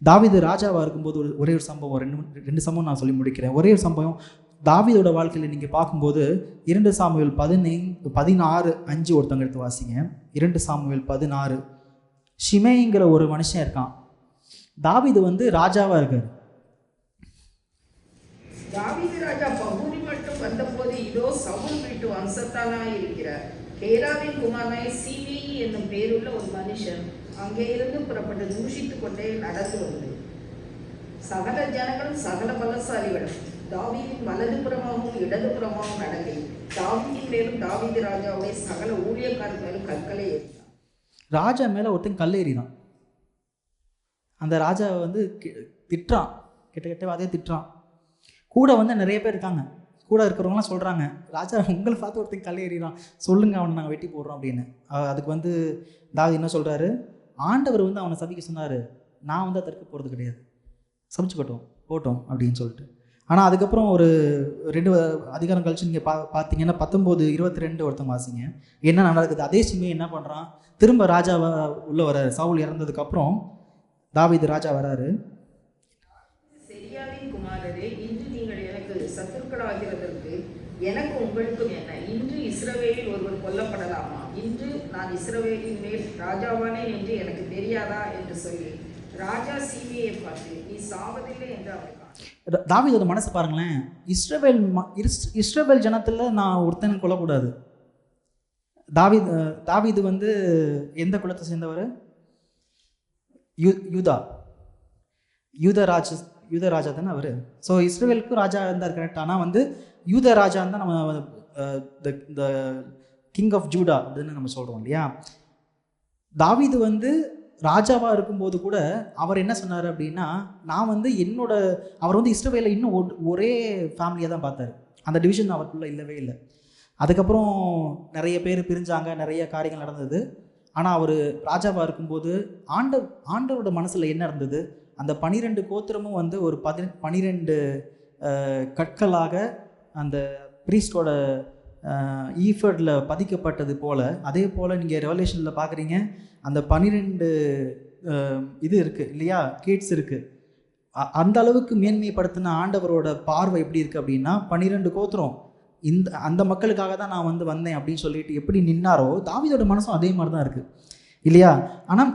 தாவீது ராஜாவாக இருக்கும்போது ஒரே ஒரு சம்பவம், ரெண்டு சம்பவம் நான் சொல்லி முடிக்கிறேன். ஒரே ஒரு சம்பவம் தாவீதோட வாழ்க்கையில் நீங்கள் பார்க்கும்போது 2 சாமுவேல் 16:5 ஒருத்தவங்க எடுத்து வாசிங்க. 2 சாமுவேல் 16. ஷிமேங்கிற ஒரு மனுஷன் இருக்கான். தாவீது வந்து ராஜாவாக இருக்கார். தாவீது ராஜா பகூரி மட்டும் வந்தபோது இதோ சவுல் வீட்டு வம்சத்தானாய் இருக்கிற கேராவின் குமாரனாய் சீவி என்னும் பேருள்ள ஒரு மனுஷன் அங்கே இருந்து புறப்பட்டு தூஷித்துக் கொண்டே நடந்து வந்தது. சகல ஜனங்களும் சகல பலசாலிகளும் தாவீதின் வலதுபுறமாகவும் இடதுபுறமாகவும் நடக்கை தாவீதின் மேலும் தாவீது ராஜாவுடைய சகல ஊழியக்காரர் மேலும் கற்களை ஏறினான். ராஜா மேலே ஒருத்தன் கல்லேறிதான். அந்த ராஜாவை வந்து திட்டுறான், கிட்ட அதே திட்டுறான். கூட வந்து நிறைய பேர் இருக்காங்க. கூட இருக்கிறவங்களாம் சொல்கிறாங்க, ராஜா உங்களை பார்த்து ஒருத்தன் கல்லேறிறான், சொல்லுங்கள் அவனை நாங்கள் வெட்டி போடுறோம் அப்படின்னு. அதுக்கு வந்து தாவீது என்ன சொல்கிறாரு, ஆண்டவர் வந்து அவனை சபிக்க சொன்னார், நான் வந்து அதற்கு போகிறது கிடையாது, சமைச்சுக்கட்டும் போட்டோம் அப்படின்னு சொல்லிட்டு. ஆனால் அதுக்கப்புறம் ஒரு 2 அதிகாரம் கழிச்சு நீங்கள் பார்த்தீங்கன்னா 19:22 ஒருத்தங்க வாசிங்க, என்ன நடக்குது. அதே சமயம் என்ன பண்ணுறான், திரும்ப ராஜாவை உள்ளே வராரு. சவுல் இறந்ததுக்கப்புறம் தாவீது ராஜா வராரு. செரியாவின் குமாரரே, இன்று நீங்கள் எனக்கு சத்துருக்களாகிறதற்கு எனக்கு உங்களுக்கும் என்ன? இன்று இஸ்ரவேலில் ஒருவர் கொல்லப்படலாமா? இன்று நான் இஸ்ரவேலின் மேல் ராஜாவானேன் என்று எனக்கு தெரியாதா என்று சொல்லி ராஜா சீமையை பார்த்து, நீ சாவதில்லை என்று அவர் தாவீதோட மனசு பாருங்களேன். இஸ்ரவேல் ஜனத்தில் நான் ஒருத்தனை கொல்லக்கூடாது. தாவீது வந்து எந்த குலத்தை சேர்ந்தவர்? யூத ராஜா தானே அவர். ஸோ இஸ்ரவேலுக்கும் ராஜா இருந்தார் கரெக்ட். ஆனால் வந்து யூத ராஜா தான் நம்ம த கிங் ஆஃப் ஜூடா அப்படின்னு நம்ம சொல்கிறோம் இல்லையா. தாவீது வந்து ராஜாவாக இருக்கும்போது கூட அவர் என்ன சொன்னார் அப்படின்னா, நான் வந்து அவர் வந்து இஸ்ரவேலில் இன்னும் ஒரே ஃபேமிலியாக தான் பார்த்தார். அந்த டிவிஷன் அவருக்குள்ளே இல்லவே இல்லை. அதுக்கப்புறம் நிறைய பேர் பிரிஞ்சாங்க, நிறைய காரியங்கள் நடந்தது. ஆனால் அவர் ராஜாவாக இருக்கும்போது ஆண்டவரோட மனசில் என்ன இருந்தது, அந்த 12 கோத்திரமும் வந்து ஒரு 12 கற்களாக அந்த ப்ரீஸ்டோட ஈஃபர்டில் பதிக்கப்பட்டது போல், அதே போல் நீங்கள் ரெவலேஷனில் பார்க்குறீங்க, அந்த 12 இது இருக்குது இல்லையா, கேட்ஸ் இருக்குது. அந்த அளவுக்கு மேன்மைப்படுத்தின ஆண்டவரோட பார்வை எப்படி இருக்குது அப்படின்னா, 12 கோத்திரம் அந்த மக்களுக்காக தான் நான் வந்து வந்தேன் அப்படின்னு சொல்லிட்டு எப்படி நின்னாரோ, தாவீதோட மனசும் அதே மாதிரி தான் இருக்குது இல்லையா. ஆனால்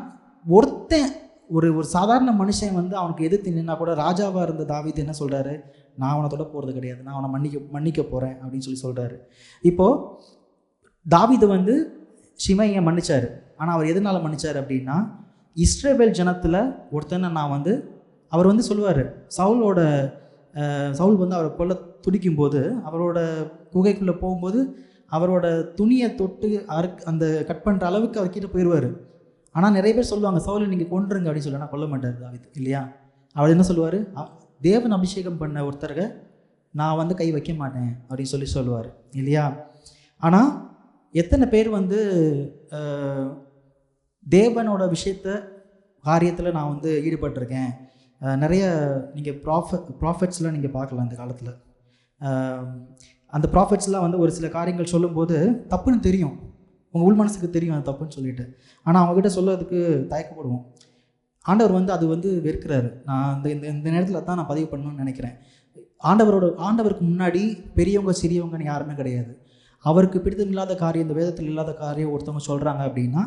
ஒருத்தன் ஒரு சாதாரண மனுஷன் வந்து அவனுக்கு எதிர்த்து நின்னா கூட, ராஜாவாக இருந்த தாவீது என்ன சொல்கிறாரு, நான் அவனை தொட போகிறது கிடையாது, நான் அவனை மன்னிக்க போகிறேன் அப்படின்னு சொல்கிறாரு. இப்போது தாவீது வந்து ஷிமையை மன்னிச்சார். ஆனால் அவர் எதனால் மன்னிச்சார் அப்படின்னா, இஸ்ரவேல் ஜனத்தில் ஒருத்தனை நான் வந்து அவர் வந்து சொல்லுவார், சவுல் வந்து அவரை கொல்ல துடிக்கும்போது, அவரோட குகைக்குள்ளே போகும்போது அவரோட துணியை தொட்டு அந்த கட் பண்ணுற அளவுக்கு அவர்கிட்ட போயிடுவார். ஆனால் நிறைய பேர் சொல்லுவாங்க, சவுலை நீங்கள் கொன்றுங்க அப்படின்னு சொல்ல, நான் கொல்ல மாட்டார் தாவீது இல்லையா. அவர் என்ன சொல்லுவார், தேவன் அபிஷேகம் பண்ண ஒருத்தரை நான் வந்து கை வைக்க மாட்டேன் அப்படின்னு சொல்லுவார் இல்லையா. ஆனால் எத்தனை பேர் வந்து தேவனோட காரியத்தில் நான் வந்து ஈடுபட்டிருக்கேன். நிறைய நீங்கள் ப்ராஃபெட்ஸ்லாம் நீங்கள் பார்க்கலாம் இந்த காலத்தில். அந்த ப்ராஃபெட்ஸ்லாம் வந்து ஒரு சில காரியங்கள் சொல்லும்போது தப்புன்னு தெரியும், உங்கள் உள் மனசுக்கு தெரியும் அது தப்புன்னு சொல்லிட்டு. ஆனால் அவங்ககிட்ட சொல்கிறதுக்கு தயக்கப்படுவோம். ஆண்டவர் வந்து அது வந்து வெறுக்கிறாரு. நான் இந்த நேரத்தில் தான் நான் பதிவு பண்ணணும்னு நினைக்கிறேன். ஆண்டவருக்கு முன்னாடி பெரியவங்க சிறியவங்கன்னு யாருமே கிடையாது. அவருக்கு பிடித்தம் இல்லாத காரியம், இந்த வேதத்தில் இல்லாத காரியம் ஒருத்தவங்க சொல்கிறாங்க அப்படின்னா,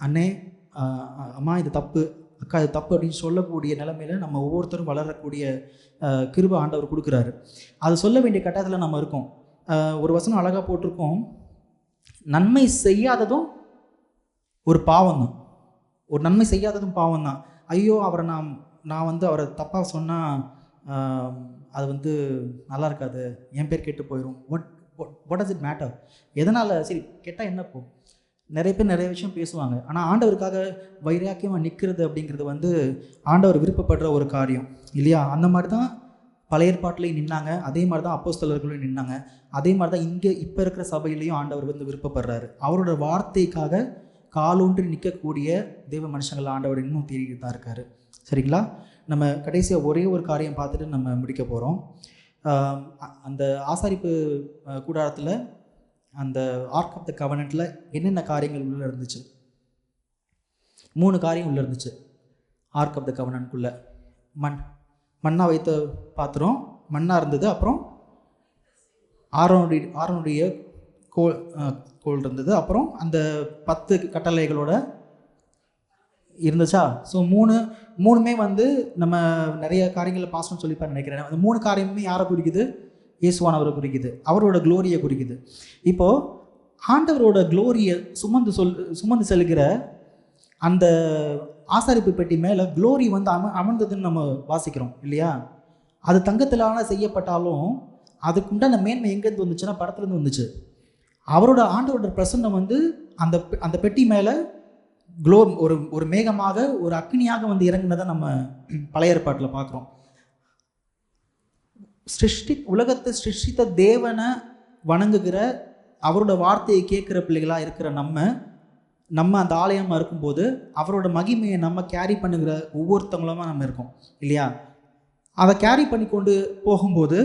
அண்ணே அம்மா இது தப்பு, அக்கா இது தப்பு அப்படின்னு சொல்லக்கூடிய நிலைமையில் நம்ம ஒவ்வொருத்தரும் வளரக்கூடிய கிருபை ஆண்டவர் கொடுக்குறாரு. அது சொல்ல வேண்டிய கட்டாயத்தில் நம்ம இருக்கோம். ஒரு வசனம் அழகாக போட்டிருக்கோம், நன்மை செய்யாததும் ஒரு பாவம் தான், ஒரு நன்மை செய்யாததும் பாவம் தான். ஐயோ அவரை நான் வந்து அவரை தப்பாக சொன்னால் அது வந்து நல்லா இருக்காது, என் பேர் கெட்டு போயிடும். What does it matter? எதனால்? சரி கெட்டால் என்ன போ, நிறைய பேர் நிறைய விஷயம் பேசுவாங்க. ஆனால் ஆண்டவருக்காக வைராக்கியமாக நிற்கிறது அப்படிங்கிறது வந்து ஆண்டவர் விருப்பப்படுற ஒரு காரியம் இல்லையா. அந்த மாதிரி தான் பழைய ஏற்பாட்டிலையும் நின்னாங்க, அதே மாதிரி தான் அப்போஸ்தலர்களும் நின்னாங்க, அதே மாதிரி தான் இப்போ இருக்கிற சபையிலையும் ஆண்டவர் வந்து விருப்பப்படுறாரு. அவரோட வார்த்தைக்காக காலூன்றி நிற்கக்கூடிய தெய்வ மனுஷங்கள் ஆண்டவர் இன்னும் தேடிட்டு தான் இருக்கார். சரிங்களா? நம்ம கடைசியாக ஒரே ஒரு காரியம் பார்த்துட்டு நம்ம முடிக்க போகிறோம். அந்த ஆசாரிப்பு கூடாரத்தில் அந்த ஆர்க் ஆஃப் த கவனன்ட்டில் என்னென்ன காரியங்கள் உள்ளே இருந்துச்சு? 3 காரியம் உள்ளே இருந்துச்சு. ஆர்க் ஆஃப் த கவனன்ட்குள்ளே மண்ணா வைத்த பாத்திரம் மண்ணாக இருந்தது. அப்புறம் ஆரோனுடைய கோல் இருந்தது. அப்புறம் அந்த 10 கட்டளைகளோட இருந்துச்சா. ஸோ மூணுமே வந்து நம்ம நிறைய காரியங்களை பாஸ்ட்னு சொல்லிப்பார் நினைக்கிறேன். அந்த 3 காரியமுமே யாரை குறிக்குது? இயேசுவானவரை குறிக்குது, அவரோட க்ளோரியை குறிக்குது. இப்போது ஆண்டவரோட க்ளோரியை சுமந்து செல்கிற அந்த ஆசாரிப்பு பெட்டி மேலே க்ளோரி வந்து அமர்ந்ததுன்னு நம்ம வாசிக்கிறோம் இல்லையா. அது தங்கத்திலான செய்யப்பட்டாலும் அதுக்குண்டான மேன்மை எங்கேருந்து வந்துச்சுன்னா படத்துலேருந்து வந்துச்சு. ஆண்டவரோட பிரசன்னம் வந்து அந்த பெட்டி மேலே ஒரு மேகமாக, ஒரு அக்னியாக வந்து இறங்குனதை நம்ம பழைய ஏற்பாட்டில் பார்க்குறோம். உலகத்தை சிருஷ்டித்த தேவனை வணங்குகிற, அவரோட வார்த்தையை கேட்குற பிள்ளைகளாக இருக்கிற நம்ம அந்த ஆலயமாக இருக்கும்போது அவரோட மகிமையை நம்ம கேரி பண்ணுகிற ஒவ்வொருத்தவங்களுமா நம்ம இருக்கோம் இல்லையா? அதை கேரி பண்ணி கொண்டு போகும்போது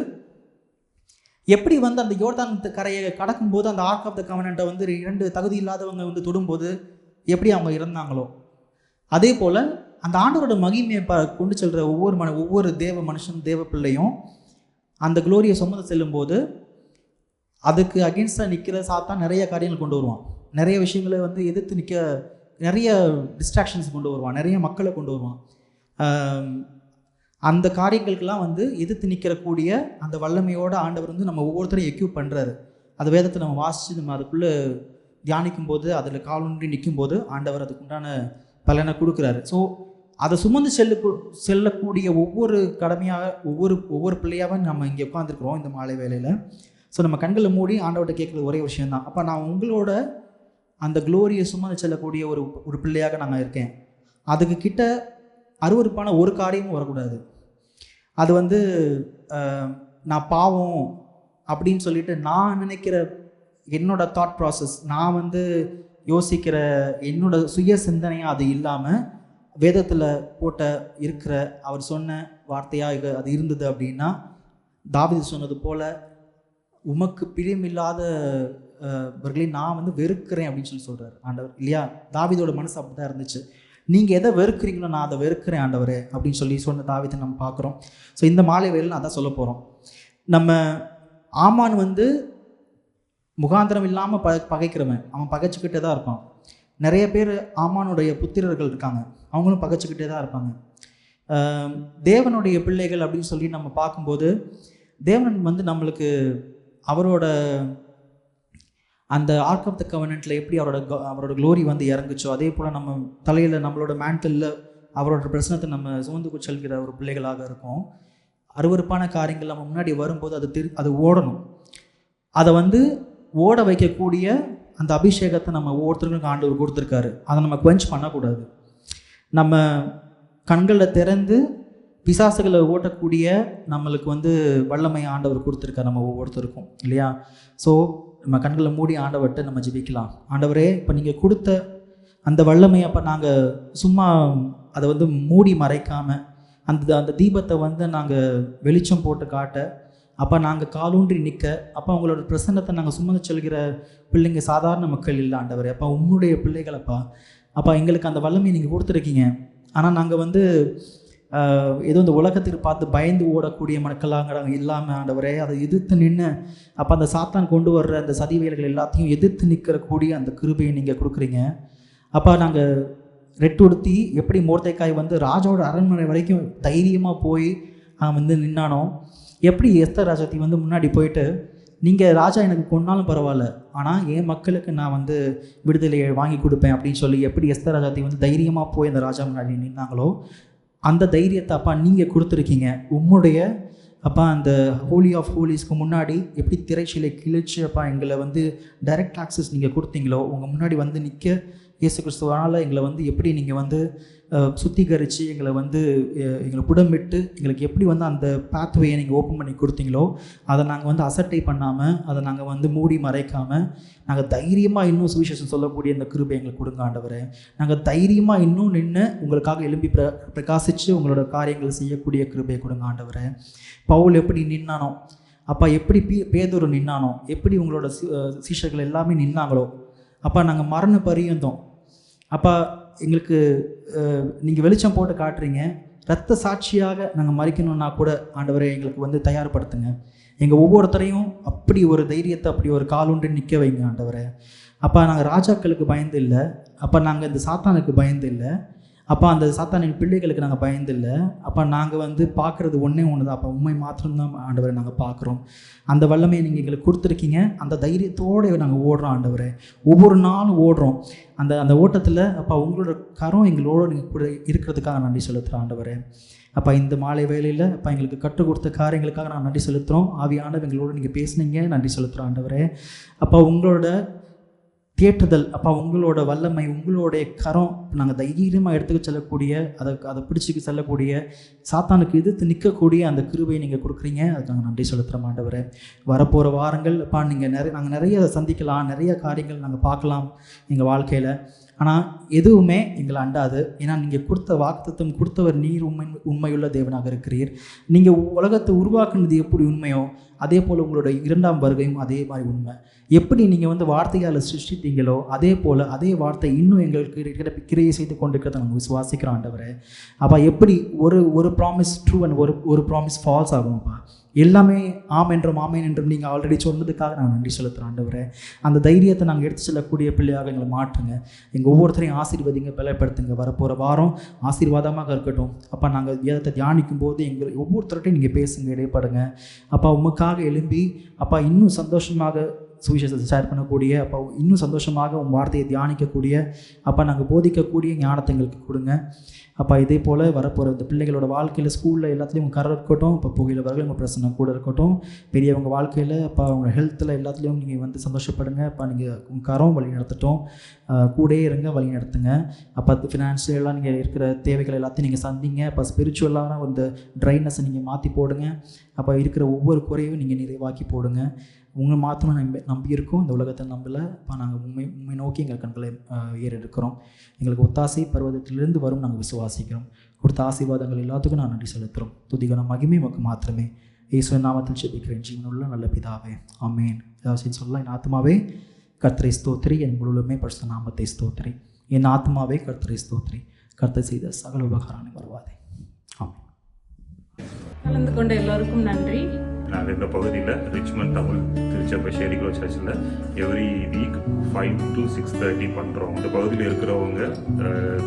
எப்படி வந்து அந்த யோர்தான் கரையை கடக்கும்போது அந்த ஆர்க் ஆஃப் த கவனண்ட்டை வந்து 2 தகுதி இல்லாதவங்க வந்து தொடும்போது எப்படி அவங்க இறந்தாங்களோ, அதே போல் அந்த ஆண்டவரோட மகிமையை கொண்டு செல்கிற ஒவ்வொரு தேவ மனுஷன் தேவ பிள்ளையும் அந்த குளோரியை சுமந்து செல்லும்போது அதுக்கு அகென்ஸ்டாக நிற்கிற சாத்தான் நிறைய காரியங்கள் கொண்டு வருவான். நிறைய விஷயங்களை வந்து எதிர்த்து நிற்க நிறைய டிஸ்ட்ராக்ஷன்ஸ் கொண்டு வருவான், நிறைய மக்களை கொண்டு வருவான். அந்த காரியங்களுக்கெல்லாம் வந்து எதிர்த்து நிற்கிறக்கூடிய அந்த வல்லமையோட ஆண்டவர் வந்து நம்ம ஒவ்வொருத்தரையும் எக்யூப் பண்ணுறாரு. அது வேதத்தை நம்ம வாசித்து நம்ம அதுக்குள்ளே தியானிக்கும் போது அதில் காலூன்றி நிற்கும் போது ஆண்டவர் அதுக்குண்டான பலனை கொடுக்குறாரு. ஸோ அதை சுமந்து செல்லக்கூடிய ஒவ்வொரு கடமையாக ஒவ்வொரு பிள்ளையாக நம்ம இங்கே உட்காந்துருக்குறோம் இந்த மாலை வேளையில். ஸோ நம்ம கண்களை மூடி ஆண்டவர்கிட்ட கேட்குறது ஒரே விஷயந்தான், அப்போ நான் உங்களோட அந்த குளோரியை சுமந்து செல்லக்கூடிய ஒரு பிள்ளையாக நான் இருக்கேன். அதுக்கு கிட்ட அருவருப்பான ஒரு காரியமும் வரக்கூடாது. அது வந்து நான் பாவம் அப்படின்னு சொல்லிட்டு நான் நினைக்கிற என்னோட தாட் ப்ராசஸ், நான் வந்து யோசிக்கிற என்னோட சுய சிந்தனையாக அது இல்லாமல் வேதத்தில் இருக்கிற அவர் சொன்ன வார்த்தையாக அது இருந்தது அப்படின்னா, தாவீது சொன்னது போல் உமக்கு பிரியமில்லாதவர்களை நான் வந்து வெறுக்கிறேன் அப்படின்னு சொல்கிறார் ஆண்டவர் இல்லையா? தாவீதோட மனசு அப்படி தான் இருந்துச்சு. நீங்கள் எதை வெறுக்கிறீங்களோ நான் அதை வெறுக்கிறேன் ஆண்டவரே அப்படின்னு சொன்ன தாவீதை நம்ம பார்க்குறோம். ஸோ இந்த மாலை வேளையில் அதான் சொல்ல போகிறோம். நம்ம ஆமான் வந்து முகாந்திரம் இல்லாமல் பகைக்கிறவன், அவன் பகைச்சிக்கிட்டே தான் இருப்பான். நிறைய பேர் ஆமானுடைய புத்திரர்கள் இருக்காங்க, அவங்களும் பகைச்சிக்கிட்டே தான் இருப்பாங்க. தேவனுடைய பிள்ளைகள் அப்படின்னு சொல்லி நம்ம பார்க்கும்போது தேவன் வந்து நம்மளுக்கு அவரோட அந்த ஆர்க் ஆஃப் த கவனண்ட்டில் எப்படி அவரோட க்ளோரி வந்து இறங்குச்சோ அதே போல் நம்ம தலையில் நம்மளோட மேண்டலில் அவரோட பிரச்சனத்தை நம்ம சுமந்து செல்கிற ஒரு பிள்ளைகளாக இருக்கும். அருவருப்பான காரியங்கள் நம்ம முன்னாடி வரும்போது அது ஓடணும். அதை வந்து ஓட வைக்கக்கூடிய அந்த அபிஷேகத்தை நம்ம ஒவ்வொருத்தருக்கும் ஆண்டவர் கொடுத்துருக்காரு. அதை நம்ம குவென்ச் பண்ணக்கூடாது. நம்ம கண்களில் திறந்து பிசாசுகளை ஓட்டக்கூடிய நம்மளுக்கு வந்து வல்லமை ஆண்டவர் கொடுத்துருக்காரு நம்ம ஒவ்வொருத்தருக்கும் இல்லையா? ஸோ நம்ம கண்களை மூடி ஆண்டவர்கிட்ட நம்ம ஜெபிக்கலாம். ஆண்டவரே, இப்போ நீங்கள் கொடுத்த அந்த வல்லமையை அப்போ நாங்கள் சும்மா அதை வந்து மூடி மறைக்காமல் அந்த தீபத்தை வந்து நாங்கள் வெளிச்சம் போட்டு காட்ட, அப்போ நாங்கள் காலூன்றி நிற்க, அப்போ உங்களோட பிரசன்னத்தை நாங்கள் சுமந்து செல்கிற பிள்ளைங்க சாதாரண மக்கள் இல்லை ஆண்டவரே. அப்போ உங்களுடைய பிள்ளைகளப்பா, அப்போ எங்களுக்கு அந்த வல்லமையை நீங்கள் கொடுத்துருக்கீங்க. ஆனால் நாங்கள் வந்து ஏதோ இந்த உலகத்துக்கு பார்த்து பயந்து ஓடக்கூடிய மக்களாங்கிறாங்க இல்லாமல் ஆண்டவரே, அதை எதிர்த்து நின்று அப்போ அந்த சாத்தான் கொண்டு வர்ற அந்த சதி வேலைகள் எல்லாத்தையும் எதிர்த்து நிற்கக்கூடிய அந்த கிருபையை நீங்கள் கொடுக்குறீங்க. அப்போ நாங்கள் ரெட்டுடுத்தி எப்படி மோர்தேக்காய் வந்து ராஜாவோட அரண்மனை வரைக்கும் தைரியமாக போய் அவன் வந்து நின்னானோ, எப்படி எஸ்தர் ராஜாத்தி வந்து முன்னாடி போயிட்டு நீங்கள் ராஜா எனக்கு கொன்னாலும் பரவாயில்ல, ஆனால் என் மக்களுக்கு நான் வந்து விடுதலையை வாங்கி கொடுப்பேன் அப்படின்னு சொல்லி எப்படி எஸ்தர் ராஜாத்தி வந்து தைரியமாக போய் அந்த ராஜா முன்னாடி நின்னாங்களோ, அந்த தைரியத்தை அப்பா நீங்கள் கொடுத்துருக்கீங்க. உம்முடைய அப்பா அந்த ஹோலி ஆஃப் ஹோலிஸ்க்கு முன்னாடி எப்படி திரைச்சிலை கிழிச்சு அப்பா எங்களை வந்து டைரக்ட் ஆக்சஸ் நீங்கள் கொடுத்தீங்களோ, உங்கள் முன்னாடி வந்து நிற்க இயேசு கிறிஸ்துவனால் எங்களை வந்து எப்படி நீங்கள் வந்து சுத்திகரித்து எங்களை புடமிட்டு எங்களுக்கு எப்படி வந்து அந்த பாத்வேயை நீங்கள் ஓப்பன் பண்ணி கொடுத்தீங்களோ, அதை நாங்கள் வந்து அசட்டை பண்ணாமல், அதை நாங்கள் வந்து மூடி மறைக்காமல், நாங்கள் தைரியமாக இன்னும் சுவிசேஷம் சொல்லக்கூடிய இந்த கிருபை எங்களுக்கு கொடுங்க ஆண்டவரே. நாங்கள் தைரியமாக இன்னும் நின்று உங்களுக்காக எழும்பி பிரகாசித்து உங்களோட காரியங்கள் செய்யக்கூடிய கிருபையை கொடுங்க ஆண்டவரே. பவுல் எப்படி நின்னானோ, அப்பா எப்படி பேதுரு நின்னானோ, எப்படி உங்களோட சீஷர்கள் எல்லாமே நின்னாங்களோ, அப்பா நாங்கள் மரண பரியந்தோம் அப்பா எங்களுக்கு நீங்கள் வெளிச்சம் போட்டு காட்டுறீங்க. இரத்த சாட்சியாக நாங்கள் மறிக்கணுன்னா கூட ஆண்டவரே எங்களுக்கு வந்து தயார்படுத்துங்க. எங்கள் ஒவ்வொருத்தரையும் அப்படி ஒரு தைரியத்தை அப்படி ஒரு காலூன்றி நிற்க வைங்க ஆண்டவரே. அப்பா நாங்கள் ராஜாக்களுக்கு பயந்து இல்லை, அப்பா நாங்கள் இந்த சாத்தானுக்கு பயந்து இல்லை, அப்பா அந்த சாத்தானின் பிள்ளைகளுக்கு நாங்கள் பயந்து இல்லை. அப்பா நாங்கள் வந்து பார்க்குறது ஒன்றே ஒன்று தான், அப்போ உண்மை மாத்திரம்தான் ஆண்டவரை நாங்கள் பார்க்குறோம். அந்த வல்லமையை நீங்கள் எங்களுக்கு கொடுத்துருக்கீங்க. அந்த தைரியத்தோடு நாங்கள் ஓடுறோம் ஆண்டவரே. ஒவ்வொரு நாளும் ஓடுறோம். அந்த ஓட்டத்தில் அப்பா உங்களோட கரம் எங்களோட நீங்கள் கூட இருக்கிறதுக்காக நன்றி செலுத்துகிறோம் ஆண்டவரே. அப்பா இந்த மாலை வேளையில் அப்பா எங்களுக்கு கற்றுக் கொடுத்த காரியங்களுக்காக நான் நன்றி செலுத்துகிறோம். ஆவியானவர் எங்களோட நீங்கள் பேசுனீங்க, நன்றி செலுத்துகிறோம் ஆண்டவரே. அப்பா உங்களோட தேற்றுதல், அப்பா உங்களோட வல்லமை, உங்களுடைய கரம் நாங்கள் தைரியமாக எடுத்துக்க செல்லக்கூடிய, அதை பிடிச்சிக்க செல்லக்கூடிய, சாத்தானுக்கு எதிர்த்து நிற்கக்கூடிய அந்த கிருபையை நீங்கள் கொடுக்குறீங்க. அதுக்கு நாங்கள் நன்றி செலுத்துகிறோம் ஆண்டவரே. வரப்போகிற வாரங்கள் அப்பா நாங்கள் நிறைய சந்திக்கலாம், நிறைய காரியங்கள் நாங்கள் பார்க்கலாம் எங்கள் வாழ்க்கையில். ஆனால் எதுவுமே எங்களை அண்டாது. ஏன்னா நீங்கள் கொடுத்த வாக்குத்தத்தம் கொடுத்தவர் நீர் உண்மையுள்ள தேவனாக இருக்கிறீர். நீங்கள் உலகத்தை உருவாக்குனது எப்படி உண்மையோ அதே போல் உங்களோட 2ஆம் வருகையும் அதே மாதிரி உண்மை. எப்படி நீங்கள் வார்த்தையால் சிருஷ்டித்தீங்களோ அதே போல் அதே வார்த்தை இன்னும் எங்களுக்கு கிரியை செய்து கொண்டிருக்கிறத நம்ம விசுவாசிக்கிறோம் ஆண்டவரே. அப்போ எப்படி ஒரு ப்ராமிஸ் ட்ரூ அண்ட் ஒரு ப்ராமிஸ் ஃபால்ஸ் ஆகும்ப்பா. எல்லாமே ஆம் என்றும் ஆமேன் என்றும் நீங்கள் ஆல்ரெடி சொன்னதுக்காக நான் நன்றி செலுத்துகிறேன் ஆண்டவரே. அந்த தைரியத்தை நாங்கள் எடுத்து செல்லக்கூடிய பிள்ளையாக எங்களை மாற்றுங்க. எங்கள் ஒவ்வொருத்தரையும் ஆசீர்வதிங்க, பலப்படுத்துங்க. வரப்போகிற வாரம் ஆசீர்வாதமாக இருக்கட்டும். அப்போ நாங்கள் வேதத்தை தியானிக்கும் போது எங்கள் ஒவ்வொருத்தர்கிட்டையும் நீங்கள் பேசுங்க, இடைப்படுங்க. அப்பா உமக்காக எழும்பி அப்பா இன்னும் சந்தோஷமாக சுவிசேஷத்தை ஷேர் பண்ணக்கூடிய, அப்போ இன்னும் சந்தோஷமாக உங்கள் வார்த்தையை தியானிக்கக்கூடிய, அப்போ நாங்கள் போதிக்கக்கூடிய ஞானத்தை எங்களுக்கு கொடுங்க. அப்போ இதே போல் வரப்போகிற இந்த பிள்ளைகளோட வாழ்க்கையில் ஸ்கூலில் எல்லாத்துலேயும் உங்கள் கரை இருக்கட்டும். இப்போ புகையில் வரல உங்கள் பிரச்சனை கூட இருக்கட்டும். பெரியவங்க வாழ்க்கையில் அப்போ அவங்க ஹெல்த்தில் எல்லாத்துலேயும் நீங்கள் சந்தோஷப்படுங்க. அப்போ நீங்கள் உங்கள் கரம் வழி நடத்தட்டும், கூடயே இருங்க, வழி நடத்துங்க. அப்போ ஃபினான்ஷியலாக நீங்கள் இருக்கிற தேவைகள் எல்லாத்தையும் நீங்கள் சந்திங்க. அப்போ ஸ்பிரிச்சுவலான அந்த ட்ரைனஸை நீங்கள் மாற்றி போடுங்க. அப்போ இருக்கிற ஒவ்வொரு குறையும் நீங்கள் நிறைவாக்கி போடுங்க. உங்களை மாத்திரம் நம்பி இருக்கோம், இந்த உலகத்தை நம்பலை. இப்போ நாங்கள் உண்மை நோக்கி எங்கள் கண்களை ஏறெடுக்கிறோம். எங்களுக்கு ஒத்தாசை பருவத்திலிருந்து வரும் நாங்கள் விசுவாசிக்கிறோம். கொடுத்த ஆசீர்வாதங்கள் எல்லாத்துக்கும் நான் நன்றி செலுத்துகிறோம். துதிகன மகிமை உமக்கு மாத்திரமே. இயேசுவின் நாமத்தில் ஜெபிக்கிறேன் ஜீவனுள்ள நல்ல பிதாவே, ஆமேன். ஏதாவது சொல்லலாம். என் ஆத்மாவே கர்த்தரை ஸ்தோத்திரி, என் முழுமே பரிசுத்த நாமத்தை ஸ்தோத்திரி. என் ஆத்மாவே கர்த்தரை ஸ்தோத்திரி, கர்த்தர் செய்த சகல உபகாரங்களை வருவாதே. ஆமேன். கலந்து கொண்ட எல்லோருக்கும் நன்றி. நாங்கள் இந்த பகுதியில் ரிச்மண்ட் தமிழ் திருச்சபை ஷேரிக்ரோ சர்ச்சில் எவ்ரி வீக் 5 to 6:30 பண்ணுறோம். இந்த பகுதியில் இருக்கிறவங்க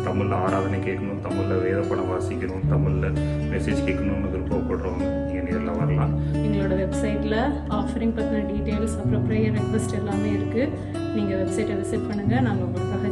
தமிழில் ஆராதனை கேட்கணும், தமிழில் வேத படம் வாசிக்கணும், தமிழில் மெசேஜ் கேட்கணும்னு விருப்பப்படுறவங்க நீங்கள் நேரில் வரலாம். எங்களோட வெப்சைட்டில் ஆஃபரிங் பற்றின டீட்டெயில்ஸ் அப்புறம் ப்ரேயர் ரெக்வெஸ்ட் எல்லாமே இருக்குது. நீங்கள் வெப்சைட்டை விசிட் பண்ணுங்கள். நாங்கள் உங்களுக்காக